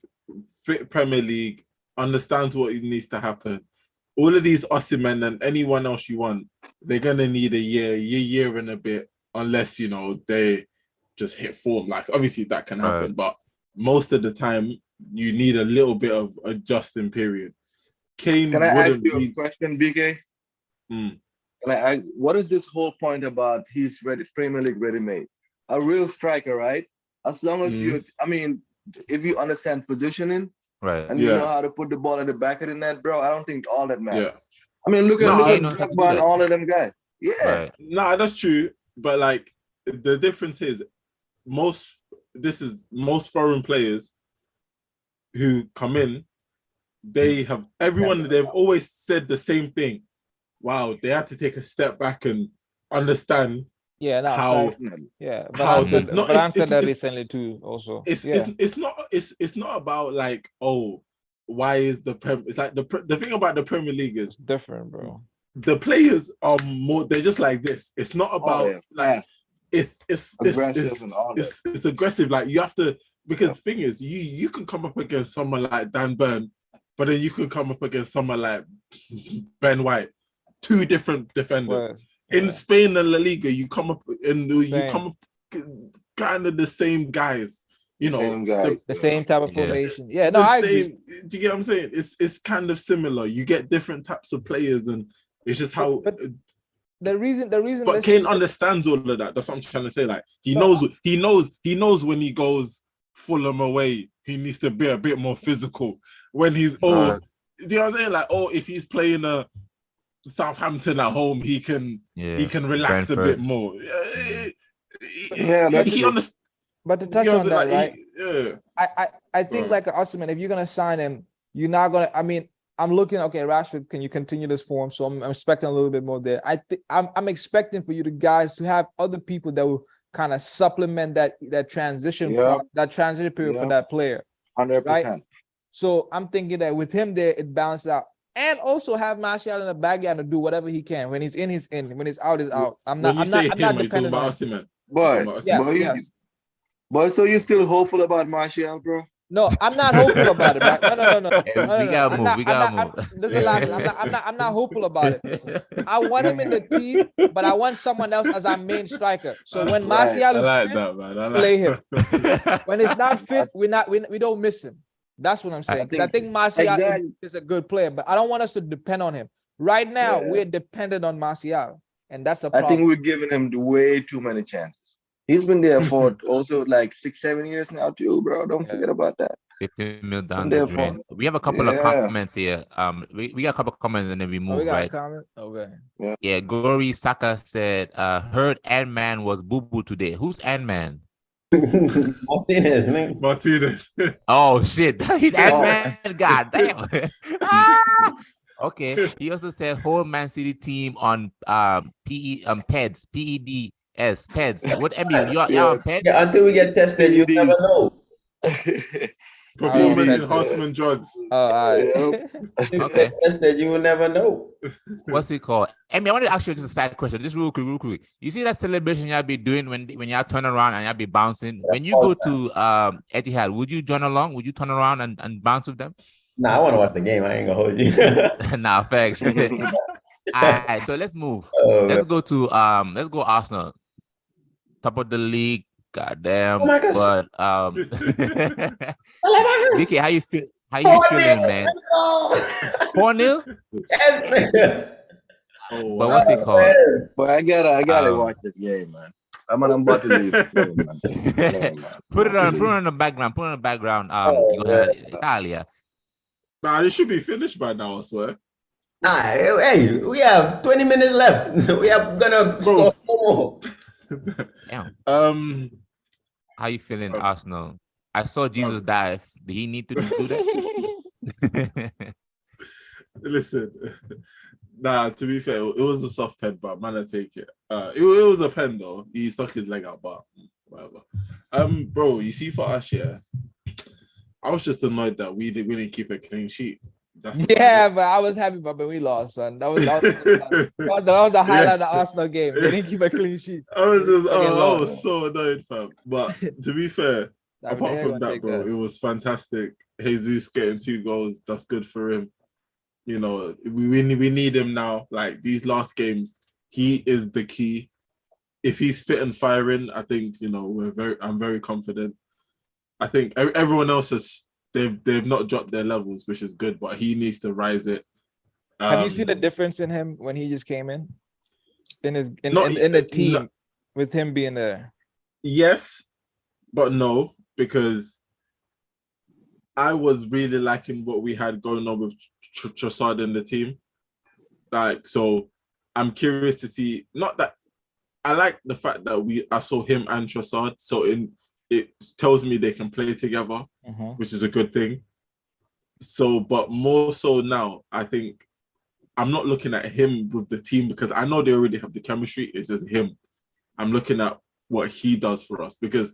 fit Premier League, understands what needs to happen. All of these Osimhen and anyone else you want, they're gonna need a year and a bit, unless they just hit form. Like obviously that can happen, but most of the time you need a little bit of adjusting period. Kane,
can I ask you a question, BK? What is this whole point about he's ready, Premier League ready-made? A real striker, right? As long as if you understand positioning, and you know how to put the ball in the back of the net, bro, I don't think all that matters. I mean, look at Drogba and all of them guys. Yeah.
Nah, that's true. But like the difference is most foreign players who come in, they've always said the same thing. Wow, they had to take a step back and understand how.
Yeah, but I said that recently too. Also,
it's not about like, oh, why is the it's like the thing about the Premier League is
different, bro.
The players are more. They're just like this. It's not about like it's aggressive and all that. It's aggressive. Like you have to, because thing is you can come up against someone like Dan Burn, but then you could come up against someone like Ben White. Two different defenders. In Spain and La Liga, you come up kind of the same guys. The
same type of formation. Yeah, no, I agree.
Do you get what I'm saying? It's kind of similar. You get different types of players, and it's just how.
But the reason.
But Kane understands all of that. That's what I'm trying to say. Like he knows when he goes Fulham away, he needs to be a bit more physical. When he's do you know what I'm saying? Like if he's playing a Southampton at home, he can relax Brentford. A bit more. He understands.
But to touch on that, right? I think like Osimhen, if you're gonna sign him, you're not gonna. I mean, I'm looking. Okay, Rashford, can you continue this form? So I'm expecting a little bit more there. I'm expecting for you guys to have other people that will kind of supplement that transition period for that player.
100%.
Right? So I'm thinking that with him there, it balances out. And also have Martial in the backyard to do whatever he can. When he's in, he's in. When he's out, he's out. I'm not dependent on him.
But so you're still hopeful about Martial, bro?
No, I'm not hopeful about it. Right? No.
We gotta move.
This is the last one. I'm not hopeful about it. I want him in the team, but I want someone else as our main striker. So when Martial is fit, play him. When it's not fit, we don't miss him. That's what I'm saying. I think Martial is a good player, but I don't want us to depend on him. Right now, we're dependent on Martial, and that's a problem.
I think we're giving him way too many chances. He's been there for also like 6-7 years now too, bro. Don't forget about that.
15 mil down the drain. We have a couple of comments here. We got a couple of comments and then we move,
right? A comment? Okay.
Yeah, Gory Saka said, heard Ant-Man was boo-boo today. Who's Ant-Man?
Martinez, man.
Martinez.
Oh shit, he's Ant-Man. God damn. Okay. He also said whole Man City team on PEDS, PEDS, PEDS. What Emmy? You're on PEDS?
Yeah, until we get tested, you never know.
Performance enhancement drugs.
Okay.
Tested, you will never know.
What's it called? Emmy, I want to ask you just a side question, just real quick. You see that celebration y'all be doing when y'all turn around and y'all be bouncing? When you go to Etihad, would you join along? Would you turn around and bounce with them?
Nah, I want to watch the game. I ain't gonna hold you.
Nah, thanks. All right, so let's move. Let's go Arsenal. Top of the league. Goddamn. But Vicky, how you feel? How you feeling, man? 4-0?
Yes.
But what's it called?
But I gotta watch this game, man. I'm about to leave. Man.
Put it on the background. Put it on the background. Go ahead, Italia.
Nah, it should be finished by now, I swear.
Nah, hey, we have 20 minutes left. We are gonna score 4 more.
Damn. How you feeling, Arsenal? I saw Jesus die Did he need to do that?
Listen, nah. To be fair, it was a soft pen, but man, I take it. It was a pen though. He stuck his leg out, but whatever. Bro, you see, for us, yeah, I was just annoyed that we didn't keep a clean sheet.
Yeah, but I was happy about when we lost, son. That was the highlight of the Arsenal game. They didn't keep a clean sheet.
I was so annoyed, fam. But to be fair, apart from that, bro, it was fantastic. Jesus getting 2 goals, that's good for him. You know, we need him now. Like these last games, he is the key. If he's fit and firing, I think, you know, I'm very confident. I think everyone else they've not dropped their levels, which is good, but he needs to rise it.
Have you seen the difference in him when he just came in the team with him being there?
Yes, but no, because I was really liking what we had going on with Trossard in the team. Like, so I'm curious to see. Not that I like the fact that I saw him and Trossard, so it tells me they can play together, which is a good thing. So, but more so now, I think I'm not looking at him with the team because I know they already have the chemistry. It's just him. I'm looking at what he does for us, because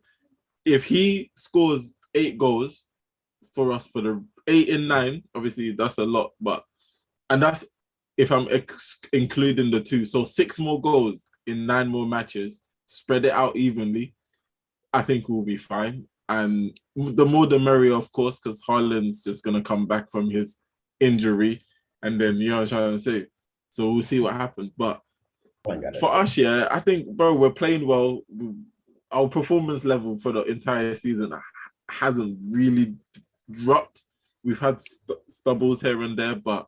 if he scores 8 goals for us for the 8 and 9, obviously that's a lot, and that's if I'm including the 2. So 6 more goals in 9 more matches, spread it out evenly, I think we'll be fine. And the more the merrier, of course, because Haaland's just going to come back from his injury. And then, you know what I'm trying to say? So we'll see what happens. But for us, yeah, I think, bro, we're playing well. Our performance level for the entire season hasn't really dropped. We've had stubbles here and there, but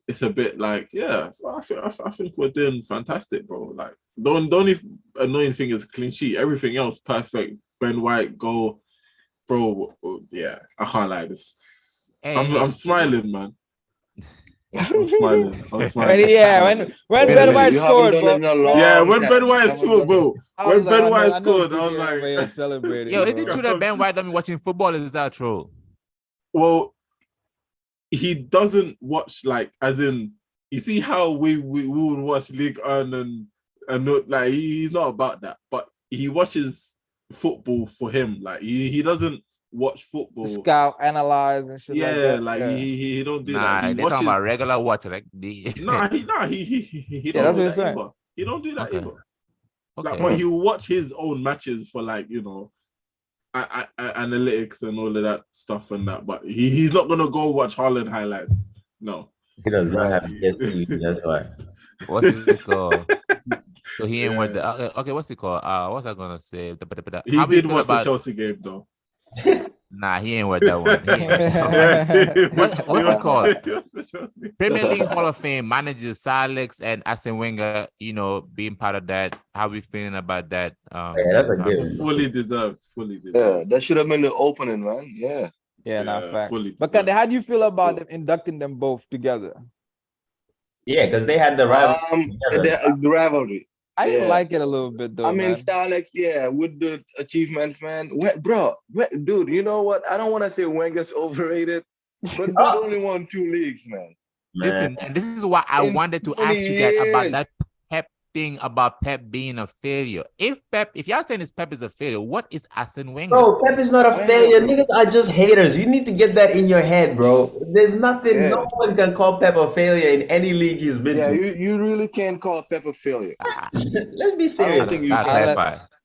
it's a bit like, yeah. So I think we're doing fantastic, bro. Like, the only annoying thing is clean sheet. Everything else perfect. Ben White goal, bro. Yeah, I can't lie. I'm smiling, man. I'm smiling.
When Ben White scored, bro.
When Ben White scored, bro. When Ben White scored, I was like,
celebrating.
Yo, is it true that Ben White doesn't be watching football? Is that true?
Well, he doesn't watch, like, as in, you see how we would watch League One and not, like, he's not about that, but he watches football for him. Like, he doesn't watch football,
scout, analyze, and shit.
He don't do that.
They're talking about regular watch, like
he don't do that either. He don't do that either.
Okay.
Like, but he'll watch his own matches for, like, you know, analytics and all of that stuff and that, but he's not gonna go watch Haaland highlights. No,
he does not have PSP. That's why.
What's it called? So he ain't with the okay. What's it called? What's I gonna say?
He did watch the Chelsea game though.
Nah, he ain't with that one. What's it called? Premier League Hall of Fame managers Sir Alex and Arsene Wenger, you know, being part of that. How we feeling about that?
That's a good.
Fully deserved.
Yeah, that should have been the opening, man. Yeah,
not fact. But how do you feel about them inducting them both together?
Yeah, because they had the
rivalry.
I didn't like it a little bit though.
I mean, Starlex, with the achievements, man. Dude, you know what? I don't want to say Wenger's overrated, but dude only won 2 leagues, man.
Listen, and this is why I wanted to ask you guys about that Pep thing about Pep being a failure. If y'all saying Pep is a failure, what is Arsene Wenger?
Bro, Pep is not a failure. Niggas are just haters. You need to get that in your head, bro. There's nothing. Yeah. No one can call Pep a failure in any league he's been to.
You really can't call Pep a failure.
Let's be serious.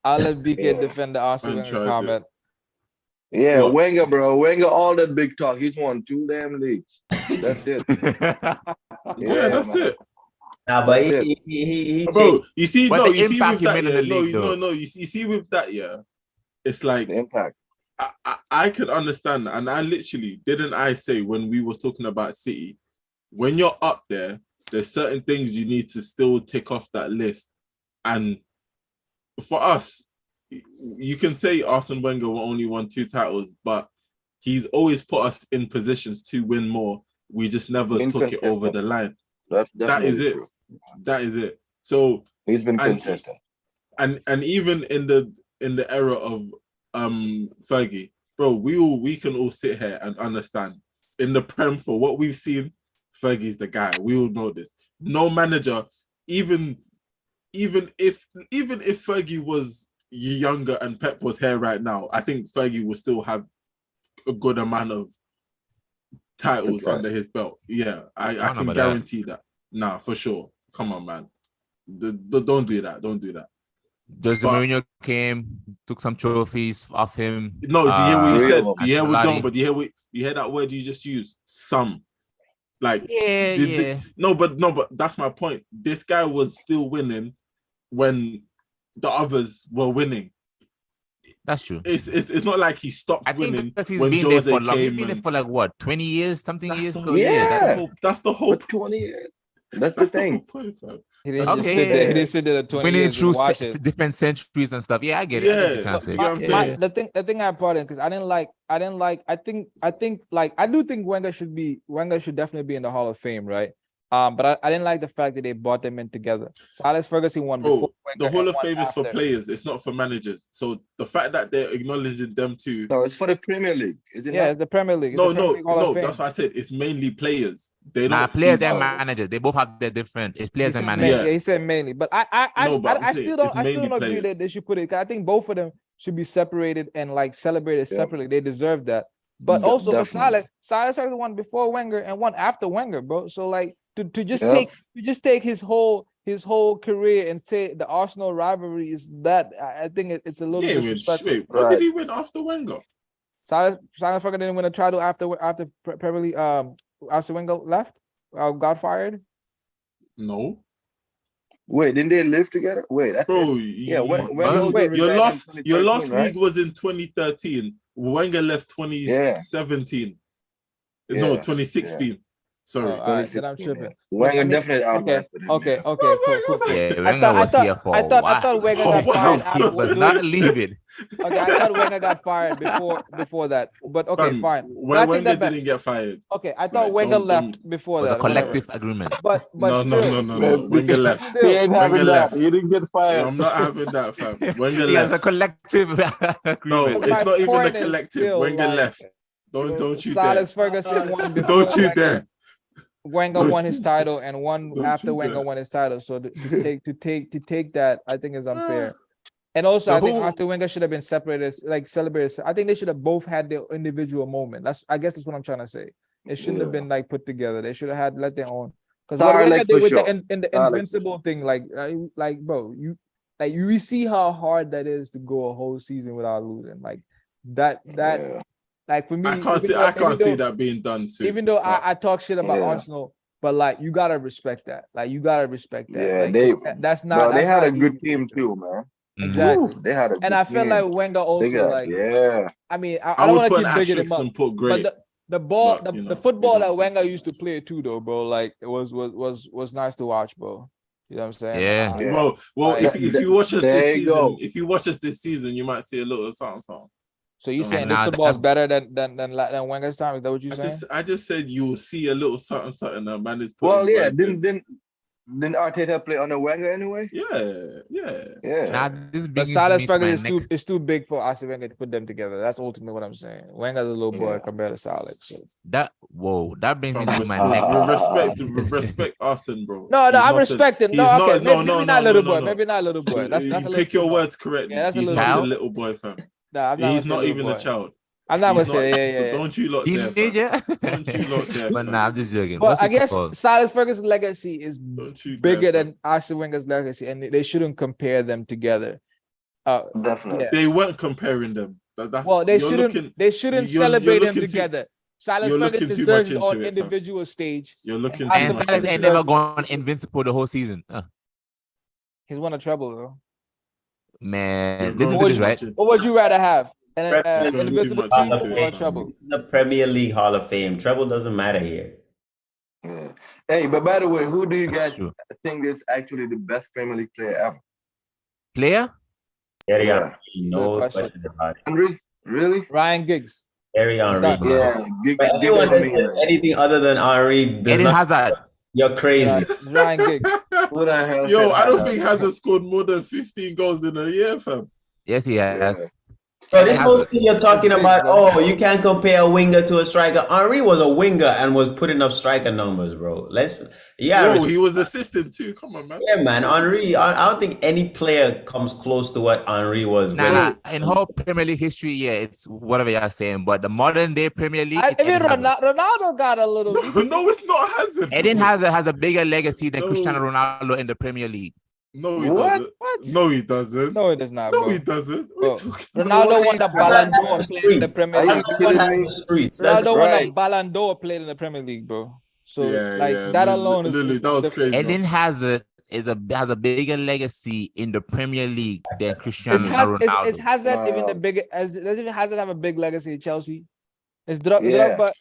I'll let BK defend the Arsenal comment.
Yeah, what? Wenger, bro. Wenger, all that big talk. He's won 2 damn leagues. That's it.
That's it.
Nah, but he
bro, you see,
but
you see with that,
you
see with that, it's like
the impact.
I could understand that, and I literally didn't say when we was talking about City, when you're up there's certain things you need to still tick off that list, and for us, you can say Arsene Wenger only won 2 titles, but he's always put us in positions to win more. We just never took it over the line. That is it. True. That is it. So
he's been consistent.
And even in the era of Fergie, bro, we can all sit here and understand in the Prem for what we've seen, Fergie's the guy. We all know this. No manager, even if Fergie was younger and Pep was here right now, I think Fergie will still have a good amount of titles under his belt. Yeah, I can guarantee that. Nah, for sure. Come on, man. Don't do that. Don't do that.
Jose Mourinho came, took some trophies off him.
No, do you hear what you said? Do you hear what John? But do you hear that word you just used? Some. Like no, but that's my point. This guy was still winning when the others were winning.
That's true.
It's not like he stopped winning.
I think he's
when
been
Jose
there for long.
came.
He's been there for like what, 20 years, something years. So
that's the whole
20 years. That's the thing.
He didn't sit there 20
winning
years
through
watch it.
different centuries and stuff. Yeah, I get it.
Yeah,
the thing I brought in because I do think Wenger should definitely be in the Hall of Fame, right? But I didn't like the fact that they brought them in together. So Alex Ferguson won before Wenger.
The Hall of Fame is for players. It's not for managers. So the fact that they're acknowledging them too.
No, it's for the Premier League. Isn't it?
Yeah, it's the Premier League.
No. That's why I said it's mainly players.
Players and managers. They both have their different. It's players and managers.
Yeah, he said mainly. But I still don't agree that they should put it. I think both of them should be separated and like celebrated separately. They deserve that. But also for Alex Ferguson won before Wenger and won after Wenger, bro. So like. To just take his whole career and say the Arsenal rivalry is that, I think it's a little disrespectful.
What did he win after Wenger?
Silent Ferguson didn't win a title after Premier League after Wenger left, got fired.
No.
Wait, didn't they live together? Wait,
bro. Your last
right?
league was in 2013. Wenger left 2017.
Yeah.
No, 2016.
Yeah.
Sorry,
then I'm tripping.
Wenger definitely outlasted him.
Okay. Cool.
Yeah, Wenger was here for a while.
I thought Wenger got fired.
He was not leaving.
Okay, I thought Wenger got fired before that. But okay, fine.
Wenger didn't get fired.
Okay, I thought Wenger left before that.
A collective agreement.
But
no. Wenger left.
He ain't having that. He didn't get fired.
I'm not having that, fam. Wenger
He
left.
has a collective agreement.
No, it's not even a collective. Wenger left. Don't you dare.
Alex Ferguson won before
Don't you dare.
Wenger won his title and won after Wenger won his title. So to take that, I think is unfair. And also, I think after Wenger should have been separated, like celebrated. I think they should have both had their individual moment. I guess that's what I'm trying to say. It shouldn't have been like put together. They should have had let their own. Because what Wenger did with the invincible thing, like bro, you see how hard that is to go a whole season without losing. Like that. Like for me,
I can't see that being done too.
Even though I talk shit about Arsenal, but like you gotta respect that. Like you gotta respect that.
Yeah,
like, that's not.
They had a good team too, man.
Exactly.
Ooh, they had a good
and I feel
team.
like Wenger also I mean, I don't want to keep bigging him up. But the football that Wenger used to play too, though, bro. Like it was nice to watch, bro. You know what I'm saying?
Yeah.
Well, if you watch us this season, you might see a little something.
So you saying this football is better than Wenger's time? Is that what you saying?
I just said you will see a little something. Man is
didn't Arteta play under Wenger anyway?
Yeah.
Nah,
but Silas Ferguson is too big for Arsene Wenger to put them together. That's ultimately what I'm saying. Wenger's a little boy compared to Silas. So.
That brings me to my next.
Respect Arsene, bro.
No, I'm respecting. Maybe not little boy. Maybe not little boy. That's a
pick your words correctly.
Yeah, that's
he's
not
a little boy, fam.
Nah,
he's not even a child.
I'm not gonna say
Don't you lot
teenager?
Don't you lot there?
But nah, I'm just joking.
But I guess Silas Ferguson's legacy is bigger than Arsene Wenger's legacy, and they shouldn't compare them together.
Definitely,
they weren't comparing them.
They shouldn't celebrate them together. Silas Ferguson deserves his own individual stage.
You're looking.
And Silas ain't never gone invincible the whole season.
He's won a treble though.
Man, listen to this, right?
What would you rather have? An invincible team or treble?
This is a Premier League Hall of Fame. Treble doesn't matter here.
Yeah. Hey, but by the way, who do you guys think is actually the best Premier League player ever?
Player?
No question about it.
Henry? Really?
Ryan Giggs.
Thierry Henry.
Yeah.
But anyone who says anything other than Henry
Eden Hazard.
You're crazy.
Ryan Giggs.
Who the hell?
Yo, I don't think Hazard scored more than 15 goals in a year, fam.
Yes, he has.
So this whole thing you're talking about, oh, you can't compare a winger to a striker. Henry was a winger and was putting up striker numbers, bro.
Bro, he was assistant too. Come on, man.
Yeah, man. Henry, I don't think any player comes close to what Henry was.
Nah. In whole Premier League history, yeah, it's whatever you're saying. But the modern day Premier League,
Ronaldo got a little.
No, it's not Hazard.
Eden Hazard has a bigger legacy than Cristiano Ronaldo in the Premier League.
No, he doesn't.
What?
No, he doesn't.
No, it does not.
No,
bro.
he doesn't.
Ronaldo won the Ballon d'Or playing in the Premier League. Ronaldo won the Ballon d'Or playing in the Premier League, bro. So that alone is
that was crazy.
Eden Hazard has a bigger legacy in the Premier League than Cristiano Ronaldo.
Is Hazard even the bigger? Does even Hazard have a big legacy in Chelsea? Is Drogba Hazard?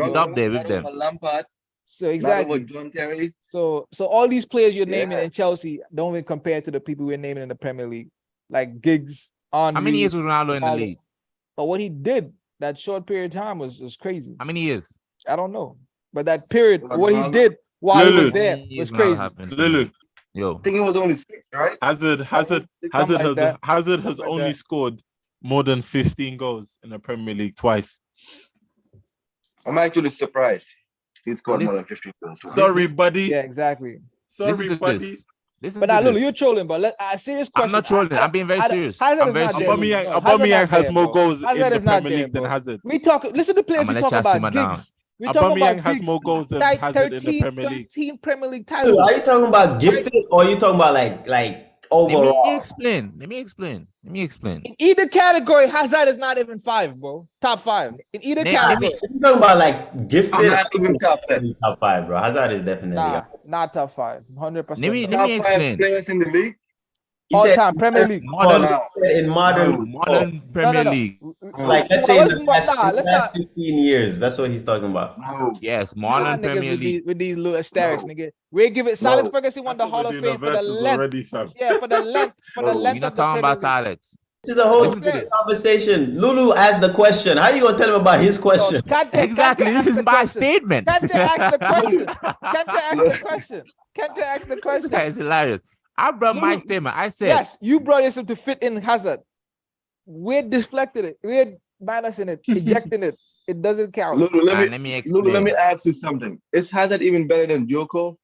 He's up there with them.
Lampard.
So exactly.
John Terry.
So all these players you're naming in Chelsea don't even compare to the people we're naming in the Premier League, like Giggs. Henry,
how many years was Ronaldo in the league?
But what he did that short period of time was crazy.
How many years?
I don't know, but that period, what he did while he was there was crazy.
Lulu,
yo,
I think it was only 6, right?
Hazard has only scored more than 15 goals in the Premier League twice.
I'm actually surprised. He scored more than 15 goals.
Sorry, buddy.
Yeah, exactly.
Sorry, buddy.
But now, Lulu, you're trolling, but serious question.
I'm not trolling. I'm being very serious.
Aubameyang has more goals in the Premier League than Hazard.
Listen to players we talk about. Giggs.
Aubameyang has more goals than Hazard in the Premier League.
13 Premier League titles.
Are you talking about gifted or are you talking about like overall?
Let me explain.
In either category, Hazard is not even 5, bro. Top 5. In either category.
You're talking about like gifted.
I'm not even top 10.
Top 5, bro. Hazard is definitely
not top 5. 100%.
Let me explain.
Players in the league.
All time Premier League.
Modern
Premier League.
Like let's say in the last 15 years. That's what he's talking about.
No.
Yes, modern Premier League.
With these little asterisks, nigga. We give it. Silas Ferguson won the Hall of Fame for the length. For the length.
You're not talking about Silas.
This is a whole conversation. Lulu asked the question. How are you gonna tell him about his question?
Exactly. This is my statement.
Kante asked the question.
It's hilarious. I brought my statement. I said
yes. You brought yourself to fit in Hazard. We're deflected it. We're minusing it, ejecting it. It doesn't count.
Lulu, let me explain. Lulu, let me ask you something. Is Hazard even better than Joko?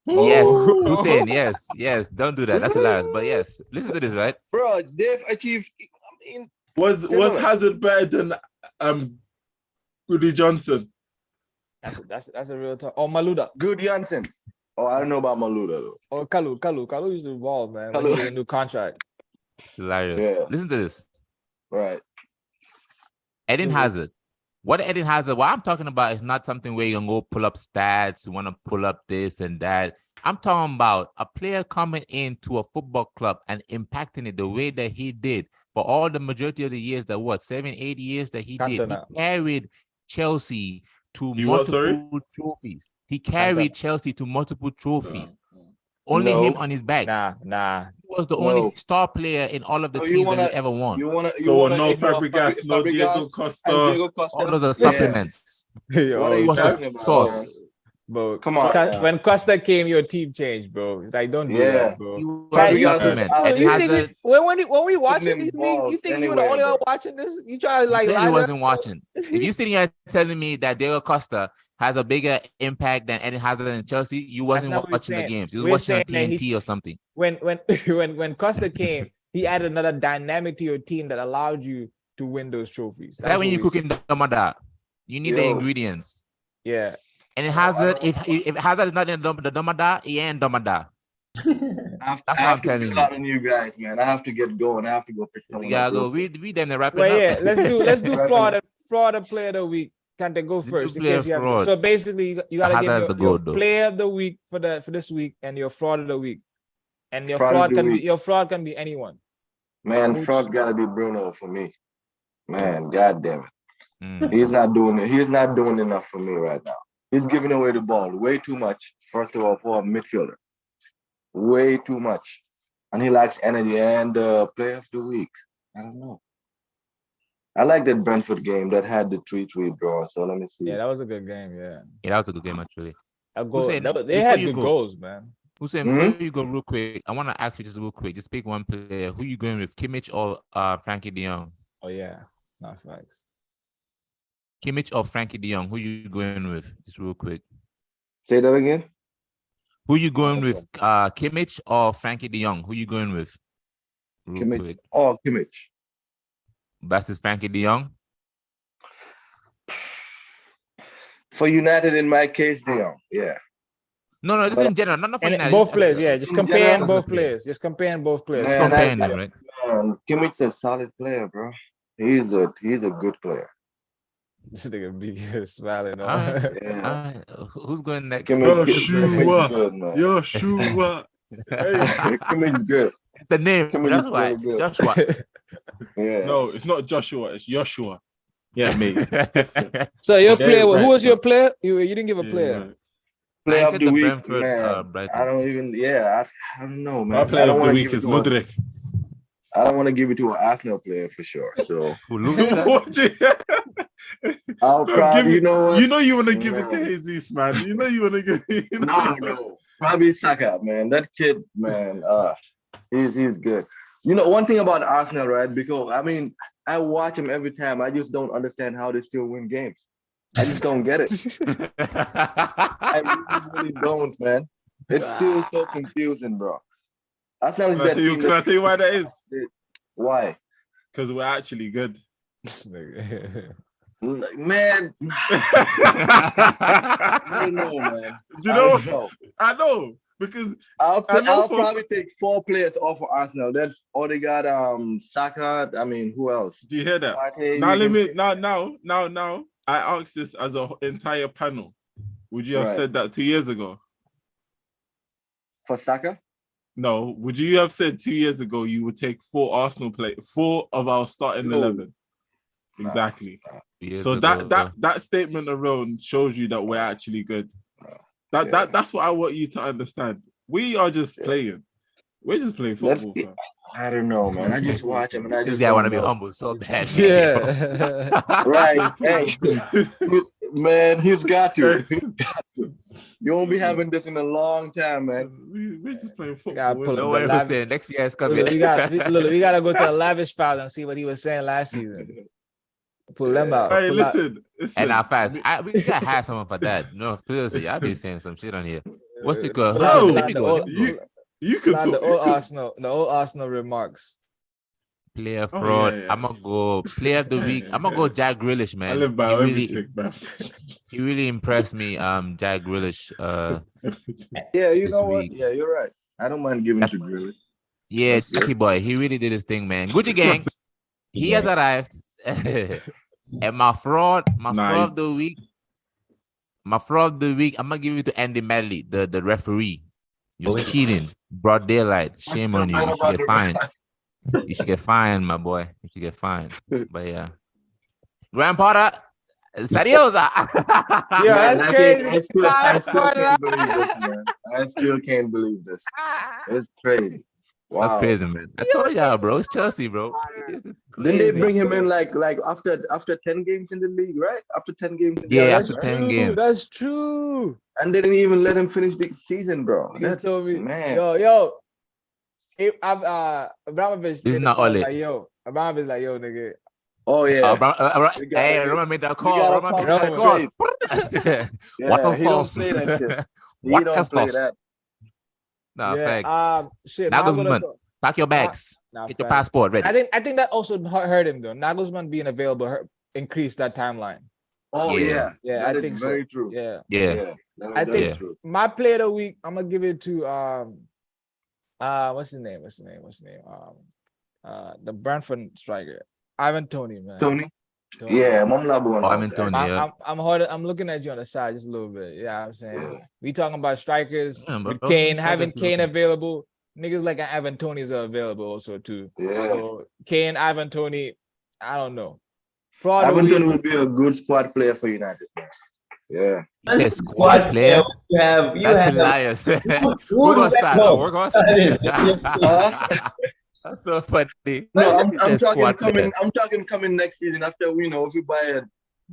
Yes, Hussein. Yes. Don't do that. That's hilarious. But yes, listen to this, right?
Bro, they've achieved.
Was Hazard better than Goody Johnson?
That's a real talk. Oh, Malouda.
Goody Johnson. Oh, I don't know about Malouda though.
Oh, Kalu used to involve, man. When he get a new contract.
It's hilarious.
Yeah.
Listen to this.
Right.
Eden Hazard. What I'm talking about is not something where you're going to go pull up stats, you want to pull up this and that. I'm talking about a player coming into a football club and impacting it the way that he did for all the majority of the years 7-8 years that he did. He carried Chelsea to multiple trophies. He carried Chelsea to multiple trophies. Only him on his back.
Nah.
He was the only star player in all of the teams that he ever won.
No Fabregas, no Diego Costa.
All those are supplements. He was the sauce.
Bro,
come on.
When Costa came, your team changed, bro. It's like, don't do that, bro. When we watching these leagues, you think you were the only one watching this? You try to like.
I wasn't watching. If you sitting here telling me that Diego Costa has a bigger impact than Eden Hazard in Chelsea, you wasn't watching the games. You were watching on TNT or something.
When Costa came, he added another dynamic to your team that allowed you to win those trophies.
That's when you cooking domada. You need the ingredients.
Yeah.
And Hazard, if Hazard is not in the domada, he ain't domada.
That's what I'm telling you. A lot of you guys, man. I have to get going. I have to go pick someone.
Yeah, go. We then wrap it
up.
Yeah,
let's do Florida player of the week. Can't they go first? So basically, you gotta give your player of the week for this week and your fraud of the week. And your fraud can be anyone.
Man, fraud gotta be Bruno for me. Man, god damn it. He's not doing it. He's not doing enough for me right now. He's giving away the ball way too much, first of all, for a midfielder. Way too much. And he lacks energy. And player of the week, I don't know. I like that Brentford game that had the 3-3 draw. So let me see.
Yeah, that was a good game, yeah.
Yeah, that was a good game, actually.
They had good goals, man.
Hussein, before you go real quick, I want to ask you just real quick. Just pick one player. Who you going with, Kimmich or Frankie de Jong?
Oh yeah, not facts.
Kimmich or Frankie de Jong? Who you going with? Just real quick.
Say that again.
Who you going with, Kimmich or Frankie de Jong? Who you going with? Real
Kimmich.
quick.
Oh, Kimmich.
Versus Frankie de Jong?
For United, in my case, De Jong. Yeah.
No, just in general. Not for United.
Both players, yeah. Just comparing
general,
both players. Just comparing both players.
Just comparing them, right?
Kimmich's a solid player, bro. He's a good player.
This nigga be smiling.
Who's going next?
Joshua.
Hey.
Kimmich's good.
The name. That's why.
Really
Joshua.
Yeah.
No, it's not Joshua. It's Joshua. Yeah, mate.
So your player. Who was your player? You didn't give a player.
Right.
Player of the week,
Brentford,
man. I don't even. Yeah, I don't know, man.
My player of the week is Mudryk.
I don't want to give it to an Arsenal player for sure. So I'll
Bro,
probably,
you
know
you want to give it to Jesus, man. You know you want to give it.
No, probably Saka, man. That kid, man. He's good. You know, one thing about Arsenal, right? Because I mean, I watch him every time. I just don't understand how they still win games. I just don't get it. I really don't, man. It's still so confusing, bro. Arsenal is that team.
Can I tell you why that is?
Why?
Because we're actually good.
Man, I don't know, man.
Do you know? I know because
I'll probably take 4 players off of Arsenal. That's Odegaard, Saka. I mean, who else?
Do you hear that? Now. I asked this as an entire panel. Would you have said that 2 years ago?
For Saka?
No. Would you have said 2 years ago you would take 4 Arsenal players, 4 of our starting 11? Exactly. So that statement alone shows you that we're actually good. That's what I want you to understand. We are just playing. We're just playing football.
I don't know, man. I just watch him and I just
want to be humble so bad.
Yeah.
Right. Hey, man, he's got to. You won't be having this in a long time, man.
We're just playing football.
No way, Hussein. Next year is coming.
We gotta go to the lavish file and see what he was saying last season. Pull them out.
Hey, listen.
And our fans, we gotta have someone for that. No, seriously, y'all be saying some shit on here. What's it called?
You could talk.
The old Arsenal remarks.
Player fraud. Yeah. I'm gonna go player of the week. I'm gonna go Jack Grealish, man.
I live by everything, man.
He really impressed me, Jack Grealish.
Yeah, you know what? Yeah, you're right. I don't mind giving to Grealish.
Yeah, Jackie boy, he really did his thing, man. Gucci gang, he has arrived. And my fraud of the week. My fraud of the week. I'm gonna give it to Andy Medley, the referee. You're cheating, broad daylight. Shame on you. You should get fined. You should get fined, my boy. You should get fined. But yeah, Grand Potter, seriosa.
Yeah, that's crazy.
I still can't believe this. It's crazy. Wow.
That's crazy, man. I told y'all, bro. It's Chelsea, bro.
Didn't they bring him in like after 10 games in the league, right? After 10 games in the league.
Yeah, after 10 games.
That's true.
And they didn't even let him finish the season, bro. That's
told me,
man.
Yo. Abramovich.
This is not Ole.
Like, yo, Abramovich like, yo, nigga.
Oh yeah.
Hey, Roman made that call. Roman made that call. What else?
He don't play that shit. He don't play that.
Nah, fact.
Shit.
Nagelsmann, pack your bags. Get your passport ready.
I think that also hurt him though. Nagelsmann being available increased that timeline.
Oh yeah.
Yeah, I think
very
so.
True.
Yeah. I think my player of the week, I'm gonna give it to what's his name? The Brentford striker, Ivan Toney, man.
Tony. Yeah,
Ivan Toney. Yeah.
I'm looking at you on the side just a little bit. Yeah, I'm saying we talking about strikers with Kane, having Kane available. Niggas like Ivan Toney's are available also too.
Yeah.
So Kane, Ivan Toney, I don't know.
Ivan Toney would be a good squad player for United. Yeah.
Squad player. You have liars. We're gonna start. That's so funny.
No, I'm talking coming next season after if we buy a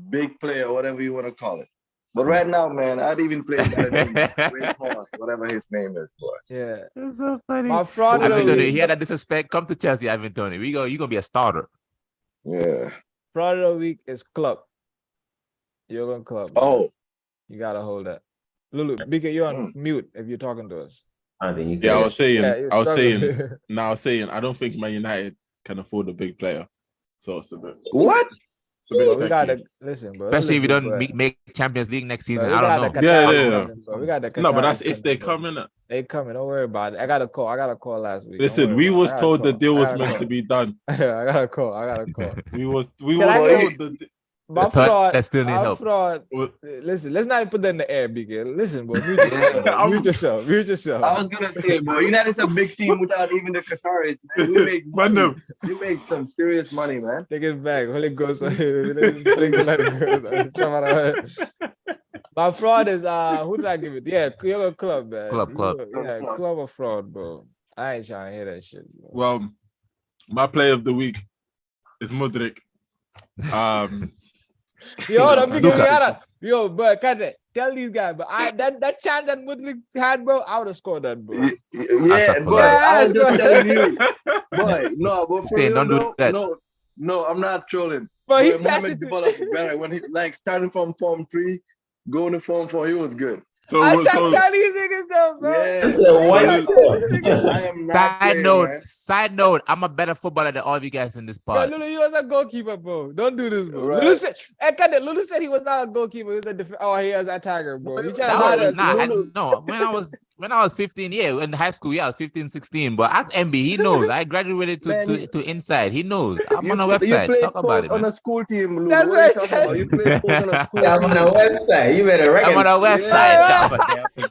big player, whatever you want to call it. But right now, man, I'd even play better than Wayne Horse, whatever his name is, boy.
Yeah.
That's so funny.
My fraud of the
Tony,
week.
he had that disrespect. Come to Chelsea, Ivan Tony. You're gonna be a starter.
Yeah.
Fraud of the week is Club. You're on Club. Man.
Oh.
You gotta hold that. Lulu, BK, you're on mute if you're talking to us.
I don't think you can.
Yeah, I was saying, I don't think Man United can afford a big player. So it's a bit.
What?
It's a bit
We gotta listen, bro.
Especially if we don't
bro.
make Champions League next season.
Bro,
I don't know.
Yeah.
We got the
No, but that's
Qataris
if they
coming,
come in.
They coming. Don't worry about it. I got a call last week.
Listen, we was told the deal was meant to be done.
I got a call.
We was told the.
My fraud.
That still need help.
Fraud. Listen, let's not put that in the air, BK. Listen, bro. Mute yourself. Mute yourself.
I was gonna say, bro, United's a big team without even the Qataris, man. We make money. You make some serious money, man.
Take it back. Holy Ghost. My fraud is who did I give it? Yeah, Kyoto Club, man.
Club.
Yeah, Club of fraud, bro. I ain't trying to hear that shit, bro.
Well, my play of the week is Modric.
But tell these guys, but that chance that Mudlik had, bro, I would have scored that, bro.
Yeah, boy, I was just telling you, boy. No, but for real,
don't do that.
No, I'm not trolling.
But he
Mohamed developed better when he starting from Form 3, going to Form 4. He was good.
I tell these niggas though, bro.
Yeah. I am not
Side note, I'm a better footballer than all of you guys in this pod.
Bro, Lulu, you was a goalkeeper, bro. Don't do this, bro.
Right.
Lulu said he was not a goalkeeper. He was he was an attacker, bro. You trying
when I was 15, in high school, I was 15, 16. But at MB, he knows. I graduated to inside. He knows. I'm on a website. Talk about it, man.
On a school team, Lulu.
That's
what
right.
you played sports on a school team.
I'm on a website. You better
I'm on
recognize.
a website.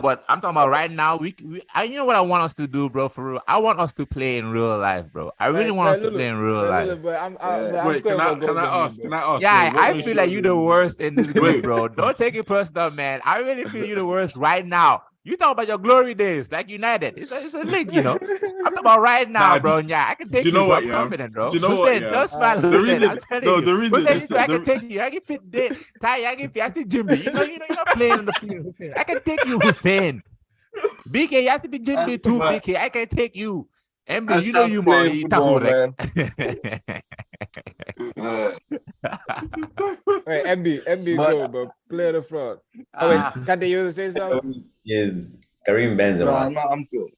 But I'm talking about right now. You know what I want us to do, bro? For real, I want us to play in real life, bro. I really want us to play in real life.
Wait, can I ask?
Yeah, I feel like you're the worst in this group, bro. Don't take it personal, man. I really feel you're the worst right now. You talk about your glory days, like United. It's a league, you know. I'm talking about right now, bro. Yeah, I can take you. Bro. I'm confident, bro.
Do you know what?
Don't smile. I'm telling you. I can take you. I can fit this. I see Jimmy. You know, you're not playing in the field, Hussein. I can take you, Hussein. BK, you have to be Jimmy too, BK. I can take you. MB, you know you more.
Man.
Wait, MB, go, bro. Play the fraud. Can they use say something?
Is Karim Benzema.
No, I'm cool.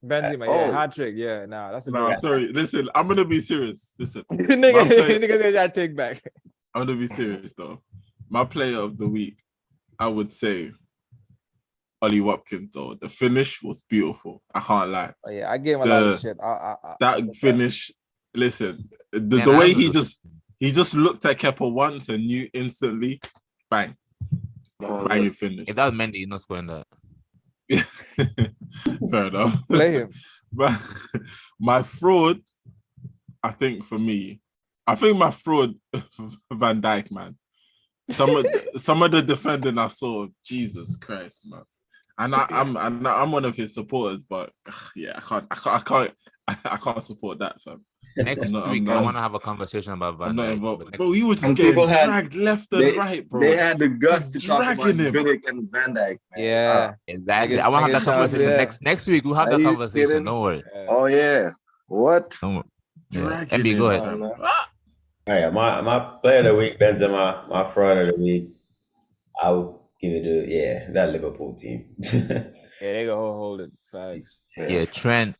Benzema, hat trick. Yeah, that's a good
sorry. Listen, I'm gonna be serious. Listen,
nigga, I take back.
I'm gonna be serious though. My player of the week, I would say Ollie Watkins, though. The finish was beautiful. I can't lie.
Oh, yeah, I gave him a lot of shit.
That finish, listen, the way he just looked at Kepa once and knew instantly, bang. Bang, finish.
If that was Mendy, he's not scoring that.
Fair enough.
Play him.
But my fraud, I think my fraud, Van Dijk, man. Some of the defending I saw, Jesus Christ, man. And I'm one of his supporters, but yeah, I can't support that, fam.
Next week, I want to have a conversation about Van Dijk.
Bro, he was just getting dragged left and right, bro.
They had the guts to talk about
him.
Vidic and Van Dijk.
Yeah,
exactly. I want to have that conversation next week. We'll have that conversation.
Kidding?
Don't worry.
Oh yeah. What?
MB, go ahead.
Yeah, my player of the week, Benzema. My fraud of the week, I would give it that Liverpool team.
They go hold it. Facts.
Yeah, Trent.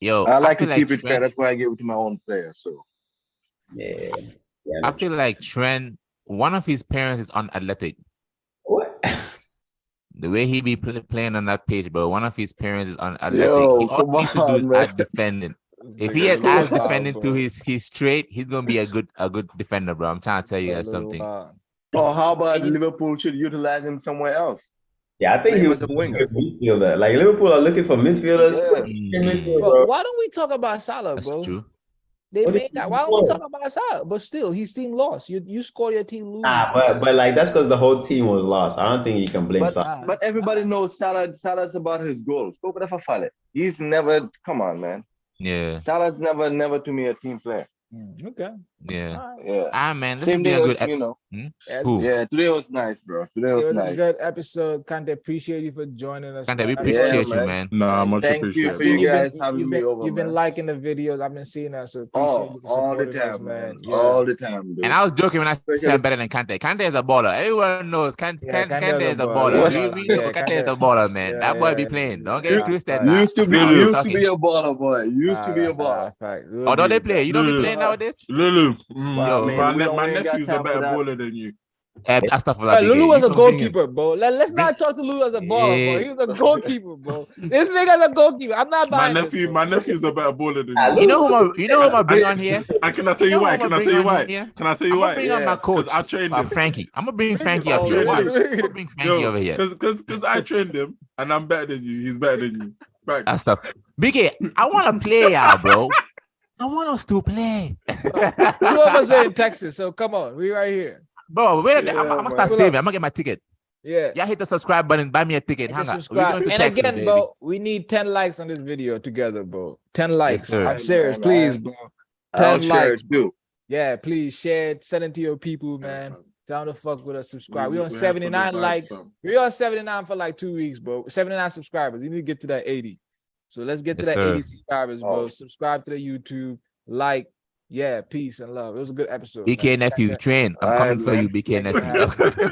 Yo,
I like to keep it fair. That's why I give it to my own player. So
yeah.
I feel like Trent, one of his parents is unathletic.
What?
The way he be playing on that pitch, bro. One of his parents is unathletic.
Yo,
he all he needs to do is defending. If he has ass defending to his straight, he's gonna be a good defender, bro. I'm trying to tell you guys something.
Oh, how about Liverpool should utilize him somewhere else?
Yeah, I think he was a winger. Midfielder. Like Liverpool are looking for midfielders.
Bro, why don't we talk about Salah, bro?
That's true.
They made that. Why don't we talk about Salah? But still, his team lost. You score, your team lose.
But like that's because the whole team was lost. I don't think you can blame Salah.
But everybody knows Salah's about his goals. He's never. Come on, man.
Yeah.
Salah's never to me a team player.
Okay.
Yeah.
Man, this
Same
has been
day
a
as,
good
you know.
Who?
Yeah, today was nice, bro. Today
It
was
was a
nice.
good episode. Kante, appreciate you for joining us.
Kante, we
man.
appreciate you,
man.
man.
Nah, much
Thank you
appreciated.
for you
You've
guys
been-
having
you've
me
been-
over,
You've been
man.
liking the videos. I've been seeing that, so appreciate you for
All the
supporting us,
time, man.
Yeah.
All the time, dude.
And I was joking when I said
Especially-
I'm better than Kante. Kante is a baller. Everyone knows Kante is a baller.
Yeah,
We know Kante is a baller, man.
Yeah,
that boy
yeah,
be
yeah,
playing. Don't
yeah.
get it twisted.
Nah,
Used to be a baller, boy. Used to be a baller.
Oh, don't they play? You don't be
Lulu.
playing nowadays?
Lulu,
Well,
Yo,
I mean,
my
we ain't got
nephew's a
time for
better
that.
baller than you.
That stuff was
Lulu was a goalkeeper,
Bro.
bro. Let's not talk to Lulu as a baller, bro.
Yeah.
He was a goalkeeper, bro. This nigga's a goalkeeper. I'm not
My
buying this, bro.
nephew's a better baller than
Ah,
you.
You know who I bring on here?
And can I tell you why? Can I tell you why? Can I tell you
I'm
why?
gonna bring on my coach,
I trained him.
Frankie. I'm gonna bring Frankie
Oh,
up here. Watch.
really?
I'm gonna bring Frankie over here.
Because I trained him and I'm better than you. He's better than you. Right.
That stuff. BK, I want to play y'all, bro. I want us to play.
Two of us are in Texas, so come on. We right here.
Bro, wait a minute.
Yeah,
I'm gonna
man.
start saving. I'm gonna get my ticket.
Yeah.
Y'all hit the subscribe button, buy me a ticket.
Hit
Hang
the
on. We're
subscribe.
going to
And
Texas,
again,
baby.
bro, we need 10 likes on this video together, bro. 10 likes.
sir.
I'm serious.
Man,
Please, bro.
I'll
10
share
likes.
it too.
Yeah, please share it. Send it to your people, man. Tell them to fuck with us. Subscribe. We on
have
79
for the vibes,
likes.
fam.
We on 79 for like 2 weeks, bro. 79 subscribers. You need to get to that 80. So let's get to
Yes,
that
sir.
80 subscribers, bro.
Oh.
Subscribe to the YouTube. Like. Yeah, peace and love. It was a good episode.
BK
man.
nephew, train. I'm
All
coming
right,
for
man.
you, BK
Thank you for
nephew.